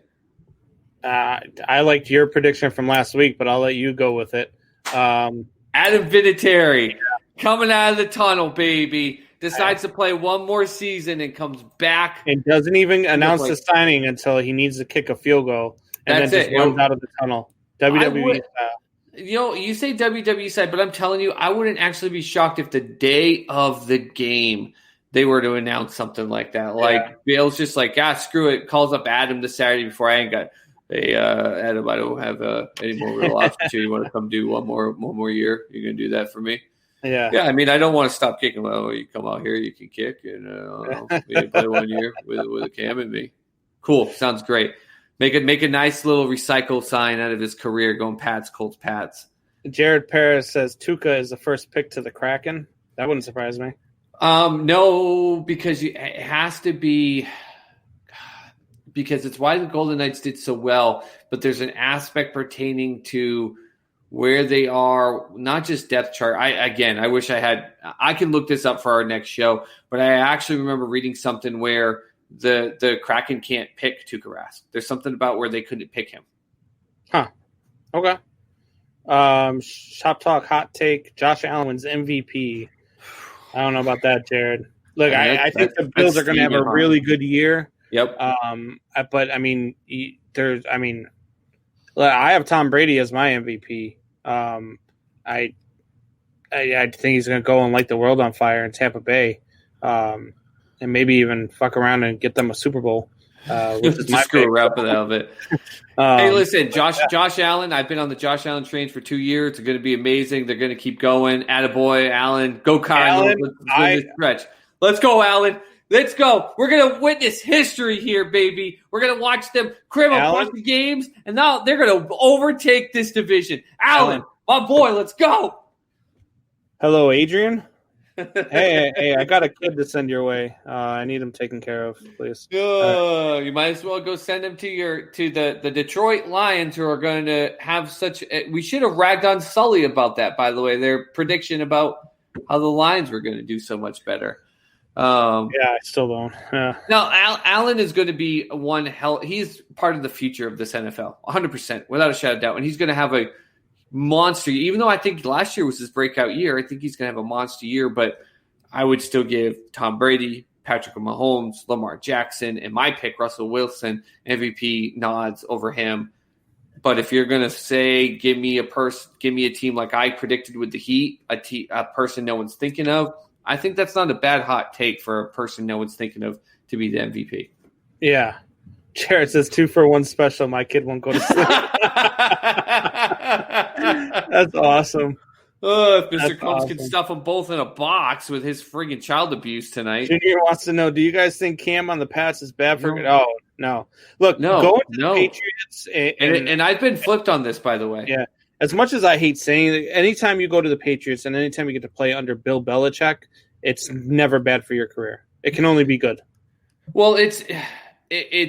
I liked your prediction from last week, but I'll let you go with it. Adam Vinatieri coming out of the tunnel, baby. Decides to play one more season and comes back. And doesn't even announce the signing until he needs to kick a field goal. And then just runs out of the tunnel. WWE style. You say WWE side, but I'm telling you, I wouldn't actually be shocked if the day of the game they were to announce something like that. Like, Bale's just like, screw it. Calls up Adam the Saturday before. I ain't got – hey, Adam, I don't have any more real options here. You want to come do one more year? You going to do that for me? Yeah. Yeah, I mean, I don't want to stop kicking. Well, you come out here, you can kick, and we play 1 year with a Cam and me. Cool. Sounds great. Make a nice little recycle sign out of his career going Pats, Colts, Pats. Jared Paris says Tuca is the first pick to the Kraken. That wouldn't surprise me. No, because it has to be – because it's why the Golden Knights did so well, but there's an aspect pertaining to where they are, not just depth chart. I wish I could look this up for our next show, but I actually remember reading something where the Kraken can't pick Tuukka Rask. There's something about where they couldn't pick him. Huh. Okay. Shop Talk hot take. Josh Allen wins MVP. I don't know about that, Jared. Look, I think the Bills are going to have a really good year. Yep. But I mean, I have Tom Brady as my MVP. I think he's going to go and light the world on fire in Tampa Bay, and maybe even fuck around and get them a Super Bowl. Which is my screw around with that of it. Hey, listen, Josh Allen. I've been on the Josh Allen train for 2 years. It's going to be amazing. They're going to keep going. Attaboy, Allen. Go, Kyle. Let's go, Allen. Let's go. We're going to witness history here, baby. We're going to watch them cram a bunch of games, and now they're going to overtake this division. Allen, my boy, let's go. Hello, Adrian. hey, I got a kid to send your way. I need him taken care of, please. You might as well go send him to the Detroit Lions, who are going to have such – we should have ragged on Sully about that, by the way, their prediction about how the Lions were going to do so much better. I still don't. Now, Allen is going to be he's part of the future of this NFL, 100%, without a shadow of doubt. And he's going to have a monster, even though I think last year was his breakout year. I think he's going to have a monster year, but I would still give Tom Brady, Patrick Mahomes, Lamar Jackson, and my pick, Russell Wilson, MVP nods over him. But if you're going to say, give me a team like I predicted with the Heat, a person no one's thinking of, I think that's not a bad hot take for a person no one's thinking of to be the MVP. Yeah. Jared says 2-for-1 special. My kid won't go to sleep. That's awesome. If Mr. Combs can stuff them both in a box with his friggin' child abuse tonight. Junior wants to know, do you guys think Cam on the Pats is bad for – Oh, no. Look, going to the Patriots – And I've been flipped on this, by the way. Yeah. As much as I hate saying it, anytime you go to the Patriots and anytime you get to play under Bill Belichick, it's never bad for your career. It can only be good. Well, it's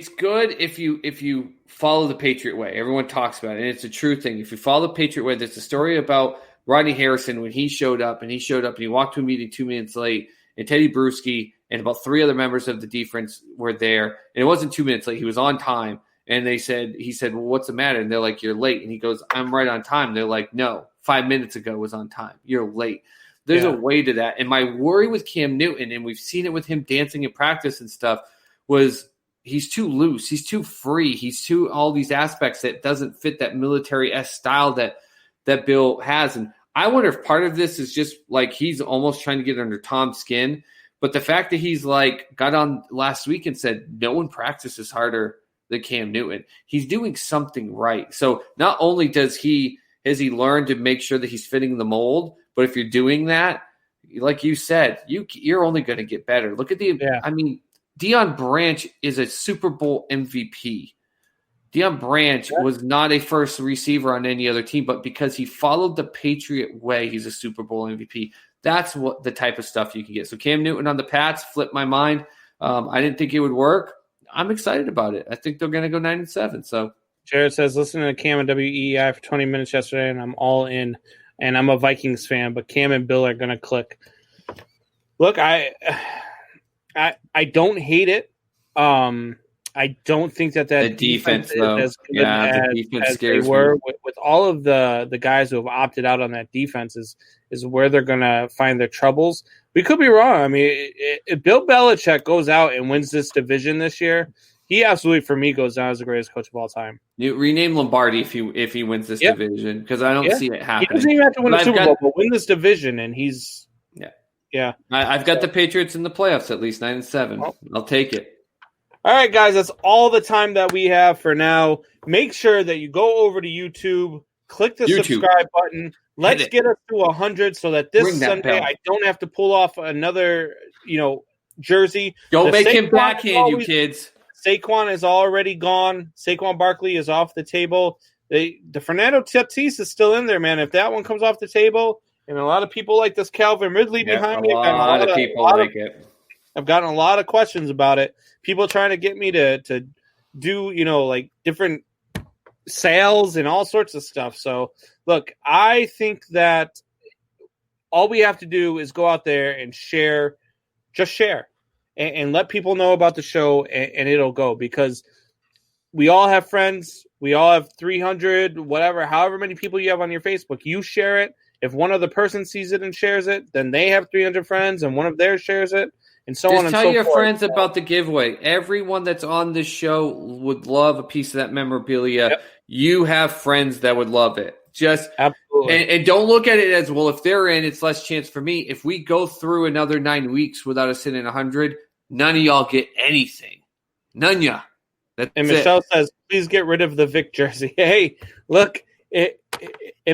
good if you follow the Patriot way. Everyone talks about it, and it's a true thing. If you follow the Patriot way, there's a story about Rodney Harrison when he showed up and he walked to a meeting 2 minutes late, and Teddy Bruschi and about 3 other members of the defense were there, and it wasn't 2 minutes late. He was on time. And he said, well, what's the matter? And they're like, you're late. And he goes, I'm right on time. They're like, no, 5 minutes ago was on time. You're late. There's a way to that. And my worry with Cam Newton, and we've seen it with him dancing in practice and stuff, was he's too loose. He's too free. He's too all these aspects that doesn't fit that military-esque style that Bill has. And I wonder if part of this is just like he's almost trying to get under Tom's skin. But the fact that he's like got on last week and said no one practices harder than Cam Newton, he's doing something right. So not only has he learned to make sure that he's fitting the mold, but if you're doing that, like you said, you're only going to get better. Look at Deion Branch is a Super Bowl MVP. Deion Branch was not a first receiver on any other team, but because he followed the Patriot way, he's a Super Bowl MVP. That's what the type of stuff you can get. So Cam Newton on the Pats flipped my mind. I didn't think it would work. I'm excited about it. I think they're going to go 9-7. So Jared says, listening to Cam and WEI for 20 minutes yesterday, and I'm all in. And I'm a Vikings fan, but Cam and Bill are going to click. Look, I don't hate it. I don't think that the defense though. Is as good the defense as scares they were. me. With all of the guys who have opted out on that defense is where they're going to find their troubles. We could be wrong. I mean, if Bill Belichick goes out and wins this division this year, he absolutely, for me, goes down as the greatest coach of all time. You rename Lombardi if he wins this division, because I don't see it happening. He doesn't even have to win the Super Bowl, but win this division, and he's I've got the Patriots in the playoffs at least 9-7. Oh. I'll take it. All right, guys, that's all the time that we have for now. Make sure that you go over to YouTube, click the subscribe button. Let's get us to 100 so that this Sunday I don't have to pull off another, jersey. Don't make him backhand you kids. Saquon is already gone. Saquon Barkley is off the table. The Fernando Tatis is still in there, man. If that one comes off the table, and a lot of people like this Calvin Ridley behind me. A lot of people like it. I've gotten a lot of questions about it. People trying to get me to do, like different sales and all sorts of stuff. So, look, I think that all we have to do is go out there and share, just share, and let people know about the show, and it'll go, because we all have friends. We all have 300, whatever, however many people you have on your Facebook. You share it. If one other person sees it and shares it, then they have 300 friends, and one of theirs shares it. And so just on and tell so your forth. friends about the giveaway. Everyone that's on this show would love a piece of that memorabilia. Yep. You have friends that would love it. Just absolutely, and don't look at it as, well, if they're in, it's less chance for me. If we go through another 9 weeks without us hitting 100, none of y'all get anything. None of y'all. And Michelle says, please get rid of the Vic jersey. Hey, look, it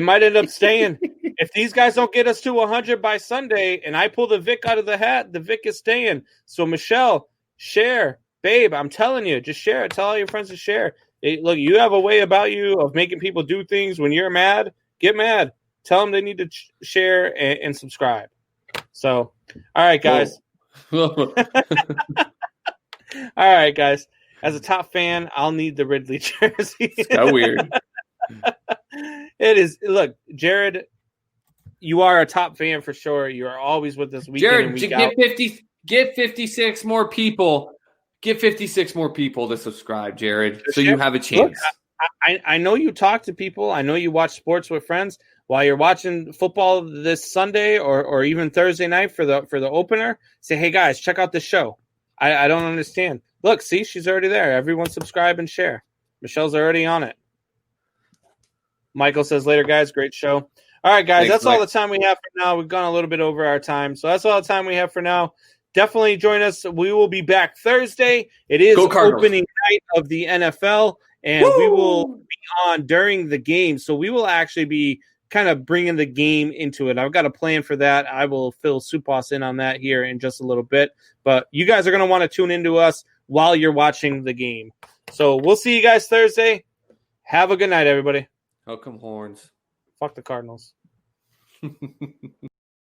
might end up staying. If these guys don't get us to 100 by Sunday and I pull the Vic out of the hat, the Vic is staying. So, Michelle, share. Babe, I'm telling you, just share it. Tell all your friends to share. Hey, look, you have a way about you of making people do things. When you're mad, get mad. Tell them they need to share and subscribe. So, all right, guys. All right, guys. As a top fan, I'll need the Ridley jersey. It's kind of weird. It is. Look, Jared, you are a top fan for sure. You are always with us week in and week out. Get 56 more people. Get 56 more people to subscribe, Jared, so you have a chance. Look, I know you talk to people. I know you watch sports with friends. While you're watching football this Sunday or even Thursday night for the opener, say, hey, guys, check out this show. I don't understand. Look, see, she's already there. Everyone subscribe and share. Michelle's already on it. Michael says, later, guys. Great show. All right, guys, that's all the time we have for now. We've gone a little bit over our time, so that's all the time we have for now. Definitely join us. We will be back Thursday. It is opening night of the NFL, and we will be on during the game, so we will actually be kind of bringing the game into it. I've got a plan for that. I will fill Supos in on that here in just a little bit, but you guys are going to want to tune into us while you're watching the game. So we'll see you guys Thursday. Have a good night, everybody. Welcome horns. Fuck the Cardinals.